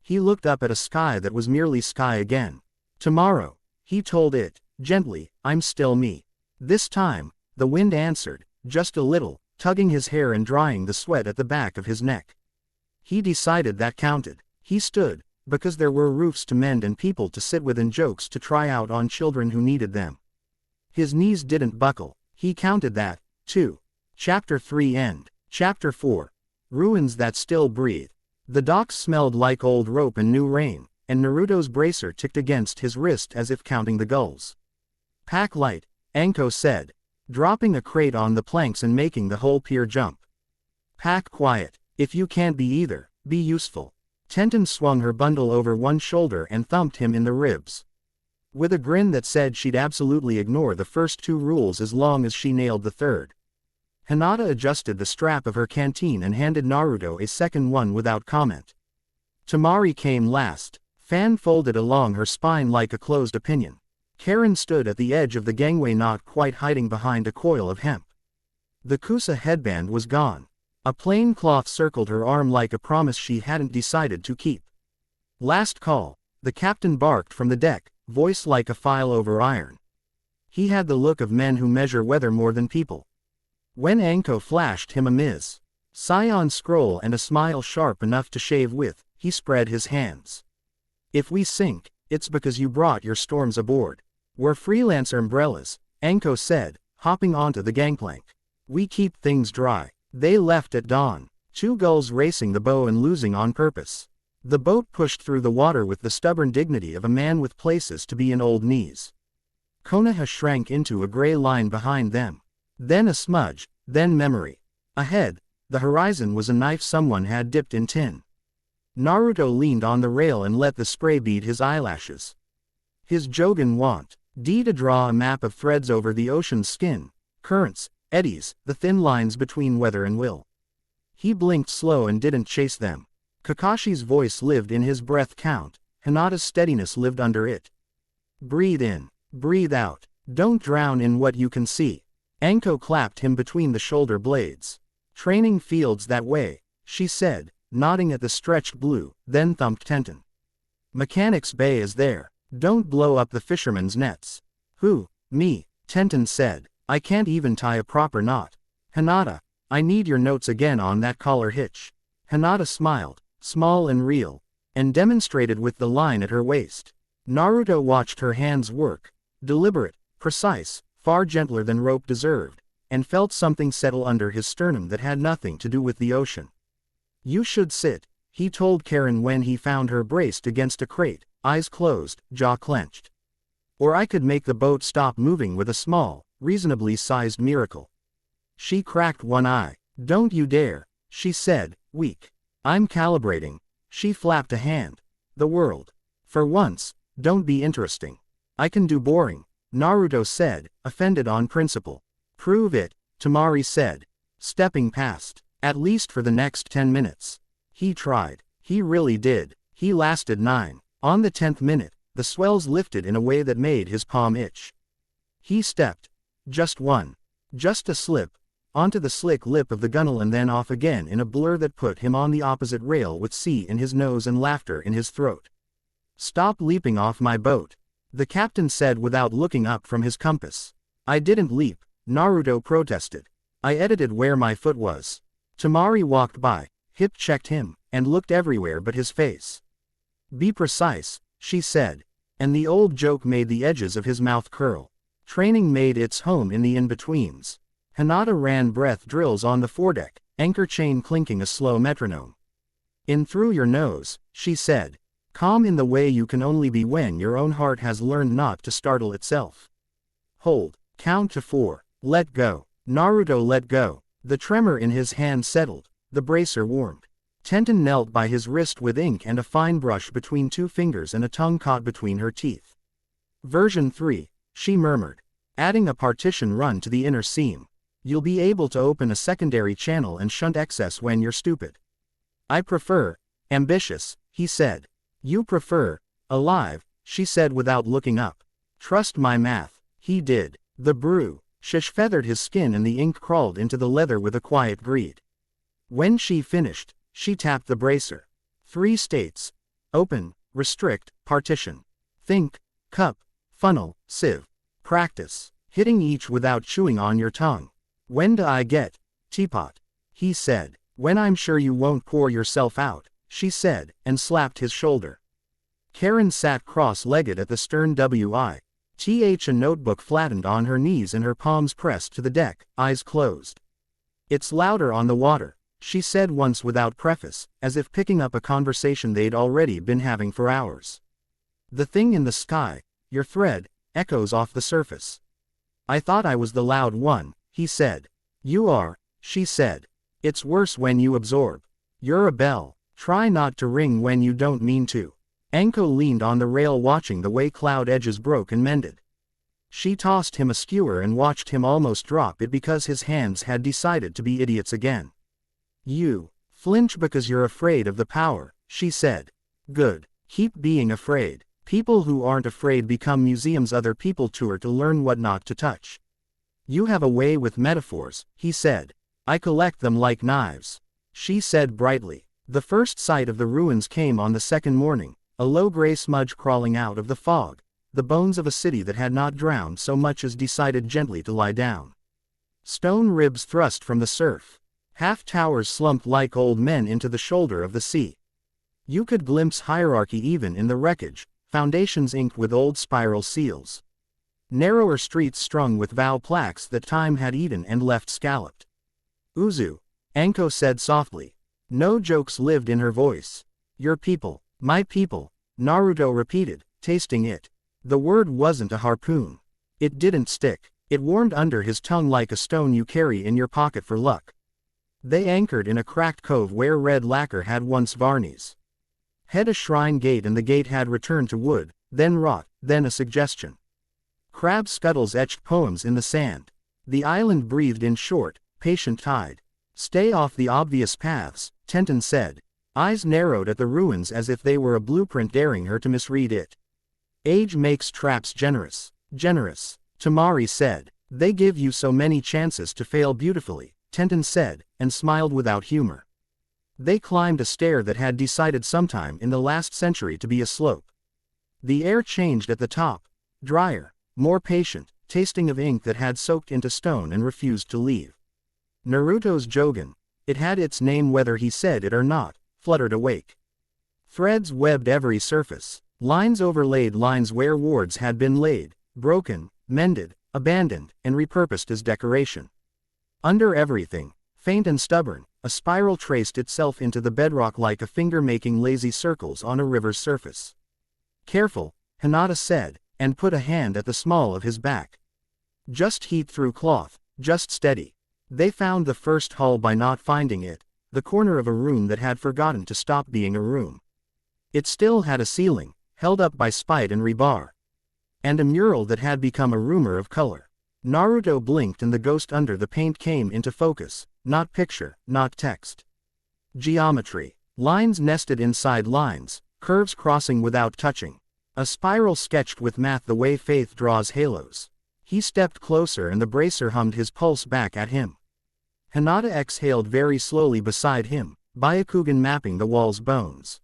He looked up at a sky that was merely sky again. Tomorrow, he told it, gently, I'm still me. This time, the wind answered, just a little, tugging his hair and drying the sweat at the back of his neck. He decided that counted. He stood, because there were roofs to mend and people to sit with and jokes to try out on children who needed them. His knees didn't buckle. He counted that, too. Chapter 3 End. Chapter 4. Ruins that still breathe. The docks smelled like old rope and new rain, and Naruto's bracer ticked against his wrist as if counting the gulls. Pack light, Anko said, dropping a crate on the planks and making the whole pier jump. Pack quiet. If you can't be either, be useful. Tenten swung her bundle over one shoulder and thumped him in the ribs. With a grin that said she'd absolutely ignore the first two rules as long as she nailed the third. Hinata adjusted the strap of her canteen and handed Naruto a second one without comment. Temari came last, fan folded along her spine like a closed opinion. Karen stood at the edge of the gangway not quite hiding behind a coil of hemp. The Kusa headband was gone. A plain cloth circled her arm like a promise she hadn't decided to keep. Last call, the captain barked from the deck, voice like a file over iron. He had the look of men who measure weather more than people. When Anko flashed him a Scion scroll and a smile sharp enough to shave with, he spread his hands. If we sink, it's because you brought your storms aboard. We're freelance umbrellas, Anko said, hopping onto the gangplank. We keep things dry. They left at dawn, two gulls racing the bow and losing on purpose. The boat pushed through the water with the stubborn dignity of a man with places to be in old knees. Konoha shrank into a gray line behind them. Then a smudge, then memory. Ahead, the horizon was a knife someone had dipped in tin. Naruto leaned on the rail and let the spray bead his eyelashes. His Jogan want, to draw a map of threads over the ocean's skin, currents, eddies, the thin lines between weather and will. He blinked slow and didn't chase them. Kakashi's voice lived in his breath count, Hinata's steadiness lived under it. Breathe in, breathe out, don't drown in what you can see. Anko clapped him between the shoulder blades. Training fields that way, she said, nodding at the stretched blue, then thumped Tenten. Mechanics Bay is there. Don't blow up the fishermen's nets. Who? Me, Tenten said. I can't even tie a proper knot. Hinata, I need your notes again on that collar hitch. Hinata smiled, small and real, and demonstrated with the line at her waist. Naruto watched her hands work, deliberate, precise, far gentler than rope deserved, and felt something settle under his sternum that had nothing to do with the ocean. You should sit, he told Karen when he found her braced against a crate, eyes closed, jaw clenched. Or I could make the boat stop moving with a small, reasonably sized miracle. She cracked one eye. Don't you dare, she said, weak. I'm calibrating. She flapped a hand. The world. For once, don't be interesting. I can do boring. Naruto said, offended on principle. Prove it, Tamari said, stepping past. At least for the next 10 minutes. He tried. He really did. He lasted 9. On the 10th minute, the swells lifted in a way that made his palm itch. He stepped. Just one. Just a slip. Onto the slick lip of the gunnel and then off again in a blur that put him on the opposite rail with sea in his nose and laughter in his throat. Stop leaping off my boat. The captain said without looking up from his compass. I didn't leap, Naruto protested. I edited where my foot was. Tamari walked by, hip-checked him, and looked everywhere but his face. Be precise, she said. And the old joke made the edges of his mouth curl. Training made its home in the in-betweens. Hinata ran breath drills on the foredeck, anchor chain clinking a slow metronome. In through your nose, she said. Calm in the way you can only be when your own heart has learned not to startle itself. Hold, count to 4, let go. Naruto let go. The tremor in his hand settled, the bracer warmed. Tenten knelt by his wrist with ink and a fine brush between 2 fingers and a tongue caught between her teeth. Version 3, she murmured. Adding a partition run to the inner seam. You'll be able to open a secondary channel and shunt excess when you're stupid. I prefer, ambitious, he said. You prefer, alive, she said without looking up. Trust my math, he did. The brew, shish feathered his skin and the ink crawled into the leather with a quiet greed. When she finished, she tapped the bracer. 3 states. Open, restrict, partition. Think, cup, funnel, sieve. Practice, hitting each without chewing on your tongue. When do I get, teapot? He said. When I'm sure you won't pour yourself out, she said, and slapped his shoulder. Karen sat cross-legged at the stern WI. A notebook flattened on her knees and her palms pressed to the deck, eyes closed. It's louder on the water, she said once without preface, as if picking up a conversation they'd already been having for hours. The thing in the sky, your thread, echoes off the surface. I thought I was the loud one, he said. You are, she said. It's worse when you absorb. You're a bell. Try not to ring when you don't mean to. Anko leaned on the rail watching the way cloud edges broke and mended. She tossed him a skewer and watched him almost drop it because his hands had decided to be idiots again. You flinch because you're afraid of the power, she said. Good. Keep being afraid. People who aren't afraid become museums other people tour to learn what not to touch. You have a way with metaphors, he said. I collect them like knives. She said brightly. The first sight of the ruins came on the second morning, a low gray smudge crawling out of the fog, the bones of a city that had not drowned so much as decided gently to lie down. Stone ribs thrust from the surf. Half towers slumped like old men into the shoulder of the sea. You could glimpse hierarchy even in the wreckage, foundations inked with old spiral seals. Narrower streets strung with vow plaques that time had eaten and left scalloped. Uzu, Anko said softly. No jokes lived in her voice. Your people, my people, Naruto repeated, tasting it. The word wasn't a harpoon. It didn't stick. It warmed under his tongue like a stone you carry in your pocket for luck. They anchored in a cracked cove where red lacquer had once varnish. Head a shrine gate and the gate had returned to wood, then rot, then a suggestion. Crab scuttles etched poems in the sand. The island breathed in short, patient tide. Stay off the obvious paths, Tenten said. Eyes narrowed at the ruins as if they were a blueprint daring her to misread it. Age makes traps generous. Generous, Tamari said. They give you so many chances to fail beautifully, Tenten said, and smiled without humor. They climbed a stair that had decided sometime in the last century to be a slope. The air changed at the top. Drier, more patient, tasting of ink that had soaked into stone and refused to leave. Naruto's Jogan, it had its name whether he said it or not, fluttered awake. Threads webbed every surface. Lines overlaid lines where wards had been laid, broken, mended, abandoned, and repurposed as decoration. Under everything, faint and stubborn, a spiral traced itself into the bedrock like a finger making lazy circles on a river's surface. Careful, Hinata said, and put a hand at the small of his back. Just heat through cloth, just steady. They found the first hall by not finding it, the corner of a room that had forgotten to stop being a room. It still had a ceiling, held up by spite and rebar. and a mural that had become a rumor of color. Naruto blinked and the ghost under the paint came into focus, not picture, not text. Geometry. Lines nested inside lines, curves crossing without touching. A spiral sketched with math the way faith draws halos. He stepped closer and the bracer hummed his pulse back at him. Hinata exhaled very slowly beside him, Byakugan mapping the wall's bones.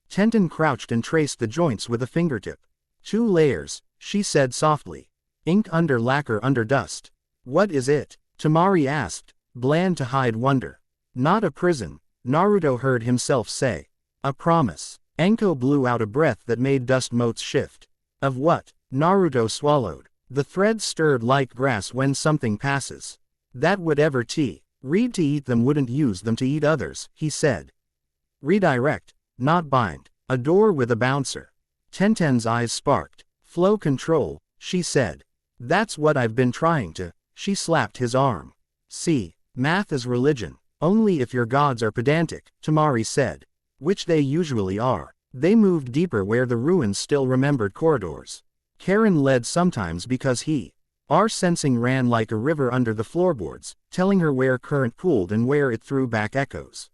Tenten crouched and traced the joints with a fingertip. 2 layers, she said softly. Ink under lacquer under dust. What is it? Temari asked, bland to hide wonder. Not a prison, Naruto heard himself say. A promise. Enko blew out a breath that made dust motes shift. Of what? Naruto swallowed. The threads stirred like grass when something passes. That whatever read to eat them wouldn't use them to eat others, he said. Redirect, not bind. A door with a bouncer. Tenten's eyes sparked. Flow control, she said. That's what I've been trying to. She slapped his arm. See, math is religion, only if your gods are pedantic, Temari said. Which they usually are. They moved deeper where the ruins still remembered corridors. Karen led sometimes because our sensing ran like a river under the floorboards, telling her where current pooled and where it threw back echoes.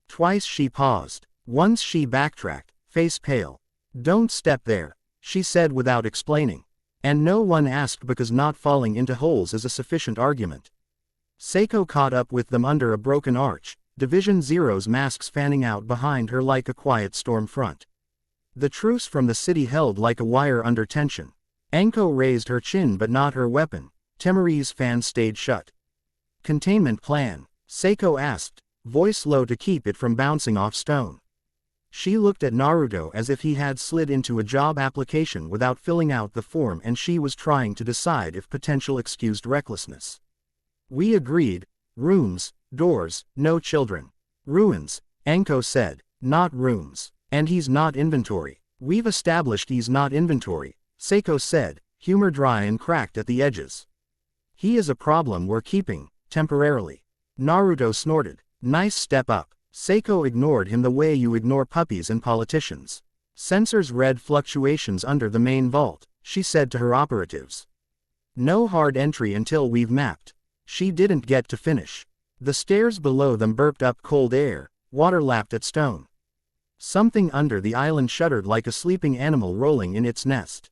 Twice she paused. Once she backtracked, face pale. Don't step there, she said without explaining. And no one asked because not falling into holes is a sufficient argument. Seiko caught up with them under a broken arch, Division Zero's masks fanning out behind her like a quiet storm front. The truce from the city held like a wire under tension. Enko raised her chin but not her weapon. Temari's fan stayed shut. Containment plan? Seiko asked, voice low to keep it from bouncing off stone. She looked at Naruto as if he had slid into a job application without filling out the form and she was trying to decide if potential excused recklessness. We agreed. Rooms, doors, no children. Ruins, Enko said, not rooms. And he's not inventory. We've established he's not inventory, Seiko said, humor dry and cracked at the edges. He is a problem we're keeping, temporarily. Naruto snorted. Nice step up. Seiko ignored him the way you ignore puppies and politicians. Sensors read fluctuations under the main vault, she said to her operatives. No hard entry until we've mapped. She didn't get to finish. The stairs below them burped up cold air, water lapped at stone. Something under the island shuddered like a sleeping animal rolling in its nest.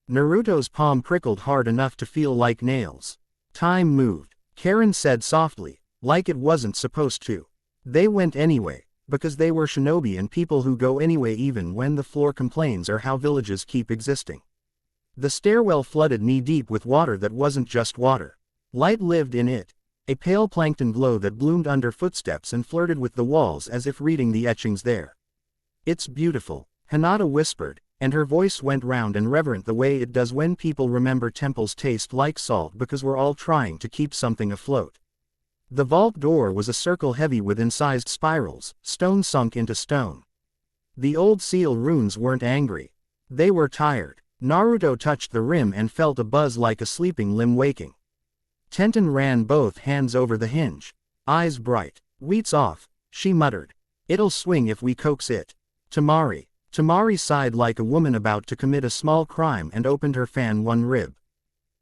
Naruto's palm prickled hard enough to feel like nails. Time moved, Karen said softly, like it wasn't supposed to. They went anyway, because they were shinobi and people who go anyway even when the floor complains are how villages keep existing. The stairwell flooded knee-deep with water that wasn't just water. Light lived in it, a pale plankton glow that bloomed under footsteps and flirted with the walls as if reading the etchings there. It's beautiful, Hinata whispered, and her voice went round and reverent the way it does when people remember temples taste like salt because we're all trying to keep something afloat. The vault door was a circle heavy with incised spirals, stone sunk into stone. The old seal runes weren't angry. They were tired. Naruto touched the rim and felt a buzz like a sleeping limb waking. Tenten ran both hands over the hinge. Eyes bright. Wheat's off, she muttered. It'll swing if we coax it. Temari sighed like a woman about to commit a small crime and opened her fan one rib.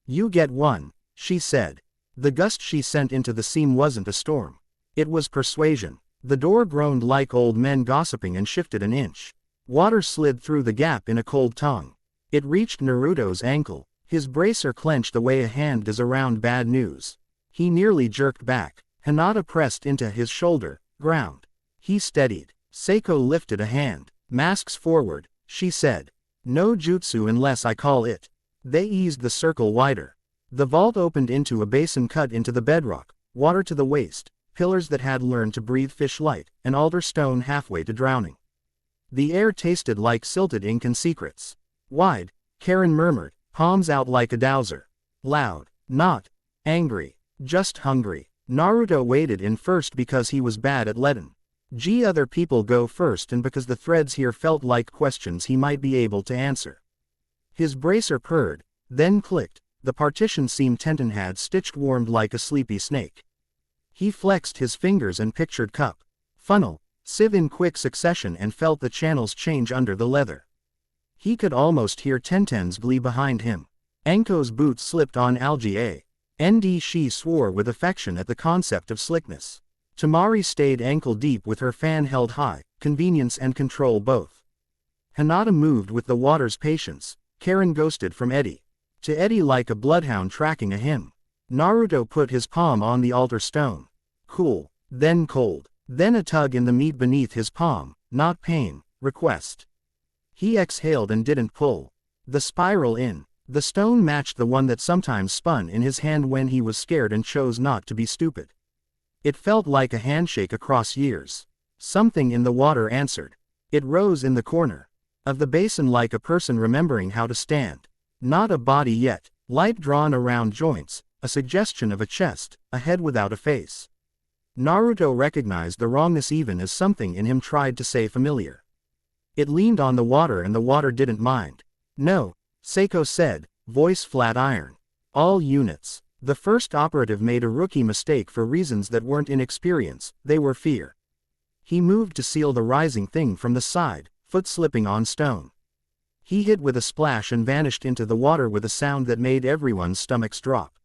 You get one, she said. The gust she sent into the seam wasn't a storm. It was persuasion. The door groaned like old men gossiping and shifted an inch. Water slid through the gap in a cold tongue. It reached Naruto's ankle. His bracer clenched the way a hand does around bad news. He nearly jerked back. Hinata pressed into his shoulder, ground. He steadied. Seiko lifted a hand. Masks forward, she said. No jutsu unless I call it. They eased the circle wider. The vault opened into a basin cut into the bedrock, water to the waist, pillars that had learned to breathe fish-light, an altar stone halfway to drowning. The air tasted like silted ink and secrets. Wide, Karen murmured, palms out like a dowser. Loud, not angry, just hungry. Naruto waded in first because he was bad at leading. Other people go first and because the threads here felt like questions he might be able to answer. His bracer purred, then clicked. The partition seam Tenten had stitched warmed like a sleepy snake. He flexed his fingers and pictured cup, funnel, sieve in quick succession and felt the channels change under the leather. He could almost hear Tenten's glee behind him. Anko's boots slipped on algae. She swore with affection at the concept of slickness. Tamari stayed ankle-deep with her fan held high, convenience and control both. Hinata moved with the water's patience. Karen ghosted from Eddie to Eddie like a bloodhound tracking a hymn. Naruto put his palm on the altar stone. Cool, then cold, then a tug in the meat beneath his palm, not pain, request. He exhaled and didn't pull the spiral in. The stone matched the one that sometimes spun in his hand when he was scared and chose not to be stupid. It felt like a handshake across years. Something in the water answered. It rose in the corner of the basin like a person remembering how to stand. Not a body yet, light drawn around joints, a suggestion of a chest, a head without a face. Naruto recognized the wrongness even as something in him tried to say familiar. It leaned on the water and the water didn't mind. No, Seiko said, voice flat iron. All units. The first operative made a rookie mistake for reasons that weren't inexperience, they were fear. He moved to seal the rising thing from the side, foot slipping on stone. He hit with a splash and vanished into the water with a sound that made everyone's stomachs drop.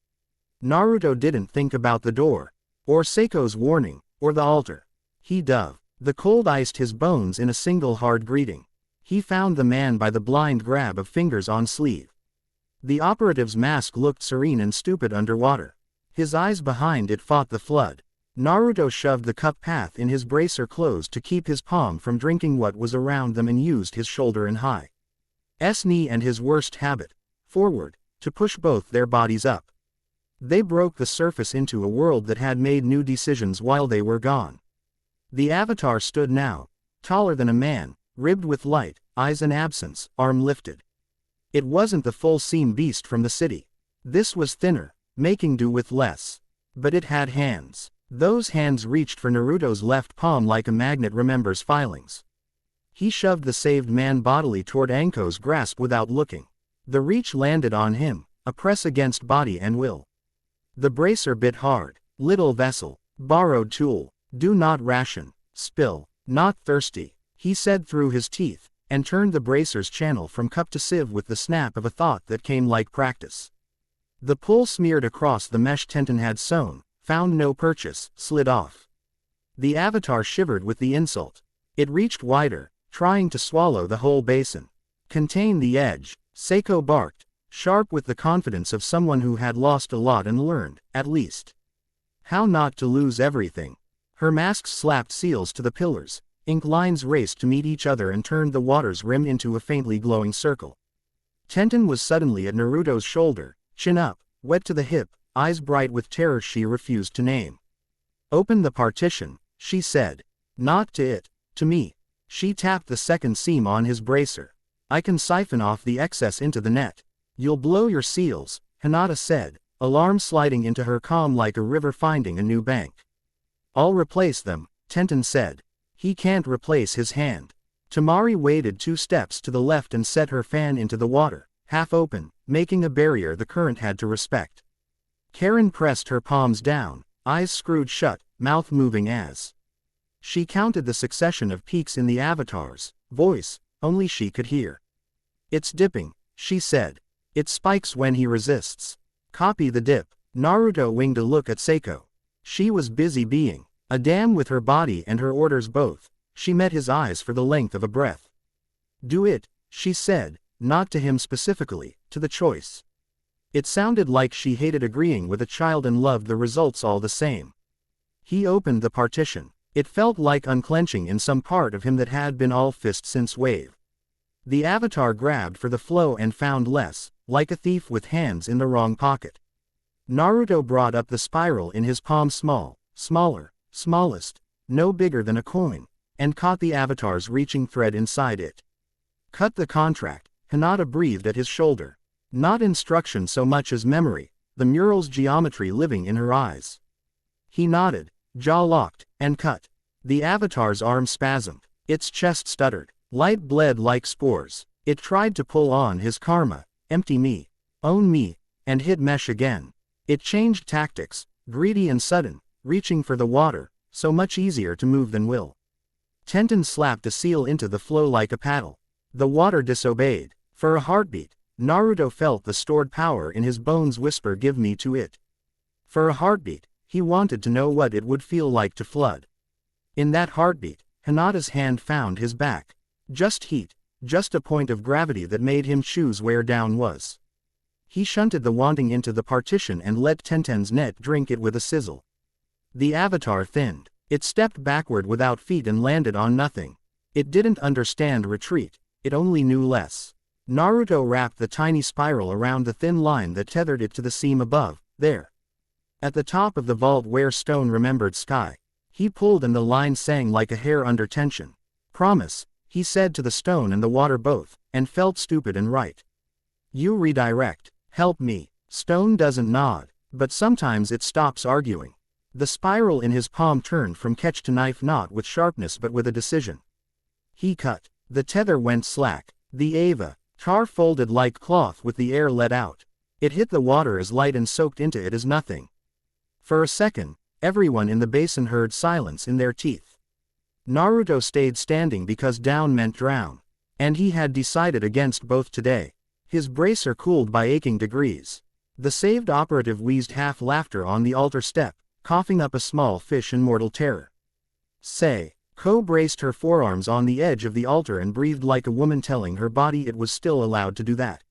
Naruto didn't think about the door, or Seiko's warning, or the altar. He dove. The cold iced his bones in a single hard greeting. He found the man by the blind grab of fingers on sleeve. The operative's mask looked serene and stupid underwater. His eyes behind it fought the flood. Naruto shoved the cup path in his bracer closed to keep his palm from drinking what was around them and used his shoulder and high knee and his worst habit, forward, to push both their bodies up. They broke the surface into a world that had made new decisions while they were gone. The avatar stood now, taller than a man, ribbed with light, eyes and absence, arm lifted. It wasn't the full-seam beast from the city. This was thinner, making do with less. But it had hands. Those hands reached for Naruto's left palm like a magnet remembers filings. He shoved the saved man bodily toward Anko's grasp without looking. The reach landed on him, a press against body and will. The bracer bit hard. Little vessel, borrowed tool, do not ration, spill, not thirsty, he said through his teeth, and turned the bracer's channel from cup to sieve with the snap of a thought that came like practice. The pull smeared across the mesh Tenten had sewn, found no purchase, slid off. The avatar shivered with the insult. It reached wider, trying to swallow the whole basin. Contain the edge, Seiko barked, sharp with the confidence of someone who had lost a lot and learned, at least, how not to lose everything. Her mask slapped seals to the pillars. Ink lines raced to meet each other and turned the water's rim into a faintly glowing circle. Tenten was suddenly at Naruto's shoulder, chin up, wet to the hip, eyes bright with terror she refused to name. Open the partition, she said. Not to it, to me. She tapped the second seam on his bracer. I can siphon off the excess into the net. You'll blow your seals, Hinata said, alarm sliding into her calm like a river finding a new bank. I'll replace them, Tenten said. He can't replace his hand. Tamari waded 2 steps to the left and set her fan into the water, half open, making a barrier the current had to respect. Karen pressed her palms down, eyes screwed shut, mouth moving as she counted the succession of peaks in the avatar's voice, only she could hear. It's dipping, she said. It spikes when he resists. Copy the dip. Naruto winged a look at Seiko. She was busy being a dam with her body and her orders both. She met his eyes for the length of a breath. Do it, she said, not to him specifically, to the choice. It sounded like she hated agreeing with a child and loved the results all the same. He opened the partition. It felt like unclenching in some part of him that had been all fist since wave. The avatar grabbed for the flow and found less, like a thief with hands in the wrong pocket. Naruto brought up the spiral in his palm smaller, smallest, no bigger than a coin, and caught the avatar's reaching thread inside it. Cut the contract, Hinata breathed at his shoulder. Not instruction so much as memory, the mural's geometry living in her eyes. He nodded, jaw locked, and cut. The avatar's arm spasmed. Its chest stuttered. Light bled like spores. It tried to pull on his karma, empty me, own me, and hit mesh again. It changed tactics, greedy and sudden, reaching for the water, so much easier to move than will. Tenten slapped a seal into the flow like a paddle. The water disobeyed. For a heartbeat, Naruto felt the stored power in his bones whisper, "Give me to it." For a heartbeat, he wanted to know what it would feel like to flood. In that heartbeat, Hinata's hand found his back. Just heat, just a point of gravity that made him choose where down was. He shunted the wanting into the partition and let Tenten's net drink it with a sizzle. The avatar thinned. It stepped backward without feet and landed on nothing. It didn't understand retreat, it only knew less. Naruto wrapped the tiny spiral around the thin line that tethered it to the seam above, there. At the top of the vault where stone remembered sky. He pulled and the line sang like a hair under tension. "Promise," he said to the stone and the water both, and felt stupid and right. "You redirect. Help me." Stone doesn't nod, but sometimes it stops arguing. The spiral in his palm turned from catch to knife, not with sharpness but with a decision. He cut. The tether went slack. The avatar folded like cloth with the air let out. It hit the water as light and soaked into it as nothing. For a second, everyone in the basin heard silence in their teeth. Naruto stayed standing because down meant drown. And he had decided against both today. His bracer cooled by aching degrees. The saved operative wheezed half laughter on the altar step, coughing up a small fish in mortal terror. Ko braced her forearms on the edge of the altar and breathed like a woman telling her body it was still allowed to do that.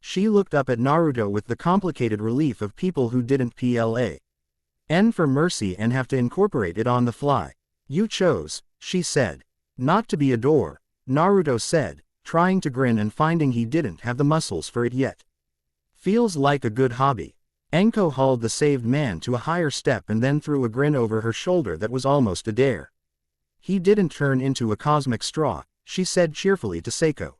She looked up at Naruto with the complicated relief of people who didn't plan for mercy and have to incorporate it on the fly. "You chose," she said. "Not to be a door," Naruto said, trying to grin and finding he didn't have the muscles for it yet. "Feels like a good hobby." Anko hauled the saved man to a higher step and then threw a grin over her shoulder that was almost a dare. "He didn't turn into a cosmic straw," she said cheerfully to Seiko.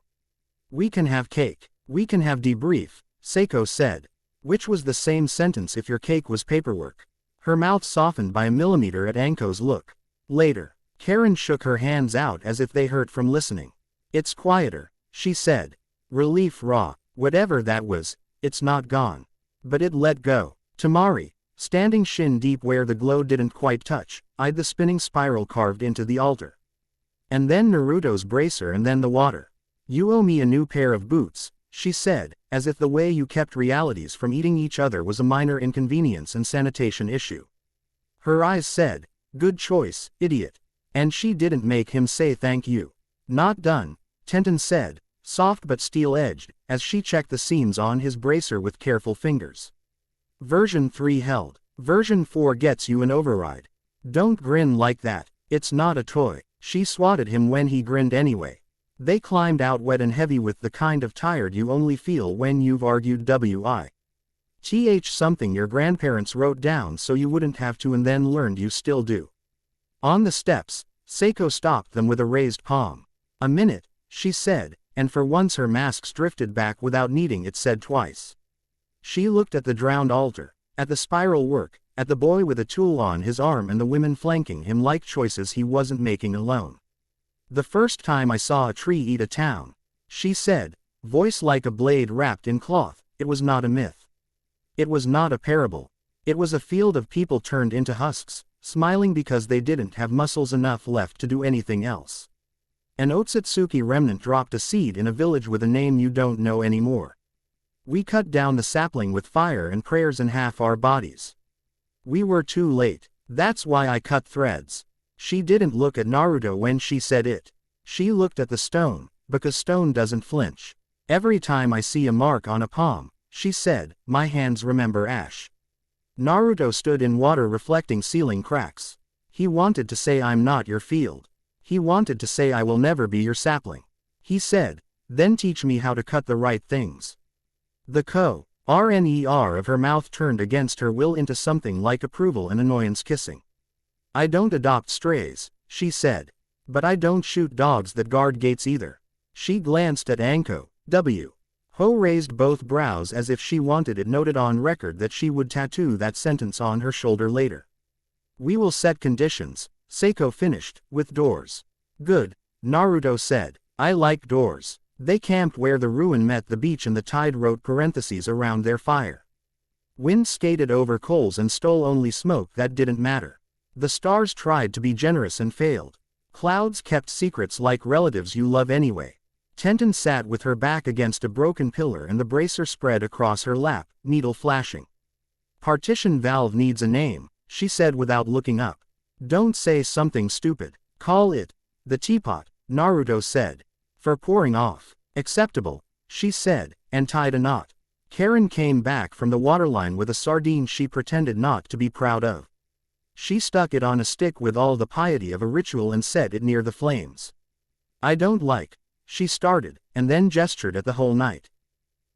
"We can have cake. We can have debrief," Seiko said. Which was the same sentence if your cake was paperwork. Her mouth softened by a millimeter at Anko's look. Later, Karen shook her hands out as if they hurt from listening. "It's quieter," she said. Relief raw. Whatever that was, it's not gone. But it let go. Tamari, standing shin deep where the glow didn't quite touch, eyed the spinning spiral carved into the altar. And then Naruto's bracer and then the water. "You owe me a new pair of boots," she said, as if the way you kept realities from eating each other was a minor inconvenience and sanitation issue. Her eyes said, "Good choice, idiot." And she didn't make him say thank you. "Not done," Tenten said, soft but steel-edged, as she checked the seams on his bracer with careful fingers. Version 3 held. Version 4 gets you an override. "Don't grin like that, it's not a toy." She swatted him when he grinned anyway. They climbed out wet and heavy with the kind of tired you only feel when you've argued something your grandparents wrote down so you wouldn't have to and then learned you still do. On the steps, Seiko stopped them with a raised palm. "A minute," she said, and for once her masks drifted back without needing it said twice. She looked at the drowned altar, at the spiral work, at the boy with a tool on his arm and the women flanking him like choices he wasn't making alone. "The first time I saw a tree eat a town," she said, voice like a blade wrapped in cloth, "it was not a myth. It was not a parable. It was a field of people turned into husks, smiling because they didn't have muscles enough left to do anything else. An Otsutsuki remnant dropped a seed in a village with a name you don't know anymore. We cut down the sapling with fire and prayers and half our bodies. We were too late. That's why I cut threads." She didn't look at Naruto when she said it. She looked at the stone, because stone doesn't flinch. "Every time I see a mark on a palm," she said, "my hands remember ash." Naruto stood in water reflecting ceiling cracks. He wanted to say "I'm not your field." He wanted to say "I will never be your sapling." He said, "Then teach me how to cut the right things." The RNER of her mouth turned against her will into something like approval and annoyance kissing. "I don't adopt strays," she said. "But I don't shoot dogs that guard gates either." She glanced at Anko. Ho raised both brows as if she wanted it noted on record that she would tattoo that sentence on her shoulder later. "We will set conditions," Seiko finished, "with doors." "Good," Naruto said. "I like doors." They camped where the ruin met the beach and the tide wrote parentheses around their fire. Wind skated over coals and stole only smoke that didn't matter. The stars tried to be generous and failed. Clouds kept secrets like relatives you love anyway. Tenten sat with her back against a broken pillar and the bracer spread across her lap, needle flashing. Partition valve needs a name, she said without looking up. Don't say something stupid. Call it the teapot, Naruto said. For pouring off. Acceptable, she said, and tied a knot. Karen came back from the waterline with a sardine she pretended not to be proud of. She stuck it on a stick with all the piety of a ritual and set it near the flames. I don't like, she started, and then gestured at the whole night.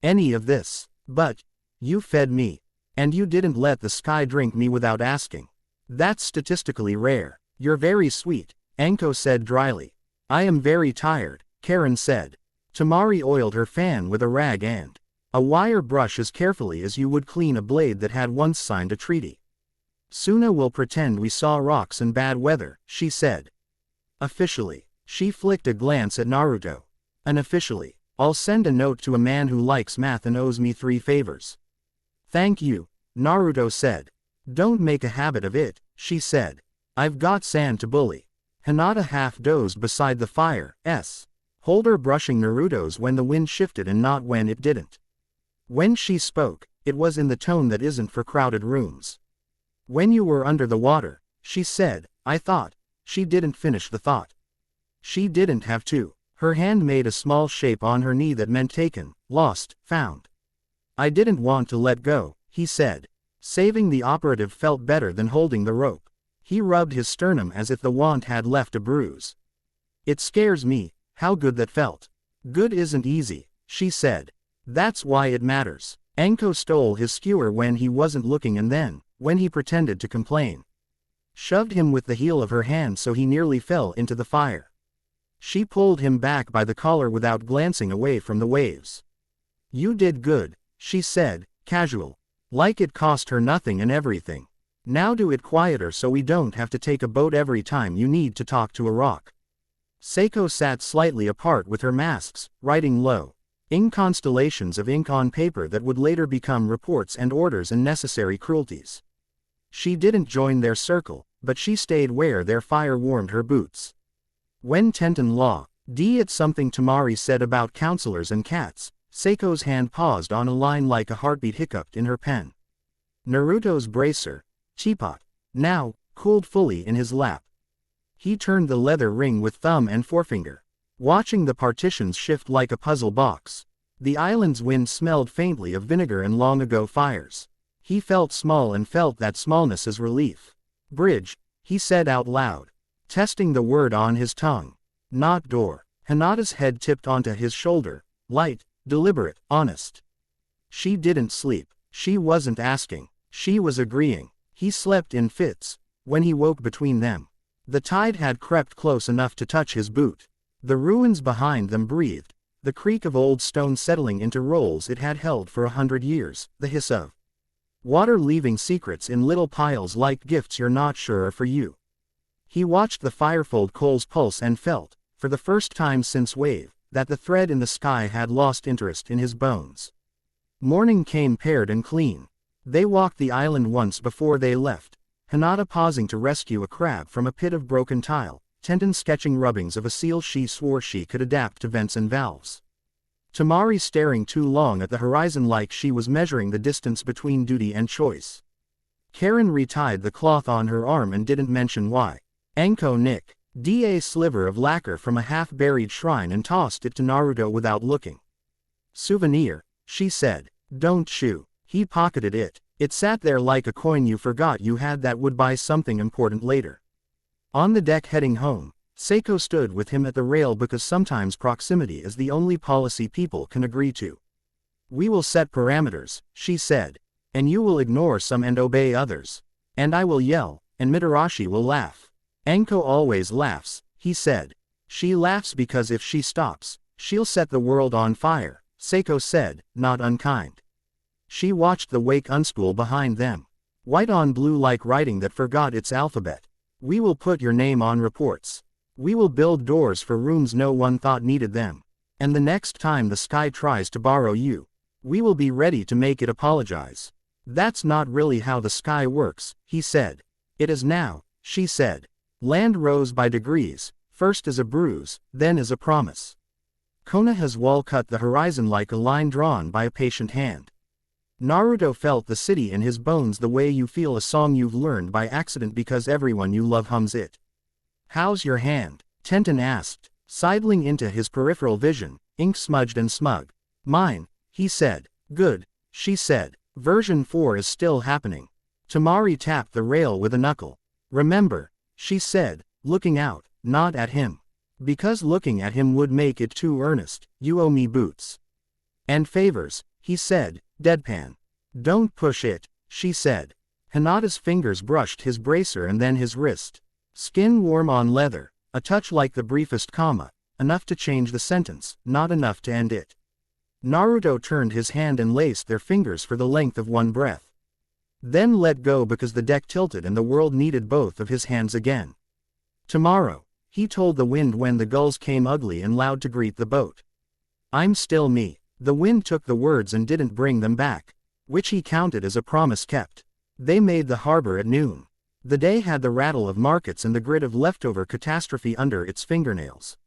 Any of this. But you fed me. And you didn't let the sky drink me without asking. That's statistically rare. You're very sweet, Anko said dryly. I am very tired, Karen said. Tamari oiled her fan with a rag and a wire brush as carefully as you would clean a blade that had once signed a treaty. Suna will pretend we saw rocks and bad weather, she said. Officially. She flicked a glance at Naruto. Unofficially. I'll send a note to a man who likes math and owes me 3 favors. Thank you, Naruto said. Don't make a habit of it, she said. I've got sand to bully. Hinata half dozed beside the fire, holder brushing Naruto's when the wind shifted and not when it didn't. When she spoke, it was in the tone that isn't for crowded rooms. When you were under the water, she said, I thought. She didn't finish the thought. She didn't have to. Her hand made a small shape on her knee that meant taken, lost, found. I didn't want to let go, he said. Saving the operative felt better than holding the rope. He rubbed his sternum as if the wand had left a bruise. It scares me, how good that felt. Good isn't easy, she said. That's why it matters. Anko stole his skewer when he wasn't looking and then, when he pretended to complain, shoved him with the heel of her hand so he nearly fell into the fire. She pulled him back by the collar without glancing away from the waves. You did good, she said, casual. Like it cost her nothing and everything. Now do it quieter so we don't have to take a boat every time you need to talk to a rock. Seiko sat slightly apart with her masks, writing low. In constellations of ink on paper that would later become reports and orders and necessary cruelties. She didn't join their circle, but she stayed where their fire warmed her boots. When Tenten Law, it's something Tamari said about counselors and cats. Seiko's hand paused on a line like a heartbeat hiccuped in her pen. Naruto's bracer, teapot, now, cooled fully in his lap. He turned the leather ring with thumb and forefinger, watching the partitions shift like a puzzle box. The island's wind smelled faintly of vinegar and long-ago fires. He felt small and felt that smallness as relief. Bridge, he said out loud, testing the word on his tongue. Not door. Hinata's head tipped onto his shoulder, light, deliberate, honest. She didn't sleep. She wasn't asking. She was agreeing. He slept in fits. When he woke between them, the tide had crept close enough to touch his boot. The ruins behind them breathed. The creak of old stone settling into rolls it had held for 100 years. The hiss of water leaving secrets in little piles like gifts you're not sure are for you. He watched the firefold coal's pulse and felt, for the first time since Wave, that the thread in the sky had lost interest in his bones. Morning came paired and clean. They walked the island once before they left, Hinata pausing to rescue a crab from a pit of broken tile, Tenten sketching rubbings of a seal she swore she could adapt to vents and valves. Tamari staring too long at the horizon like she was measuring the distance between duty and choice. Karen retied the cloth on her arm and didn't mention why. Anko nicked a sliver of lacquer from a half-buried shrine and tossed it to Naruto without looking. Souvenir, she said. Don't chew. He pocketed it. It sat there like a coin you forgot you had that would buy something important later. On the deck heading home, Seiko stood with him at the rail because sometimes proximity is the only policy people can agree to. We will set parameters, she said. And you will ignore some and obey others. And I will yell, and Mitarashi will laugh. Anko always laughs, he said. She laughs because if she stops, she'll set the world on fire, Seiko said, not unkind. She watched the wake unspool behind them. White on blue like writing that forgot its alphabet. We will put your name on reports. We will build doors for rooms no one thought needed them. And the next time the sky tries to borrow you, we will be ready to make it apologize. That's not really how the sky works, he said. It is now, she said. Land rose by degrees, first as a bruise, then as a promise. Konoha's wall cut the horizon like a line drawn by a patient hand. Naruto felt the city in his bones the way you feel a song you've learned by accident because everyone you love hums it. "How's your hand?" Tenten asked, sidling into his peripheral vision, ink-smudged and smug. "Mine," he said. "Good," she said. Version 4 is still happening. Tamari tapped the rail with a knuckle. "Remember," she said, looking out, not at him. "Because looking at him would make it too earnest, you owe me boots." "And favors," he said, deadpan. "Don't push it," she said. Hinata's fingers brushed his bracer and then his wrist. Skin warm on leather, a touch like the briefest comma, enough to change the sentence, not enough to end it. Naruto turned his hand and laced their fingers for the length of one breath. Then let go because the deck tilted and the world needed both of his hands again. "Tomorrow," he told the wind when the gulls came ugly and loud to greet the boat. "I'm still me." The wind took the words and didn't bring them back, which he counted as a promise kept. They made the harbor at noon. The day had the rattle of markets and the grit of leftover catastrophe under its fingernails.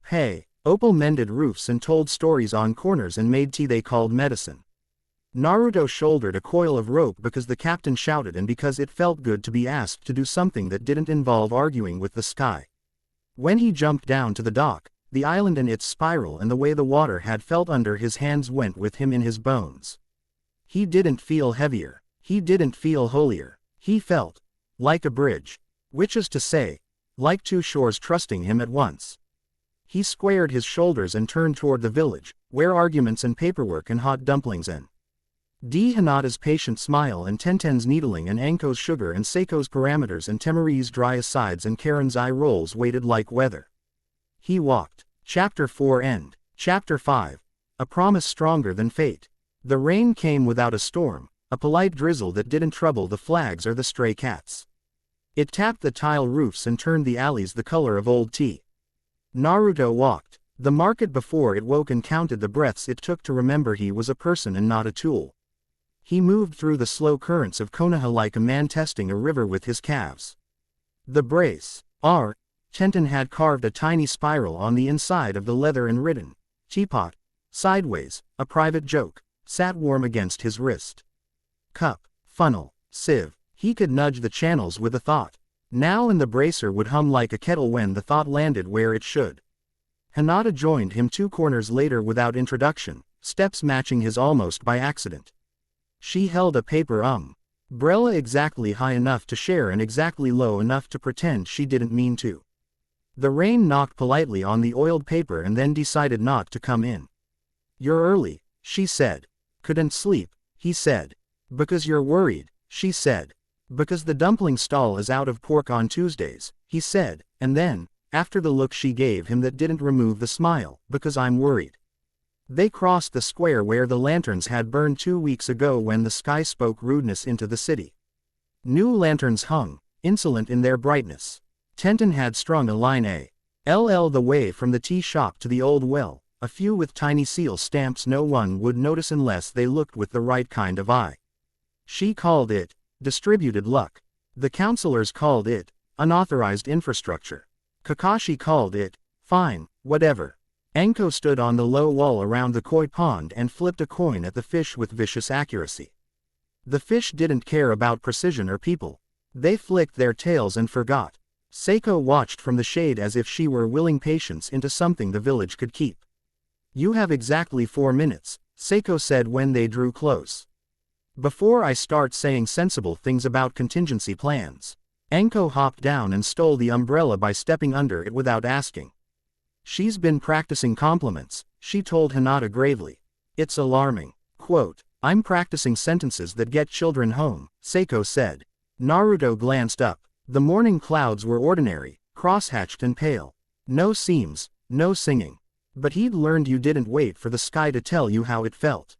Hey, Opal mended roofs and told stories on corners and made tea they called medicine. Naruto shouldered a coil of rope because the captain shouted and because it felt good to be asked to do something that didn't involve arguing with the sky. When he jumped down to the dock, the island and its spiral and the way the water had felt under his hands went with him in his bones. He didn't feel heavier. He didn't feel holier. He felt like a bridge, which is to say, like two shores trusting him at once. He squared his shoulders and turned toward the village, where arguments and paperwork and hot dumplings and Hinata's patient smile and Tenten's needling and Anko's sugar and Seiko's parameters and Temari's dry asides and Karen's eye rolls waited like weather. He walked. Chapter 4 End. Chapter 5. A promise stronger than fate. The rain came without a storm, a polite drizzle that didn't trouble the flags or the stray cats. It tapped the tile roofs and turned the alleys the color of old tea. Naruto walked the market before it woke and counted the breaths it took to remember he was a person and not a tool. He moved through the slow currents of Konoha like a man testing a river with his calves. The brace, R. Tenten had carved a tiny spiral on the inside of the leather and written, "Teapot," sideways, a private joke, sat warm against his wrist. Cup, funnel, sieve, he could nudge the channels with a thought. Now and the bracer would hum like a kettle when the thought landed where it should. Hinata joined him 2 corners later without introduction, steps matching his almost by accident. She held a paper umbrella exactly high enough to share and exactly low enough to pretend she didn't mean to. The rain knocked politely on the oiled paper and then decided not to come in. "You're early," she said. "Couldn't sleep," he said. "Because you're worried," she said. "Because the dumpling stall is out of pork on Tuesdays," he said, and then, after the look she gave him that didn't remove the smile, "Because I'm worried." They crossed the square where the lanterns had burned 2 weeks ago when the sky spoke rudeness into the city. New lanterns hung, insolent in their brightness. Tenten had strung a line A.L.L. the way from the tea shop to the old well, a few with tiny seal stamps no one would notice unless they looked with the right kind of eye. She called it distributed luck. The counselors called it unauthorized infrastructure. Kakashi called it fine, whatever. Anko stood on the low wall around the koi pond and flipped a coin at the fish with vicious accuracy. The fish didn't care about precision or people. They flicked their tails and forgot. Seiko watched from the shade as if she were willing patience into something the village could keep. "You have exactly 4 minutes, Seiko said when they drew close. "Before I start saying sensible things about contingency plans." Anko hopped down and stole the umbrella by stepping under it without asking. "She's been practicing compliments," she told Hinata gravely. "It's alarming." Quote, "I'm practicing sentences that get children home," Seiko said. Naruto glanced up. The morning clouds were ordinary, cross-hatched and pale. No seams, no singing. But he'd learned you didn't wait for the sky to tell you how it felt.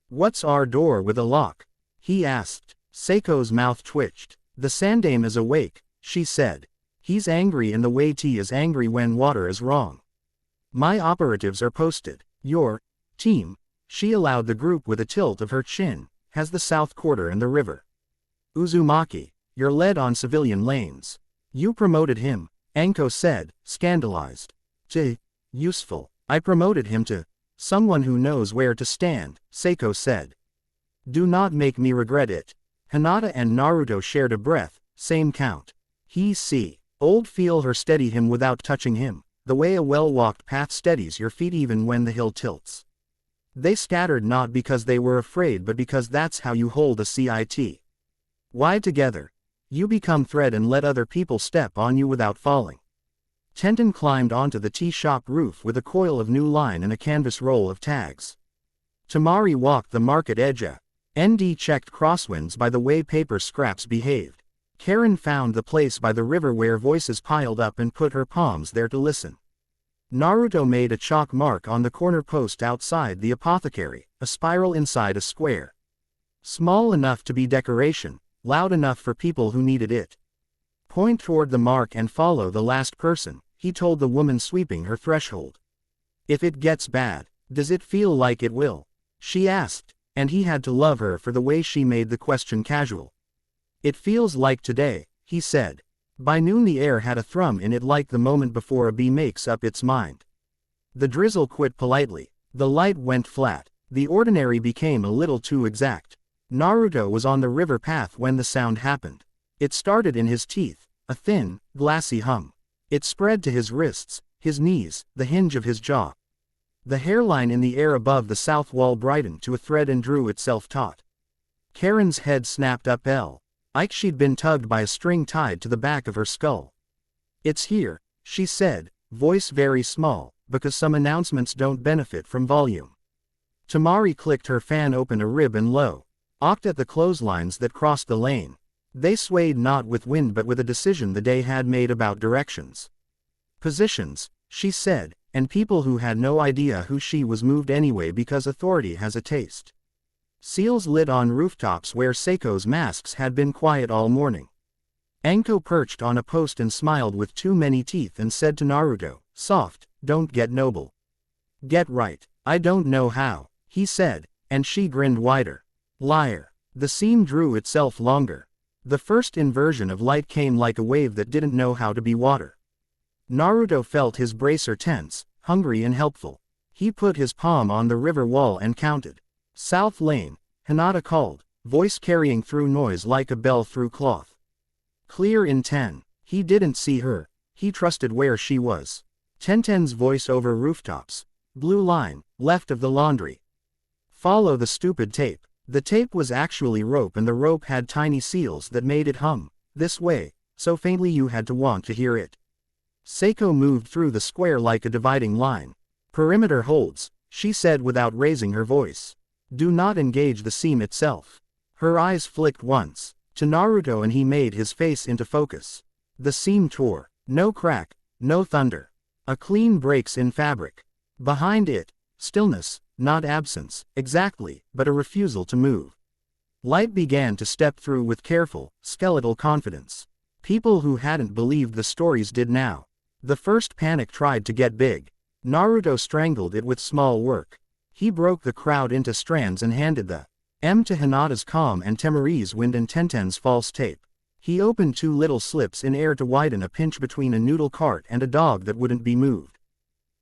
"What's our door with a lock?" he asked. Seiko's mouth twitched. "The Sandame is awake," she said. "He's angry in the way tea is angry when water is wrong. My operatives are posted. Your team," she allowed the group with a tilt of her chin, "has the south quarter and the river. Uzumaki, you're led on civilian lanes. You promoted him," Anko said, scandalized. "To useful." I promoted him to someone who knows where to stand, Seiko said. Do not make me regret it. Hinata and Naruto shared a breath, same count. He see. Old feel her steady him without touching him, the way a well-walked path steadies your feet even when the hill tilts. They scattered not because they were afraid but because that's how you hold a CIT. Why together? You become thread and let other people step on you without falling. Tenten climbed onto the tea shop roof with a coil of new line and a canvas roll of tags. Tamari walked the market edge. ND checked crosswinds by the way paper scraps behaved. Karen found the place by the river where voices piled up and put her palms there to listen. Naruto made a chalk mark on the corner post outside the apothecary, a spiral inside a square. Small enough to be decoration, loud enough for people who needed it. Point toward the mark and follow the last person, he told the woman sweeping her threshold. If it gets bad, does it feel like it will? She asked, and he had to love her for the way she made the question casual. It feels like today, he said. By noon the air had a thrum in it like the moment before a bee makes up its mind. The drizzle quit politely. The light went flat. The ordinary became a little too exact. Naruto was on the river path when the sound happened. It started in his teeth, a thin, glassy hum. It spread to his wrists, his knees, the hinge of his jaw. The hairline in the air above the south wall brightened to a thread and drew itself taut. Karen's head snapped up. She'd been tugged by a string tied to the back of her skull. It's here, she said, voice very small, because some announcements don't benefit from volume. Tamari clicked her fan open a rib and low. Ocked at the clotheslines that crossed the lane. They swayed not with wind but with a decision the day had made about directions. Positions, she said, and people who had no idea who she was moved anyway because authority has a taste. Seals lit on rooftops where Seiko's masks had been quiet all morning. Anko perched on a post and smiled with too many teeth and said to Naruto, soft, don't get noble. Get right, I don't know how, he said, and she grinned wider. Liar. The seam drew itself longer. The first inversion of light came like a wave that didn't know how to be water. Naruto felt his bracer tense, hungry and helpful. He put his palm on the river wall and counted. South Lane, Hinata called, voice carrying through noise like a bell through cloth. Clear in 10. He didn't see her. He trusted where she was. Tenten's voice over rooftops. Blue line, left of the laundry. Follow the stupid tape. The tape was actually rope and the rope had tiny seals that made it hum, this way, so faintly you had to want to hear it. Seiko moved through the square like a dividing line. Perimeter holds, she said without raising her voice. Do not engage the seam itself. Her eyes flicked once, to Naruto and he made his face into focus. The seam tore. No crack, no thunder. A clean breaks in fabric. Behind it, stillness, not absence, exactly, but a refusal to move. Light began to step through with careful, skeletal confidence. People who hadn't believed the stories did now. The first panic tried to get big. Naruto strangled it with small work. He broke the crowd into strands and handed the M to Hinata's calm and Temari's wind and Tenten's false tape. He opened two little slips in air to widen a pinch between a noodle cart and a dog that wouldn't be moved.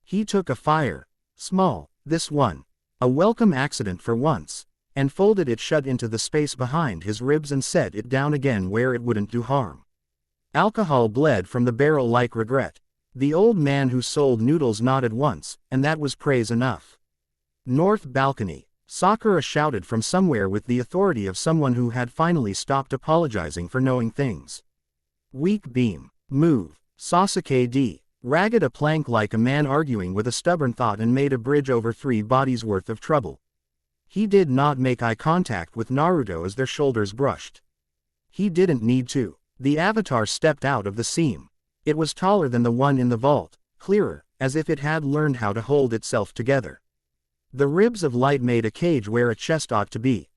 He took a fire, small, this one, a welcome accident for once, and folded it shut into the space behind his ribs and set it down again where it wouldn't do harm. Alcohol bled from the barrel like regret. The old man who sold noodles nodded once, and that was praise enough. North balcony. Sakura shouted from somewhere with the authority of someone who had finally stopped apologizing for knowing things. Weak beam. Move. Sasuke D. Ragged a plank like a man arguing with a stubborn thought and made a bridge over 3 bodies worth of trouble. He did not make eye contact with Naruto as their shoulders brushed. He didn't need to. The avatar stepped out of the seam. It was taller than the one in the vault, clearer, as if it had learned how to hold itself together. The ribs of light made a cage where a chest ought to be.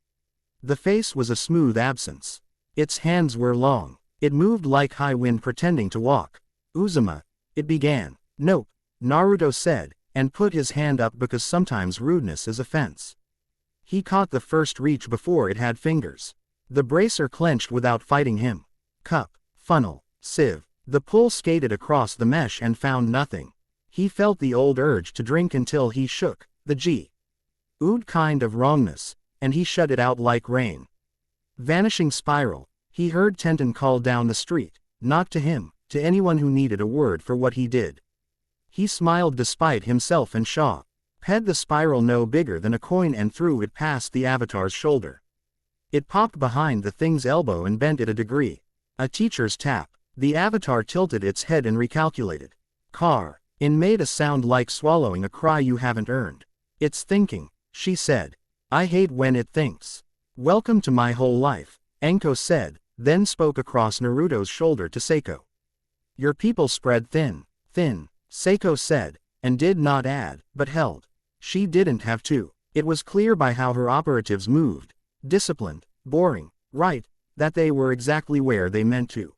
The face was a smooth absence. Its hands were long. It moved like high wind pretending to walk. Uzuma. It began. Nope, Naruto said, and put his hand up because sometimes rudeness is offense. He caught the first reach before it had fingers. The bracer clenched without fighting him. Cup, funnel, sieve. The pull skated across the mesh and found nothing. He felt the old urge to drink until he shook, the G-ood kind of wrongness, and he shut it out like rain. Vanishing spiral, he heard Tenten call down the street, not to him, to anyone who needed a word for what he did. He smiled despite himself and Shaw. Had the spiral no bigger than a coin and threw it past the avatar's shoulder. It popped behind the thing's elbow and bent it a degree. A teacher's tap. The avatar tilted its head and recalculated. Car. In made a sound like swallowing a cry you haven't earned. It's thinking, she said. I hate when it thinks. Welcome to my whole life, Anko said, then spoke across Naruto's shoulder to Seiko. Your people spread thin, Seiko said, and did not add, but held. She didn't have to. It was clear by how her operatives moved, disciplined, boring, right, that they were exactly where they meant to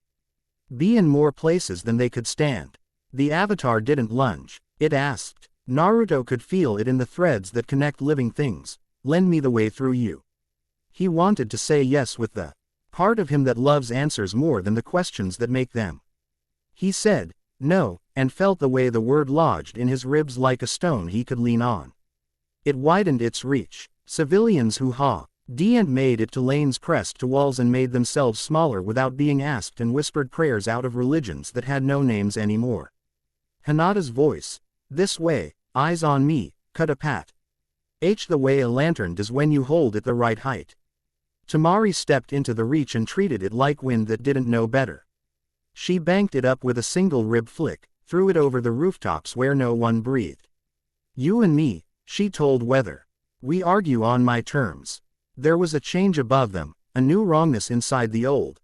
be in more places than they could stand. The avatar didn't lunge, it asked. Naruto could feel it in the threads that connect living things. Lend me the way through you. He wanted to say yes with the part of him that loves answers more than the questions that make them. He said no, and felt the way the word lodged in his ribs like a stone he could lean on. It widened its reach. Civilians who and made it to lanes pressed to walls and made themselves smaller without being asked and whispered prayers out of religions that had no names anymore. Hinata's voice. This way, eyes on me, cut a pat. The way a lantern does when you hold it the right height. Tamari stepped into the reach and treated it like wind that didn't know better. She banked it up with a single rib flick, threw it over the rooftops where no one breathed. You and me, she told Weather. We argue on my terms. There was a change above them, a new wrongness inside the old.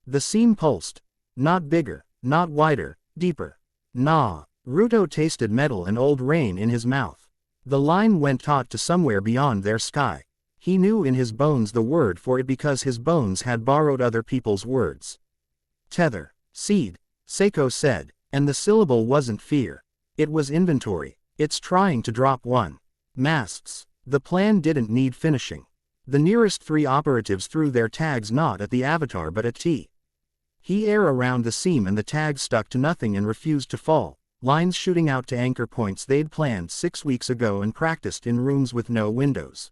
The seam pulsed. Not bigger, not wider, deeper. Naruto tasted metal and old rain in his mouth. The line went taut to somewhere beyond their sky. He knew in his bones the word for it because his bones had borrowed other people's words. Tether. Seed, Seiko said, and the syllable wasn't fear. It was inventory. It's trying to drop one. Masks. The plan didn't need finishing. The nearest three operatives threw their tags not at the avatar but at T. He air around the seam and the tag stuck to nothing and refused to fall, lines shooting out to anchor points they'd planned 6 weeks ago and practiced in rooms with no windows.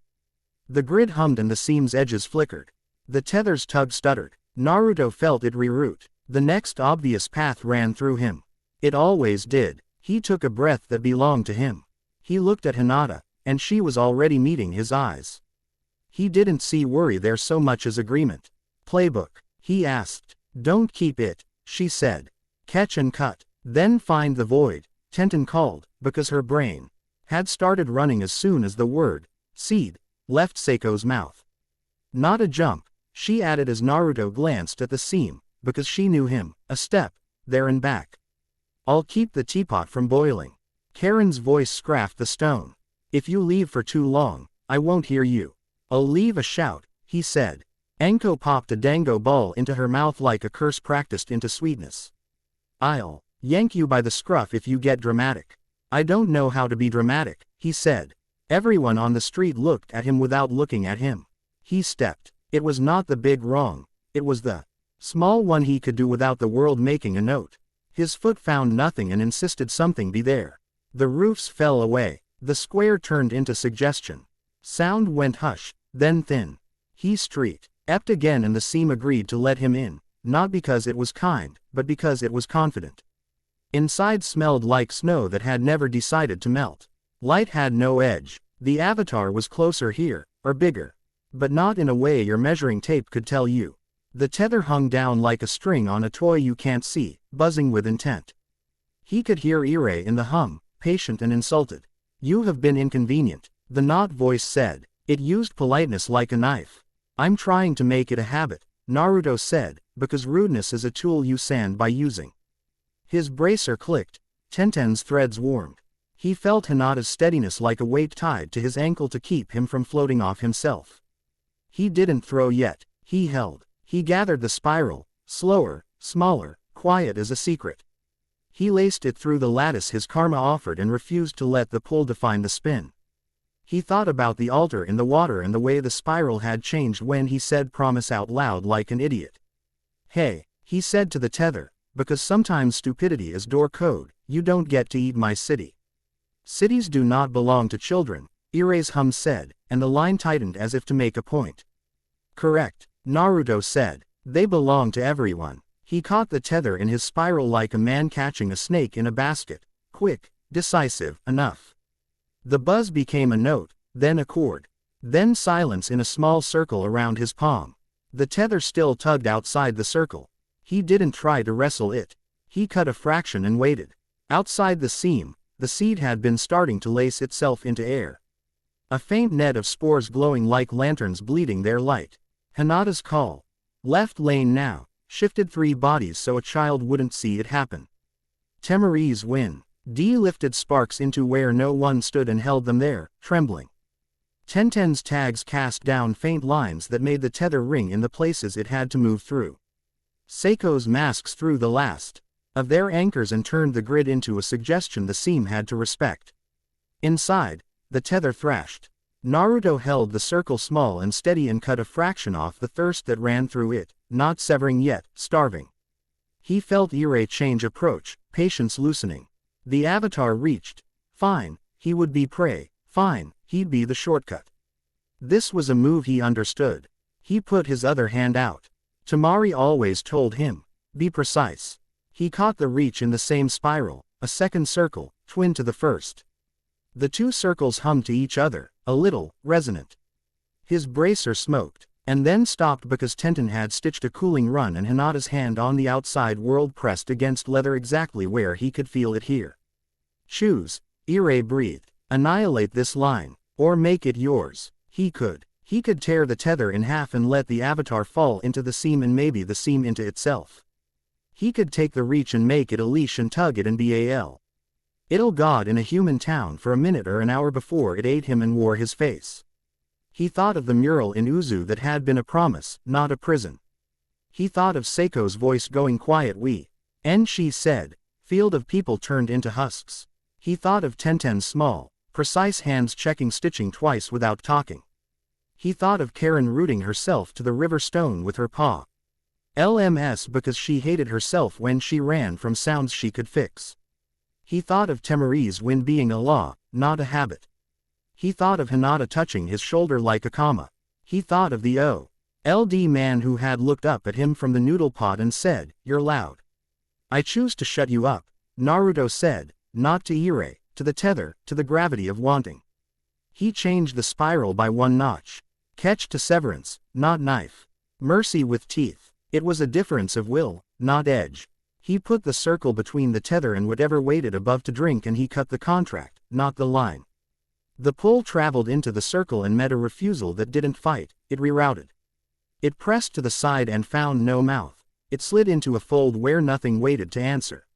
The grid hummed and the seam's edges flickered. The tether's tug stuttered. Naruto felt it reroute. The next obvious path ran through him. It always did. He took a breath that belonged to him. He looked at Hinata, and she was already meeting his eyes. He didn't see worry there so much as agreement. Playbook, he asked. Don't keep it, she said. Catch and cut. Then find the void, Tenten called, because her brain had started running as soon as the word, seed, left Seiko's mouth. Not a jump, she added as Naruto glanced at the seam, because she knew him, a step, there and back. I'll keep the teapot from boiling. Karen's voice scratched the stone. If you leave for too long, I won't hear you. I'll leave a shout, he said. Anko popped a dango ball into her mouth like a curse practiced into sweetness. I'll yank you by the scruff if you get dramatic. I don't know how to be dramatic, he said. Everyone on the street looked at him without looking at him. He stepped. It was not the big wrong, it was the small one he could do without the world making a note. His foot found nothing and insisted something be there. The roofs fell away. The square turned into suggestion. Sound went hush, then thin. He epped again and the seam agreed to let him in, not because it was kind, but because it was confident. Inside smelled like snow that had never decided to melt. Light had no edge. The avatar was closer here, or bigger. But not in a way your measuring tape could tell you. The tether hung down like a string on a toy you can't see, buzzing with intent. He could hear Ire in the hum, patient and insulted. You have been inconvenient, the not voice said. It used politeness like a knife. I'm trying to make it a habit, Naruto said, because rudeness is a tool you sand by using. His bracer clicked. Tenten's threads warmed. He felt Hinata's steadiness like a weight tied to his ankle to keep him from floating off himself. He didn't throw yet, he held. He gathered the spiral, slower, smaller, quiet as a secret. He laced it through the lattice his karma offered and refused to let the pull define the spin. He thought about the altar in the water and the way the spiral had changed when he said promise out loud like an idiot. Hey, he said to the tether, because sometimes stupidity is door code. You don't get to eat my city. Cities do not belong to children, Irei's hum said, and the line tightened as if to make a point. Correct, Naruto said. They belong to everyone. He caught the tether in his spiral like a man catching a snake in a basket. Quick, decisive, enough. The buzz became a note, then a chord. Then silence in a small circle around his palm. The tether still tugged outside the circle. He didn't try to wrestle it. He cut a fraction and waited. Outside the seam, the seed had been starting to lace itself into air. A faint net of spores glowing like lanterns bleeding their light. Hinata's call. Left lane now, shifted 3 bodies so a child wouldn't see it happen. Temari's win. D lifted sparks into where no one stood and held them there, trembling. Tenten's tags cast down faint lines that made the tether ring in the places it had to move through. Seiko's masks threw the last of their anchors and turned the grid into a suggestion the seam had to respect. Inside, the tether thrashed. Naruto held the circle small and steady and cut a fraction off the thirst that ran through it, not severing yet, starving. He felt Irei change approach, patience loosening. The avatar reached. Fine, he would be prey. Fine, he'd be the shortcut. This was a move he understood. He put his other hand out. Temari always told him, be precise. He caught the reach in the same spiral, a second circle, twin to the first. The 2 circles hummed to each other, a little, resonant. His bracer smoked, and then stopped because Tenten had stitched a cooling run and Hinata's hand on the outside world pressed against leather exactly where he could feel it here. Choose, Irei breathed. Annihilate this line, or make it yours. He could tear the tether in half and let the avatar fall into the seam and maybe the seam into itself. He could take the reach and make it a leash and tug it and be it'll God in a human town for a minute or an hour before it ate him and wore his face. He thought of the mural in Uzu that had been a promise, not a prison. He thought of Seiko's voice going quiet and she said, field of people turned into husks. He thought of Tenten's small, precise hands checking stitching twice without talking. He thought of Karen rooting herself to the river stone with her paw. LMS because she hated herself when she ran from sounds she could fix. He thought of Temari's win being a law, not a habit. He thought of Hinata touching his shoulder like a comma. He thought of the OLD man who had looked up at him from the noodle pot and said, you're loud. I choose to shut you up, Naruto said, not to Irei, to the tether, to the gravity of wanting. He changed the spiral by 1 notch. Catch to severance, not knife. Mercy with teeth. It was a difference of will, not edge. He put the circle between the tether and whatever waited above to drink and he cut the contract, not the line. The pull traveled into the circle and met a refusal that didn't fight, it rerouted. It pressed to the side and found no mouth. It slid into a fold where nothing waited to answer.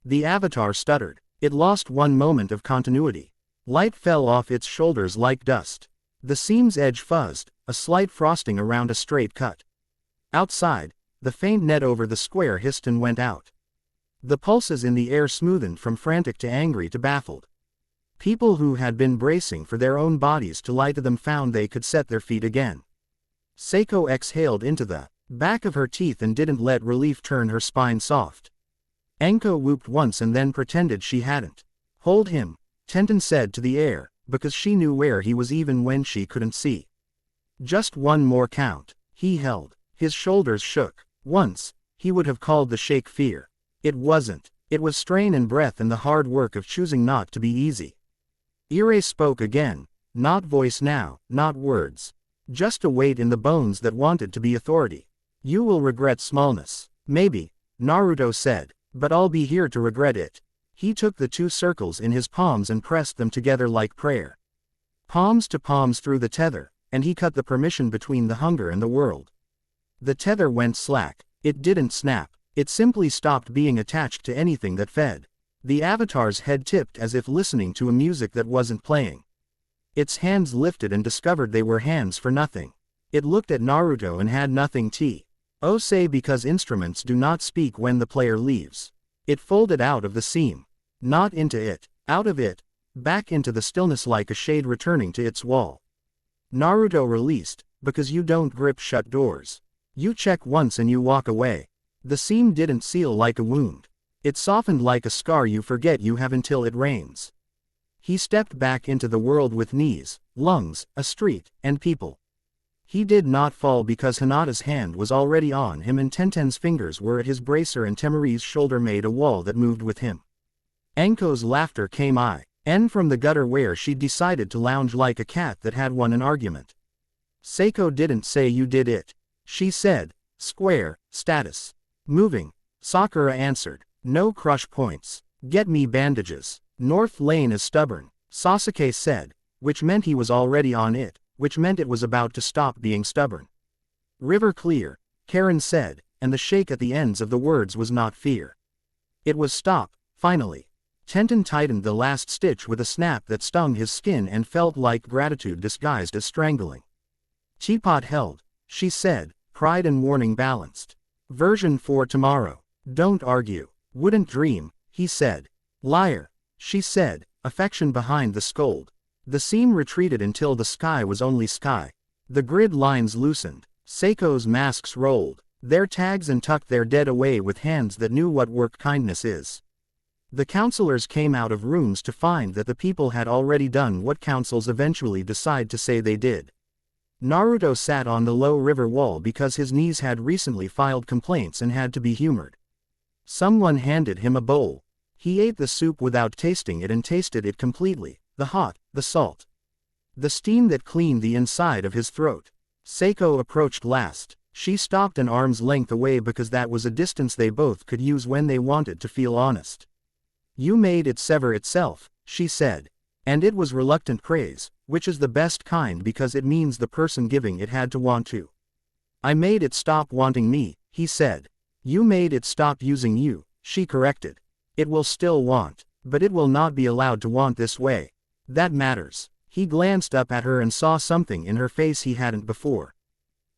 The avatar stuttered. It lost 1 moment of continuity. Light fell off its shoulders like dust. The seam's edge fuzzed, a slight frosting around a straight cut. Outside, the faint net over the square hissed and went out. The pulses in the air smoothened from frantic to angry to baffled. People who had been bracing for their own bodies to lie to them found they could set their feet again. Seiko exhaled into the back of her teeth and didn't let relief turn her spine soft. Enko whooped once and then pretended she hadn't. Hold him, Tenten said to the air, because she knew where he was even when she couldn't see. Just 1 more count. He held. His shoulders shook. Once, he would have called the shake fear. It wasn't. It was strain and breath and the hard work of choosing not to be easy. Irei spoke again. Not voice now, not words. Just a weight in the bones that wanted to be authority. You will regret smallness. Maybe, Naruto said, but I'll be here to regret it. He took the 2 circles in his palms and pressed them together like prayer. Palms to palms through the tether, and he cut the permission between the hunger and the world. The tether went slack. It didn't snap. It simply stopped being attached to anything that fed. The avatar's head tipped as if listening to a music that wasn't playing. Its hands lifted and discovered they were hands for nothing. It looked at Naruto and had nothing to say because instruments do not speak when the player leaves. It folded out of the seam. Not into it, out of it, back into the stillness like a shade returning to its wall. Naruto released, because you don't grip shut doors. You check once and you walk away. The seam didn't seal like a wound. It softened like a scar you forget you have until it rains. He stepped back into the world with knees, lungs, a street, and people. He did not fall because Hinata's hand was already on him and Tenten's fingers were at his bracer and Temari's shoulder made a wall that moved with him. Anko's laughter came from the gutter where she'd decided to lounge like a cat that had won an argument. Seiko didn't say you did it. She said, square, status. Moving. Sakura answered, no crush points. Get me bandages. North Lane is stubborn, Sasuke said, which meant he was already on it, which meant it was about to stop being stubborn. River clear, Karen said, and the shake at the ends of the words was not fear. It was stop, finally. Tenten tightened the last stitch with a snap that stung his skin and felt like gratitude disguised as strangling. Teapot held, she said, pride and warning balanced. Version for tomorrow. Don't argue. Wouldn't dream, he said. Liar, she said, affection behind the scold. The seam retreated until the sky was only sky. The grid lines loosened. Seiko's masks rolled, their tags and tucked their dead away with hands that knew what work kindness is. The counselors came out of rooms to find that the people had already done what councils eventually decide to say they did. Naruto sat on the low river wall because his knees had recently filed complaints and had to be humored. Someone handed him a bowl. He ate the soup without tasting it and tasted it completely, the hot, the salt. The steam that cleaned the inside of his throat. Seiko approached last. She stopped an arm's length away because that was a distance they both could use when they wanted to feel honest. You made it sever itself, she said. And it was reluctant praise, which is the best kind because it means the person giving it had to want to. I made it stop wanting me, he said. You made it stop using you, she corrected. It will still want, but it will not be allowed to want this way. That matters. He glanced up at her and saw something in her face he hadn't before.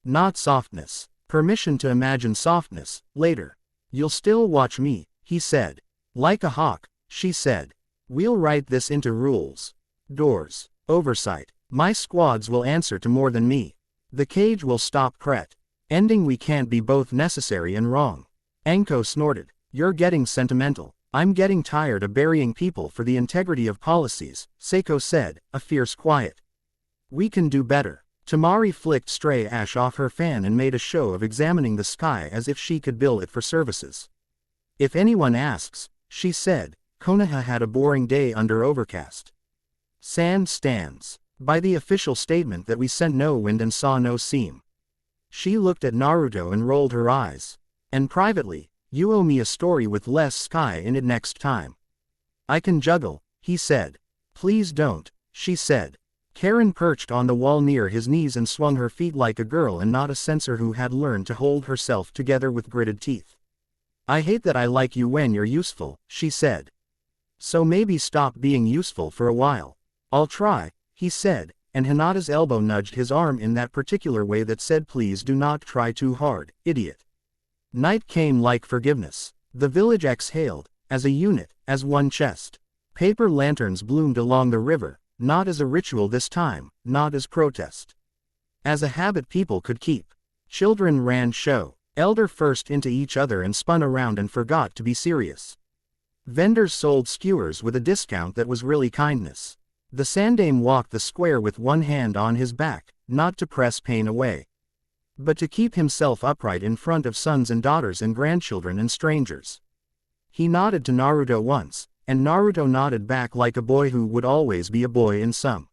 Not softness. Permission to imagine softness, later. You'll still watch me, he said. Like a hawk, she said. We'll write this into rules. Doors. Oversight. My squads will answer to more than me. The cage will stop Pret. Ending we can't be both necessary and wrong. Anko snorted. You're getting sentimental. I'm getting tired of burying people for the integrity of policies, Seiko said, a fierce quiet. We can do better. Tamari flicked stray ash off her fan and made a show of examining the sky as if she could bill it for services. If anyone asks, she said, Konoha had a boring day under overcast. Sand stands. By the official statement that we sent no wind and saw no seam. She looked at Naruto and rolled her eyes. And privately, you owe me a story with less sky in it next time. I can juggle, he said. Please don't, she said. Karen perched on the wall near his knees and swung her feet like a girl and not a censor who had learned to hold herself together with gritted teeth. I hate that I like you when you're useful, she said. So maybe stop being useful for a while. I'll try, he said, and Hinata's elbow nudged his arm in that particular way that said please do not try too hard, idiot. Night came like forgiveness. The village exhaled, as a unit, as one chest. Paper lanterns bloomed along the river, not as a ritual this time, not as protest. As a habit people could keep. Children ran show. Elder first into each other and spun around and forgot to be serious. Vendors sold skewers with a discount that was really kindness. The Sandame walked the square with one hand on his back, not to press pain away, but to keep himself upright in front of sons and daughters and grandchildren and strangers. He nodded to Naruto once, and Naruto nodded back like a boy who would always be a boy in some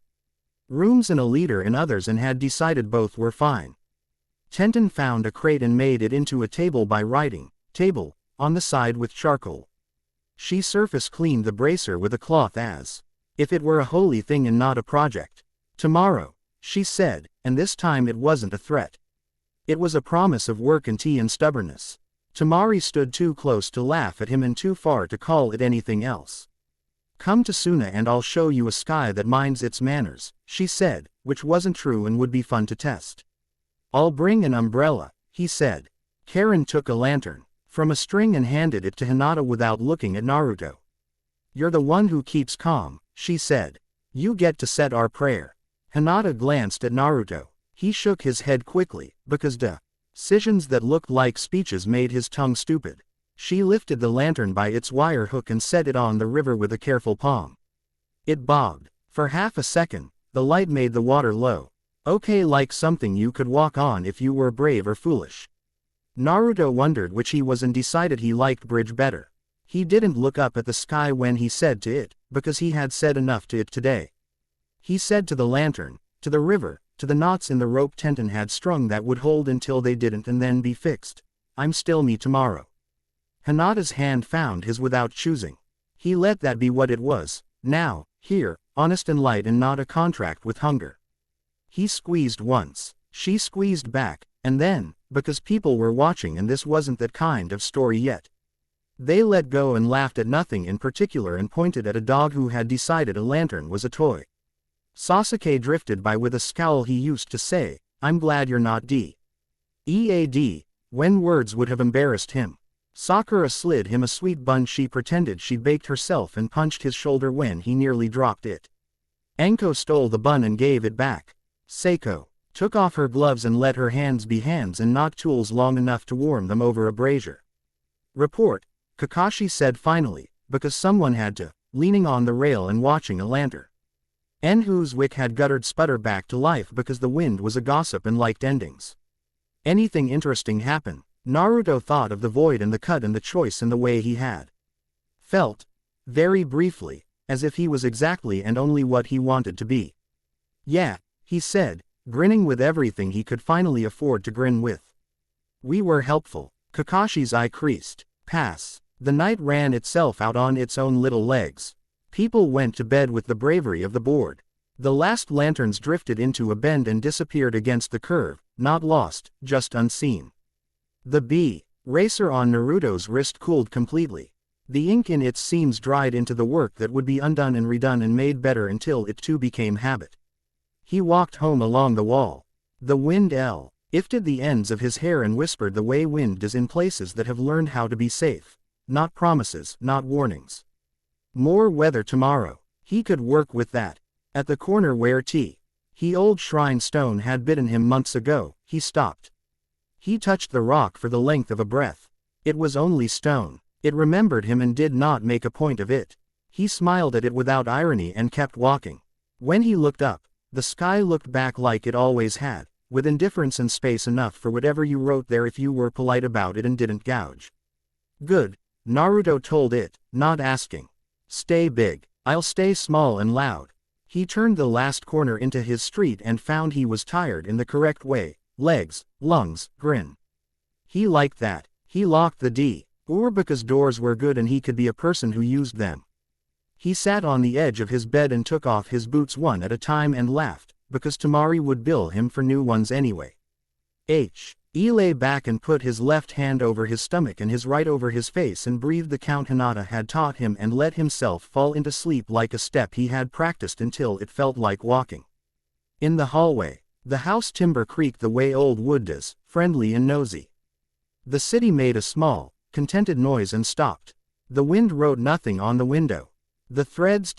rooms and a leader in others and had decided both were fine. Tenten found a crate and made it into a table by writing, table, on the side with charcoal. She surface cleaned the bracer with a cloth as if it were a holy thing and not a project. Tomorrow, she said, and this time it wasn't a threat. It was a promise of work and tea and stubbornness. Tamari stood too close to laugh at him and too far to call it anything else. Come to Suna and I'll show you a sky that minds its manners, she said, which wasn't true and would be fun to test. I'll bring an umbrella, he said. Karen took a lantern from a string and handed it to Hinata without looking at Naruto. You're the one who keeps calm, she said. You get to set our prayer. Hinata glanced at Naruto. He shook his head quickly, because duh. Decisions that looked like speeches made his tongue stupid. She lifted the lantern by its wire hook and set it on the river with a careful palm. It bobbed. For half a second, the light made the water low. Okay, like something you could walk on if you were brave or foolish. Naruto wondered which he was and decided he liked bridge better. He didn't look up at the sky when he said to it, because he had said enough to it today. He said to the lantern, to the river, to the knots in the rope Tenten had strung that would hold until they didn't and then be fixed, I'm still me tomorrow. Hinata's hand found his without choosing. He let that be what it was, now, here, honest and light and not a contract with hunger. He squeezed once, she squeezed back, and then, because people were watching and this wasn't that kind of story yet, they let go and laughed at nothing in particular and pointed at a dog who had decided a lantern was a toy. Sasuke drifted by with a scowl. He used to say, I'm glad you're not dead, when words would have embarrassed him. Sakura slid him a sweet bun. She pretended she baked herself and punched his shoulder when he nearly dropped it. Enko stole the bun and gave it back. Seiko took off her gloves and let her hands be hands and not tools long enough to warm them over a brazier. Report, Kakashi said finally, because someone had to, leaning on the rail and watching a lantern. Enhu's wick had guttered sputter back to life because the wind was a gossip and liked endings. Anything interesting happen? Naruto thought of the void and the cut and the choice and the way he had felt, very briefly, as if he was exactly and only what he wanted to be. Yeah, he said, grinning with everything he could finally afford to grin with. We were helpful. Kakashi's eye creased. Pass. The night ran itself out on its own little legs. People went to bed with the bravery of the bored. The last lanterns drifted into a bend and disappeared against the curve, not lost, just unseen. The B racer on Naruto's wrist cooled completely. The ink in its seams dried into the work that would be undone and redone and made better until it too became habit. He walked home along the wall. The wind lifted the ends of his hair and whispered the way wind does in places that have learned how to be safe. Not promises, not warnings. More weather tomorrow. He could work with that. At the corner where he old shrine stone had bitten him months ago, he stopped. He touched the rock for the length of a breath. It was only stone. It remembered him and did not make a point of it. He smiled at it without irony and kept walking. When he looked up, the sky looked back like it always had, with indifference and space enough for whatever you wrote there if you were polite about it and didn't gouge. Good, Naruto told it, not asking. Stay big. I'll stay small and loud. He turned the last corner into his street and found he was tired in the correct way. Legs, lungs, grin. He liked that. He locked the door because doors were good and he could be a person who used them. He sat on the edge of his bed and took off his boots one at a time and laughed, because Tamari would bill him for new ones anyway. He lay back and put his left hand over his stomach and his right over his face and breathed the count Hinata had taught him and let himself fall into sleep like a step he had practiced until it felt like walking. In the hallway, the house timber creaked the way old wood does, friendly and nosy. The city made a small, contented noise and stopped. The wind wrote nothing on the window. The threads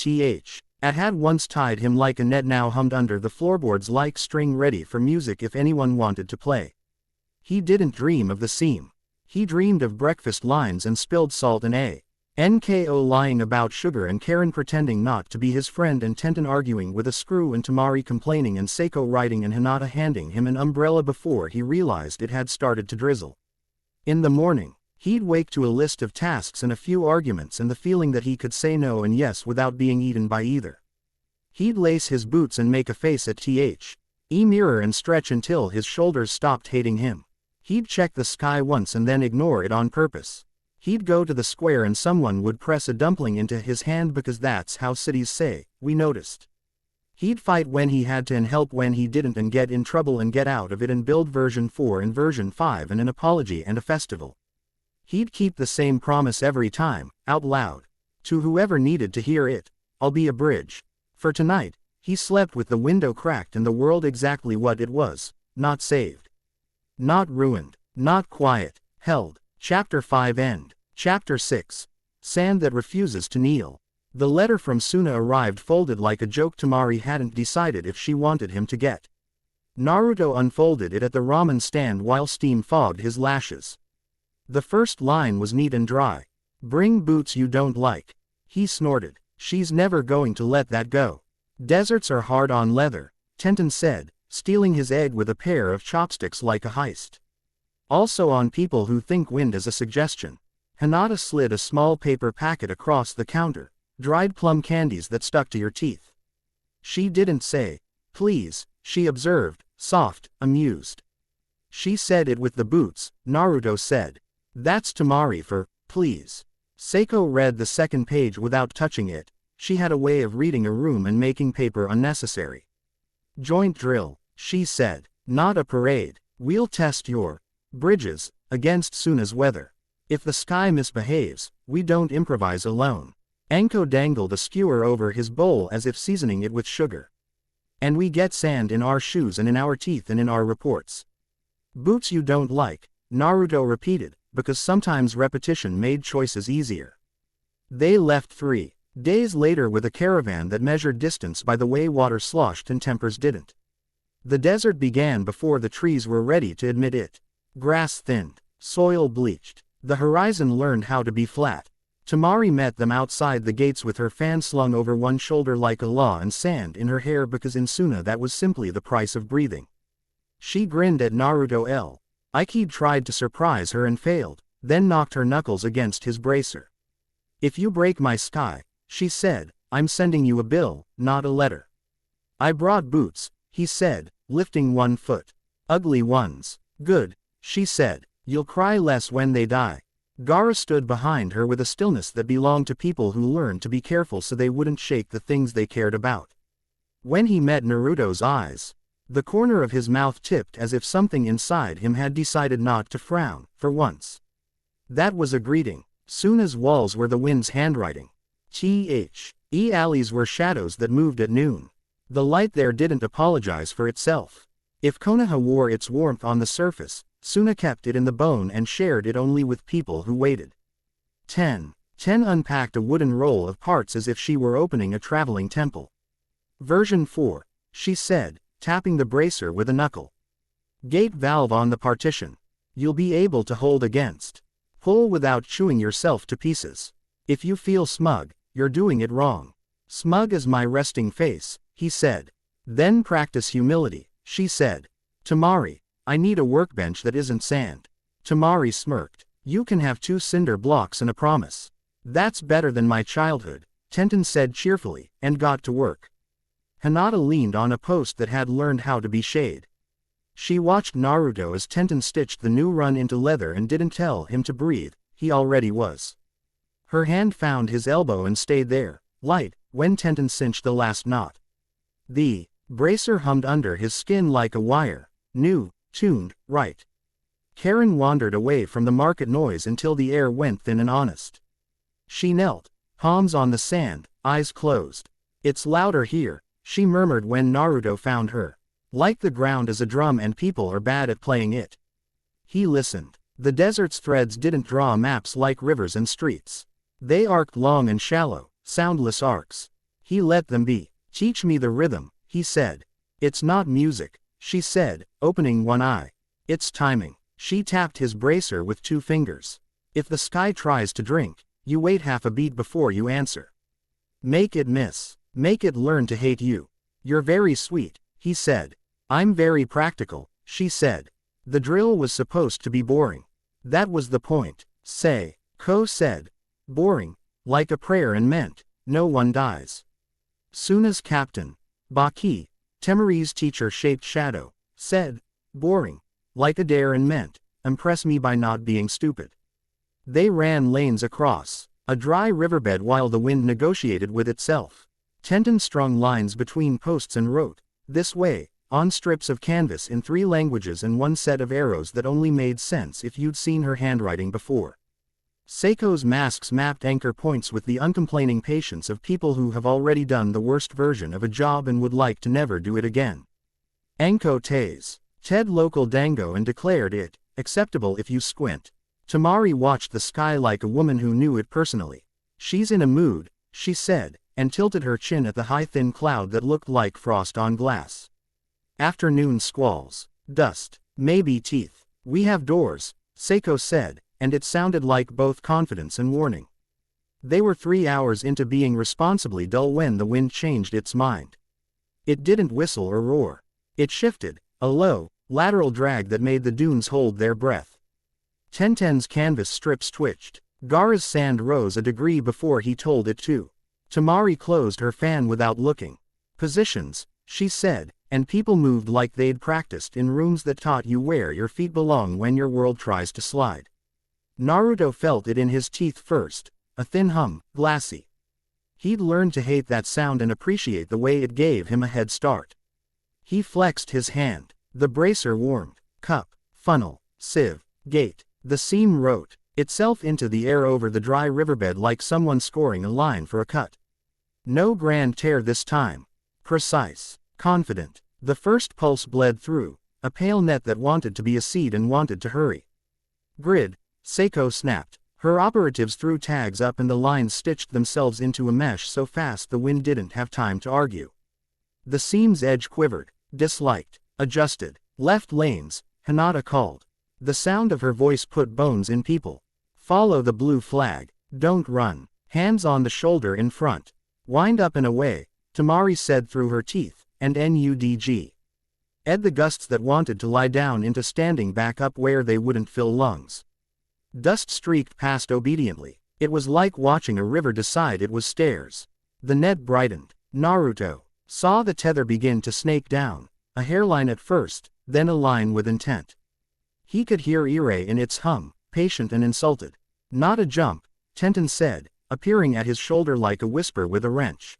had once tied him like a net now hummed under the floorboards like string ready for music if anyone wanted to play. He didn't dream of the seam. He dreamed of breakfast lines and spilled salt and Nko lying about sugar and Karen pretending not to be his friend and Tenten arguing with a screw and Tamari complaining and Seiko writing and Hinata handing him an umbrella before he realized it had started to drizzle. In the morning, he'd wake to a list of tasks and a few arguments and the feeling that he could say no and yes without being eaten by either. He'd lace his boots and make a face at mirror and stretch until his shoulders stopped hating him. He'd check the sky once and then ignore it on purpose. He'd go to the square and someone would press a dumpling into his hand because that's how cities say, we noticed. He'd fight when he had to and help when he didn't and get in trouble and get out of it and build version 4 and version 5 and an apology and a festival. He'd keep the same promise every time, out loud. To whoever needed to hear it, I'll be a bridge. For tonight, he slept with the window cracked and the world exactly what it was, not saved. Not ruined, not quiet, held. Chapter 5 End. Chapter 6. Sand that refuses to kneel. The letter from Suna arrived folded like a joke. Tamari hadn't decided if she wanted him to get Naruto unfolded it at the ramen stand while steam fogged his lashes. The first line was neat and dry. "Bring boots you don't like." He snorted. "She's never going to let that go." "Deserts are hard on leather," Tenten said, stealing his egg with a pair of chopsticks like a heist. "Also on people who think wind is a suggestion." Hinata slid a small paper packet across the counter, dried plum candies that stuck to your teeth. "She didn't say, please," she observed, soft, amused. "She said it with the boots," Naruto said. "That's Tamari for, please." Seiko read the second page without touching it. She had a way of reading a room and making paper unnecessary. "Joint drill," she said. "Not a parade. We'll test your bridges against Suna's weather. If the sky misbehaves, we don't improvise alone." Anko dangled a skewer over his bowl as if seasoning it with sugar. "And we get sand in our shoes and in our teeth and in our reports." "Boots you don't like," Naruto repeated, because sometimes repetition made choices easier. They left 3 days later with a caravan that measured distance by the way water sloshed and tempers didn't. The desert began before the trees were ready to admit it. Grass thinned, soil bleached, the horizon learned how to be flat. Tamari met them outside the gates with her fan slung over one shoulder like a law and sand in her hair because in Suna that was simply the price of breathing. She grinned at Naruto. Ikid tried to surprise her and failed, then knocked her knuckles against his bracer. "If you break my sky," she said, "I'm sending you a bill, not a letter." "I brought boots," he said, lifting one foot. "Ugly ones." "Good," she said. "You'll cry less when they die." Gaara stood behind her with a stillness that belonged to people who learned to be careful so they wouldn't shake the things they cared about. When he met Naruto's eyes, the corner of his mouth tipped as if something inside him had decided not to frown, for once. That was a greeting. Suna's walls were the wind's handwriting. Alleys were shadows that moved at noon. The light there didn't apologize for itself. If Konoha wore its warmth on the surface, Suna kept it in the bone and shared it only with people who waited. 10 unpacked a wooden roll of parts as if she were opening a traveling temple. "Version 4, she said, tapping the bracer with a knuckle. "Gate valve on the partition. You'll be able to hold against. Pull without chewing yourself to pieces. If you feel smug, you're doing it wrong." "Smug as my resting face," he said. "Then practice humility," she said. "Tamari, I need a workbench that isn't sand." Tamari smirked. "You can have 2 cinder blocks and a promise." "That's better than my childhood," Tenten said cheerfully, and got to work. Hinata leaned on a post that had learned how to be shade. She watched Naruto as Tenten stitched the new run into leather and didn't tell him to breathe, he already was. Her hand found his elbow and stayed there, light, when Tenten cinched the last knot. The bracer hummed under his skin like a wire, new, tuned, right. Karen wandered away from the market noise until the air went thin and honest. She knelt, palms on the sand, eyes closed. "It's louder here," she murmured when Naruto found her. "Like the ground is a drum and people are bad at playing it." He listened. The desert's threads didn't draw maps like rivers and streets. They arced long and shallow, soundless arcs. He let them be. "Teach me the rhythm," he said. "It's not music," she said, opening one eye. "It's timing." She tapped his bracer with 2 fingers. "If the sky tries to drink, you wait half a beat before you answer. Make it miss. Make it learn to hate you." "You're very sweet," he said. "I'm very practical," she said. The drill was supposed to be boring. That was the point. Ko said. "Boring, like a prayer and meant, no one dies." Suna's captain, Baki, Temari's teacher-shaped shadow, said, "Boring, like a dare and meant, impress me by not being stupid." They ran lanes across a dry riverbed while the wind negotiated with itself. Tenten strung lines between posts and wrote, "This way," on strips of canvas in 3 languages and 1 set of arrows that only made sense if you'd seen her handwriting before. Seiko's masks mapped anchor points with the uncomplaining patience of people who have already done the worst version of a job and would like to never do it again. Anko Taze. Ted local dango and declared it, acceptable if you squint. Tamari watched the sky like a woman who knew it personally. "She's in a mood," she said, and tilted her chin at the high thin cloud that looked like frost on glass. Afternoon squalls. Dust. Maybe teeth. We have doors, Seiko said, and it sounded like both confidence and warning. They were 3 hours into being responsibly dull when the wind changed its mind. It didn't whistle or roar. It shifted, a low, lateral drag that made the dunes hold their breath. Tenten's canvas strips twitched. Gaara's sand rose a degree before he told it to. Tamari closed her fan without looking. Positions, she said, and people moved like they'd practiced in rooms that taught you where your feet belong when your world tries to slide. Naruto felt it in his teeth first, a thin hum, glassy. He'd learned to hate that sound and appreciate the way it gave him a head start. He flexed his hand. The bracer warmed. Cup, funnel, sieve, gate. The seam wrote itself into the air over the dry riverbed like someone scoring a line for a cut. No grand tear this time. Precise. Confident. The first pulse bled through, a pale net that wanted to be a seed and wanted to hurry. Grid, Seiko snapped. Her operatives threw tags up and the lines stitched themselves into a mesh so fast the wind didn't have time to argue. The seam's edge quivered, disliked, adjusted. Left lanes, Hinata called. The sound of her voice put bones in people. Follow the blue flag. Don't run. Hands on the shoulder in front. Wind up and away, Tamari said through her teeth, and NUDG. Ed the gusts that wanted to lie down into standing back up where they wouldn't fill lungs. Dust streaked past obediently. It was like watching a river decide it was stairs. The net brightened. Naruto saw the tether begin to snake down, a hairline at first, then a line with intent. He could hear Ire in its hum, patient and insulted. Not a jump, Tenten said, appearing at his shoulder like a whisper with a wrench.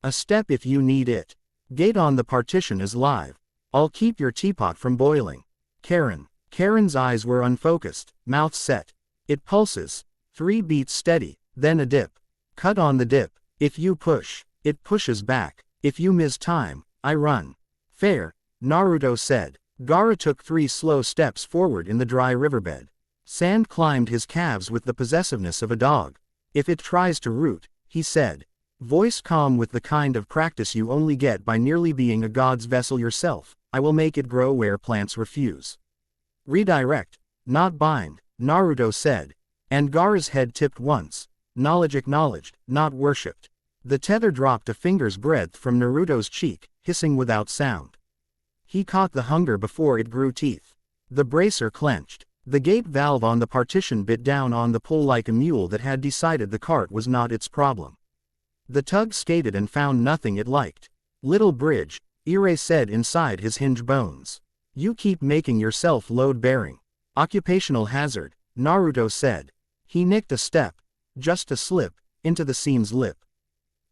A step if you need it. Gate on the partition is live. I'll keep your teapot from boiling. Karen's eyes were unfocused, mouth set. It pulses. 3 beats steady, then a dip. Cut on the dip. If you push, it pushes back. If you miss time, I run. Fair, Naruto said. Gaara took 3 slow steps forward in the dry riverbed. Sand climbed his calves with the possessiveness of a dog. If it tries to root, he said. Voice calm with the kind of practice you only get by nearly being a god's vessel yourself, I will make it grow where plants refuse. Redirect, not bind, Naruto said. And Gaara's head tipped once. Knowledge acknowledged, not worshipped. The tether dropped a finger's breadth from Naruto's cheek, hissing without sound. He caught the hunger before it grew teeth. The bracer clenched. The gate valve on the partition bit down on the pull like a mule that had decided the cart was not its problem. The tug skated and found nothing it liked. Little bridge, Ire said inside his hinge bones. You keep making yourself load-bearing. Occupational hazard, Naruto said. He nicked a step, just a slip, into the seam's lip.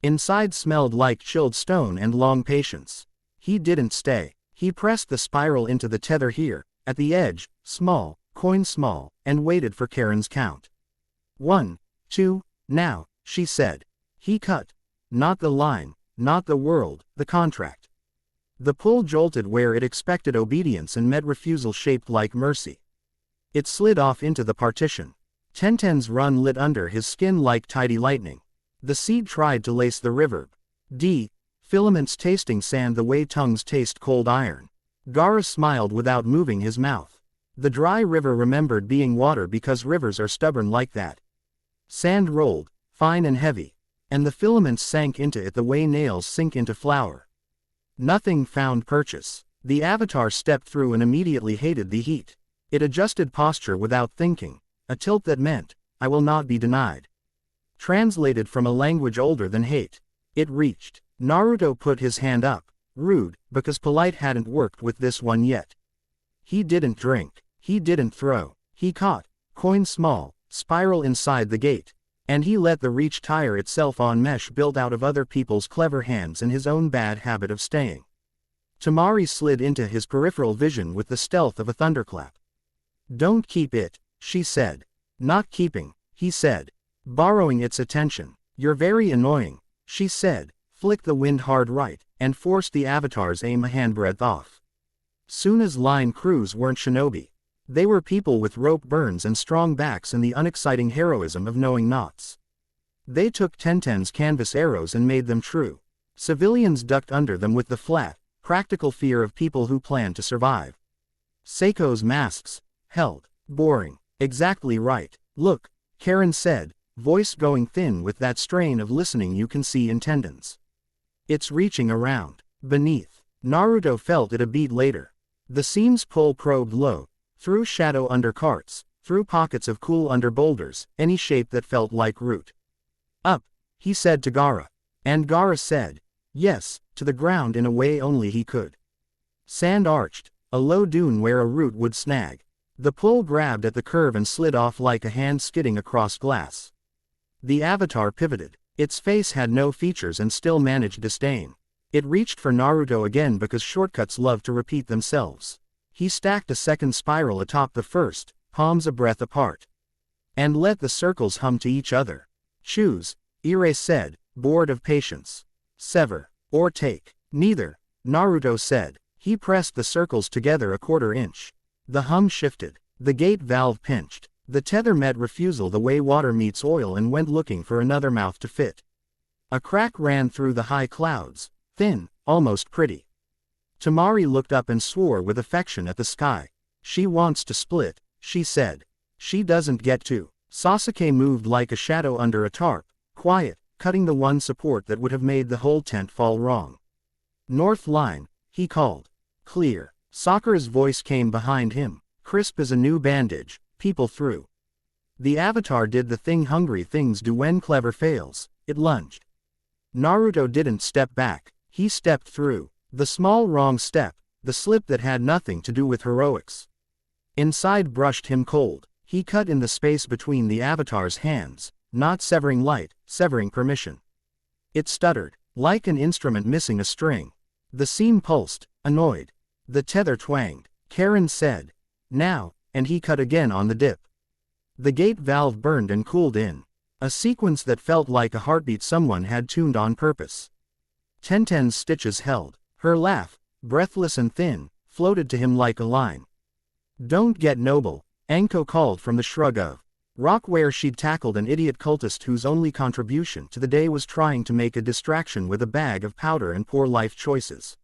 Inside smelled like chilled stone and long patience. He didn't stay. He pressed the spiral into the tether here, at the edge, small, coin small, and waited for Karen's count. 1, 2, now, she said. He cut. Not the line, not the world, the contract. The pull jolted where it expected obedience and met refusal shaped like mercy. It slid off into the partition. Tenten's run lit under his skin like tidy lightning. The seed tried to lace the river. Filaments tasting sand the way tongues taste cold iron. Gaara smiled without moving his mouth. The dry river remembered being water because rivers are stubborn like that. Sand rolled, fine and heavy. And the filaments sank into it the way nails sink into flour. Nothing found purchase. The avatar stepped through and immediately hated the heat. It adjusted posture without thinking, a tilt that meant, I will not be denied. Translated from a language older than hate. It reached. Naruto put his hand up, rude, because polite hadn't worked with this one yet. He didn't drink. He didn't throw. He caught, coin small, spiral inside the gate. And he let the reach tire itself on mesh built out of other people's clever hands and his own bad habit of staying. Tamari slid into his peripheral vision with the stealth of a thunderclap. Don't keep it, she said. Not keeping, he said. Borrowing its attention. You're very annoying, she said, flicked the wind hard right, and forced the avatar's aim a handbreadth off. Suna's line crews weren't shinobi. They were people with rope burns and strong backs and the unexciting heroism of knowing knots. They took Tenten's canvas arrows and made them true. Civilians ducked under them with the flat, Practical fear of people who plan to survive. Seiko's masks. Held. Boring. Exactly right. Look, Karen said, voice going thin with that strain of listening you can see in tendons. It's reaching around. Beneath. Naruto felt it a beat later. The seam's pull probed low, through shadow under carts, through pockets of cool under boulders, any shape that felt like root. Up, he said to Gaara. And Gaara said, yes, to the ground in a way only he could. Sand arched, a low dune where a root would snag. The pull grabbed at the curve and slid off like a hand skidding across glass. The avatar pivoted. Its face had no features and still managed disdain. It reached for Naruto again because shortcuts love to repeat themselves. He stacked a second spiral atop the first, palms a breath apart. And let the circles hum to each other. Choose, Ire said, bored of patience. Sever, or take. Neither, Naruto said. He pressed the circles together a quarter inch. The hum shifted. The gate valve pinched. The tether met refusal the way water meets oil and went looking for another mouth to fit. A crack ran through the high clouds, thin, almost pretty. Temari looked up and swore with affection at the sky. She wants to split, she said. She doesn't get to. Sasuke moved like a shadow under a tarp, quiet, cutting the one support that would have made the whole tent fall wrong. North line, he called. Clear. Sakura's voice came behind him, crisp as a new bandage. People through. The avatar did the thing hungry things do when clever fails, it lunged. Naruto didn't step back, he stepped through. The small wrong step, the slip that had nothing to do with heroics. Inside brushed him cold. He cut in the space between the avatar's hands, not severing light, severing permission. It stuttered, like an instrument missing a string. The seam pulsed, annoyed. The tether twanged. Karen said, now, and he cut again on the dip. The gate valve burned and cooled in. A sequence that felt like a heartbeat someone had tuned on purpose. Tenten's stitches held. Her laugh, breathless and thin, floated to him like a line. Don't get noble, Anko called from the shrug of rock where she'd tackled an idiot cultist whose only contribution to the day was trying to make a distraction with a bag of powder and poor life choices.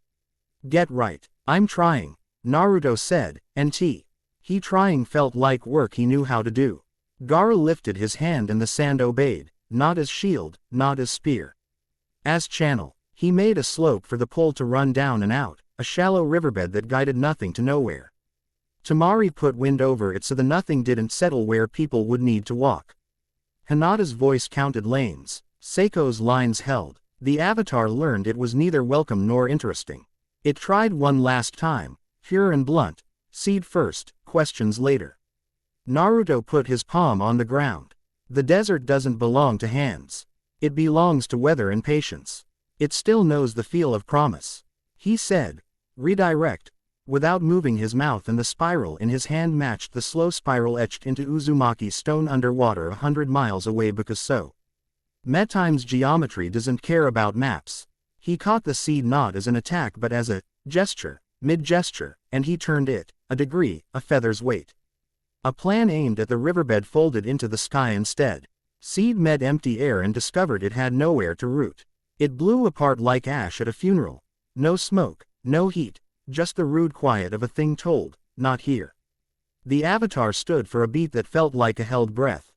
Get right, I'm trying, Naruto said, and he trying felt like work he knew how to do. Gaara lifted his hand and the sand obeyed, not as shield, not as spear. As channel, he made a slope for the pull to run down and out, a shallow riverbed that guided nothing to nowhere. Temari put wind over it so the nothing didn't settle where people would need to walk. Hinata's voice counted lanes. Seiko's lines held. The avatar learned it was neither welcome nor interesting. It tried one last time, pure and blunt, seed first, questions later. Naruto put his palm on the ground. The desert doesn't belong to hands. It belongs to weather and patience. It still knows the feel of promise. He said, redirect, without moving his mouth, and the spiral in his hand matched the slow spiral etched into Uzumaki stone underwater 100 miles away because so. Metime's geometry doesn't care about maps. He caught the seed not as an attack but as a gesture, mid-gesture, and he turned it, a degree, a feather's weight. A plan aimed at the riverbed folded into the sky instead. Seed met empty air and discovered it had nowhere to root. It blew apart like ash at a funeral. No smoke, no heat, just the rude quiet of a thing told, not here. The avatar stood for a beat that felt like a held breath.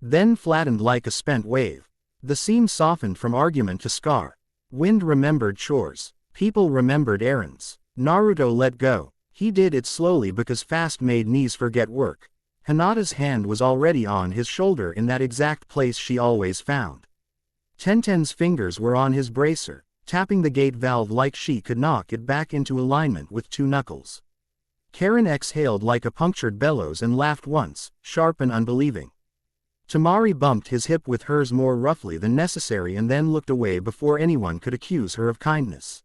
Then flattened like a spent wave. The seam softened from argument to scar. Wind remembered chores. People remembered errands. Naruto let go. He did it slowly because fast made knees forget work. Hinata's hand was already on his shoulder in that exact place she always found. Tenten's fingers were on his bracer, tapping the gate valve like she could knock it back into alignment with two knuckles. Karen exhaled like a punctured bellows and laughed once, sharp and unbelieving. Temari bumped his hip with hers more roughly than necessary and then looked away before anyone could accuse her of kindness.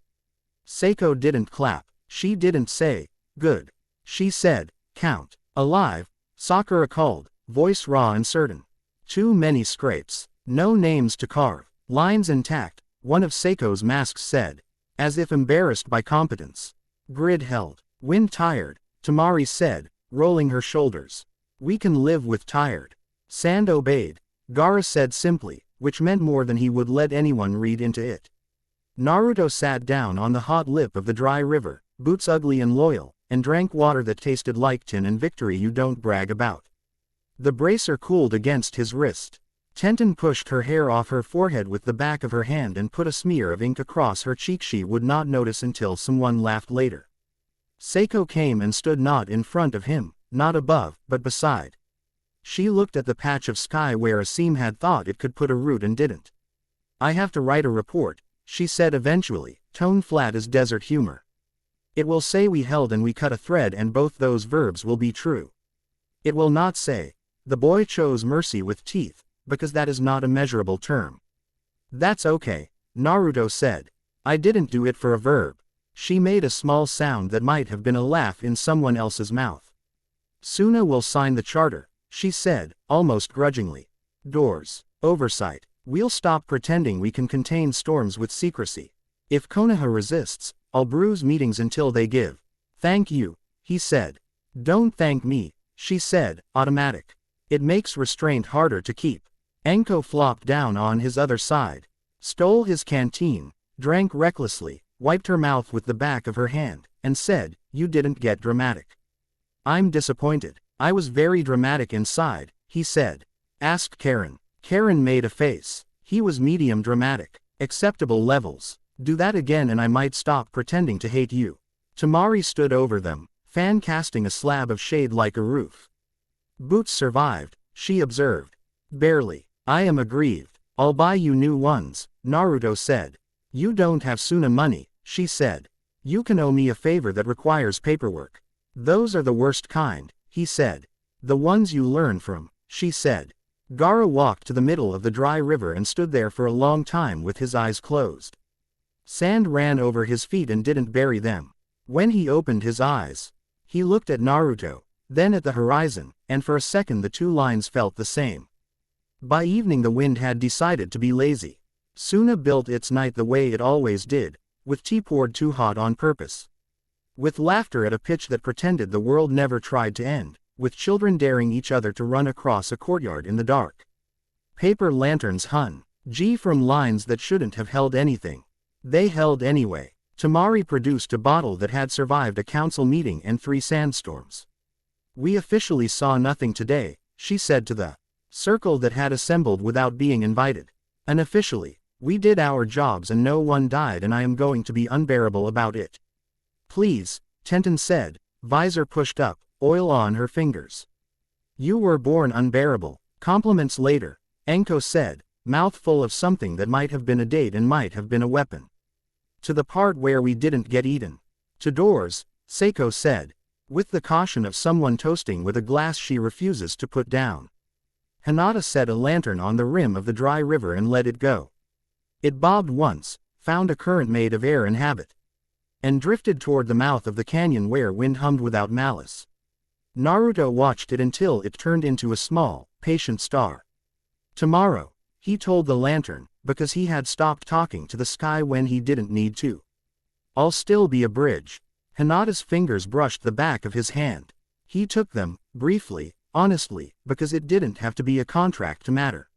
Seiko didn't clap. She didn't say, good. She said, count. Alive, Sakura called, voice raw and certain. Too many scrapes. No names to carve. Lines intact, one of Seiko's masks said, as if embarrassed by competence. Grid held. Wind tired, Temari said, rolling her shoulders. We can live with tired. Sand obeyed. Gaara said simply, which meant more than he would let anyone read into it. Naruto sat down on the hot lip of the dry river, boots ugly and loyal, and drank water that tasted like tin and victory you don't brag about. The bracer cooled against his wrist. Tenten pushed her hair off her forehead with the back of her hand and put a smear of ink across her cheek she would not notice until someone laughed later. Seiko came and stood not in front of him, not above, but beside. She looked at the patch of sky where a seam had thought it could put a root and didn't. I have to write a report, she said eventually, tone flat as desert humor. It will say we held and we cut a thread and both those verbs will be true. It will not say, the boy chose mercy with teeth, because that is not a measurable term. That's okay, Naruto said. I didn't do it for a verb. She made a small sound that might have been a laugh in someone else's mouth. Suna will sign the charter, she said, almost grudgingly. Doors. Oversight. We'll stop pretending we can contain storms with secrecy. If Konoha resists, I'll bruise meetings until they give. Thank you, he said. Don't thank me, she said, automatic. It makes restraint harder to keep. Enko flopped down on his other side, stole his canteen, drank recklessly, wiped her mouth with the back of her hand, and said, you didn't get dramatic. I'm disappointed. I was very dramatic inside, he said. Asked Karen. Karen made a face. He was medium dramatic. Acceptable levels. Do that again and I might stop pretending to hate you. Tamari stood over them, fan casting a slab of shade like a roof. Boots survived, she observed. Barely. I am aggrieved. I'll buy you new ones, Naruto said. You don't have Suna money, she said. You can owe me a favor that requires paperwork. Those are the worst kind, he said. The ones you learn from, she said. Gaara walked to the middle of the dry river and stood there for a long time with his eyes closed. Sand ran over his feet and didn't bury them. When he opened his eyes, he looked at Naruto, then at the horizon, and for a second the two lines felt the same. By evening the wind had decided to be lazy. Suna built its night the way it always did, with tea poured too hot on purpose. With laughter at a pitch that pretended the world never tried to end, with children daring each other to run across a courtyard in the dark. Paper lanterns hung, from lines that shouldn't have held anything. They held anyway. Tamari produced a bottle that had survived a council meeting and 3 sandstorms. We officially saw nothing today, she said to the circle that had assembled without being invited. Unofficially, we did our jobs and no one died and I am going to be unbearable about it. Please, Tenten said, visor pushed up, oil on her fingers. You were born unbearable. Compliments later, Enko said, mouth full of something that might have been a date and might have been a weapon. To the part where we didn't get eaten. To doors, Seiko said, with the caution of someone toasting with a glass she refuses to put down. Hinata set a lantern on the rim of the dry river and let it go. It bobbed once, found a current made of air and habit, and drifted toward the mouth of the canyon where wind hummed without malice. Naruto watched it until it turned into a small, patient star. Tomorrow, he told the lantern, because he had stopped talking to the sky when he didn't need to. I'll still be a bridge. Hinata's fingers brushed the back of his hand. He took them, briefly, honestly, because it didn't have to be a contract to matter.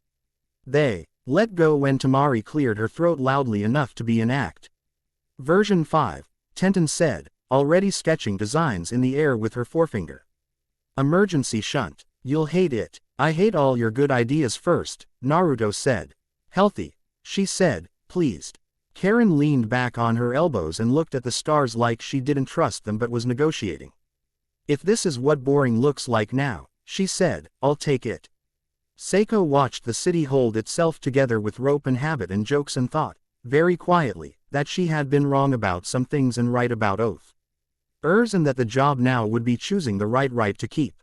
They let go when Tamari cleared her throat loudly enough to be an act. Version 5, Tenten said, already sketching designs in the air with her forefinger. Emergency shunt. You'll hate it. I hate all your good ideas first, Naruto said. Healthy, she said, pleased. Karen leaned back on her elbows and looked at the stars like she didn't trust them but was negotiating. If this is what boring looks like now, she said, I'll take it. Seiko watched the city hold itself together with rope and habit and jokes and thought, very quietly, that she had been wrong about some things and right about oath. And that the job now would be choosing the right to keep.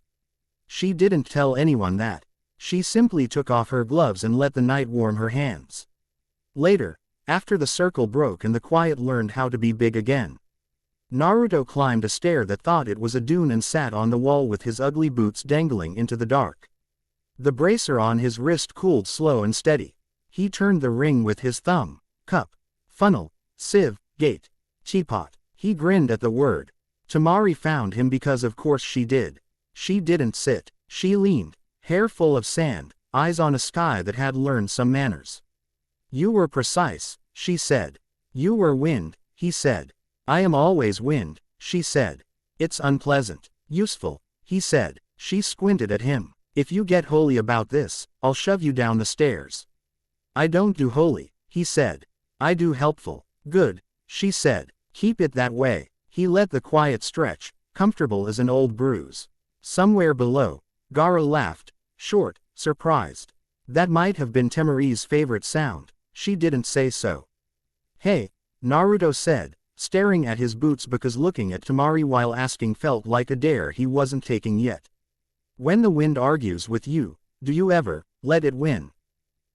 She didn't tell anyone that. She simply took off her gloves and let the night warm her hands. Later, after the circle broke and the quiet learned how to be big again, Naruto climbed a stair that thought it was a dune and sat on the wall with his ugly boots dangling into the dark. The bracer on his wrist cooled slow and steady. He turned the ring with his thumb. Cup. Funnel. Sieve. Gate. Teapot. He grinned at the word. Tamari found him because of course she did. She didn't sit. She leaned, hair full of sand, eyes on a sky that had learned some manners. You were precise, she said. You were wind, he said. I am always wind, she said. It's unpleasant. Useful, he said. She squinted at him. If you get holy about this, I'll shove you down the stairs. I don't do holy, he said. I do helpful. Good, she said. Keep it that way. He let the quiet stretch, comfortable as an old bruise. Somewhere below, Gaara laughed, short, surprised. That might have been Temari's favorite sound. She didn't say so. Hey, Naruto said, staring at his boots because looking at Temari while asking felt like a dare he wasn't taking yet. When the wind argues with you, do you ever let it win?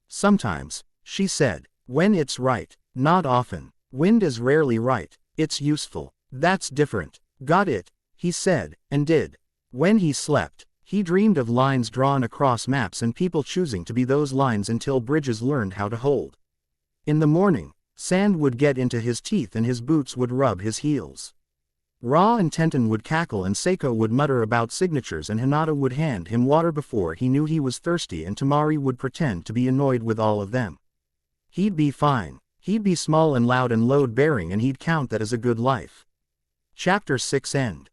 Sometimes, she said. When it's right, not often. Wind is rarely right, it's useful. That's different. Got it, he said, and did. When he slept, he dreamed of lines drawn across maps and people choosing to be those lines until bridges learned how to hold. In the morning, sand would get into his teeth and his boots would rub his heels. Ra and Tenten would cackle and Seiko would mutter about signatures and Hinata would hand him water before he knew he was thirsty and Temari would pretend to be annoyed with all of them. He'd be fine. He'd be small and loud and load-bearing and he'd count that as a good life. Chapter 6 End.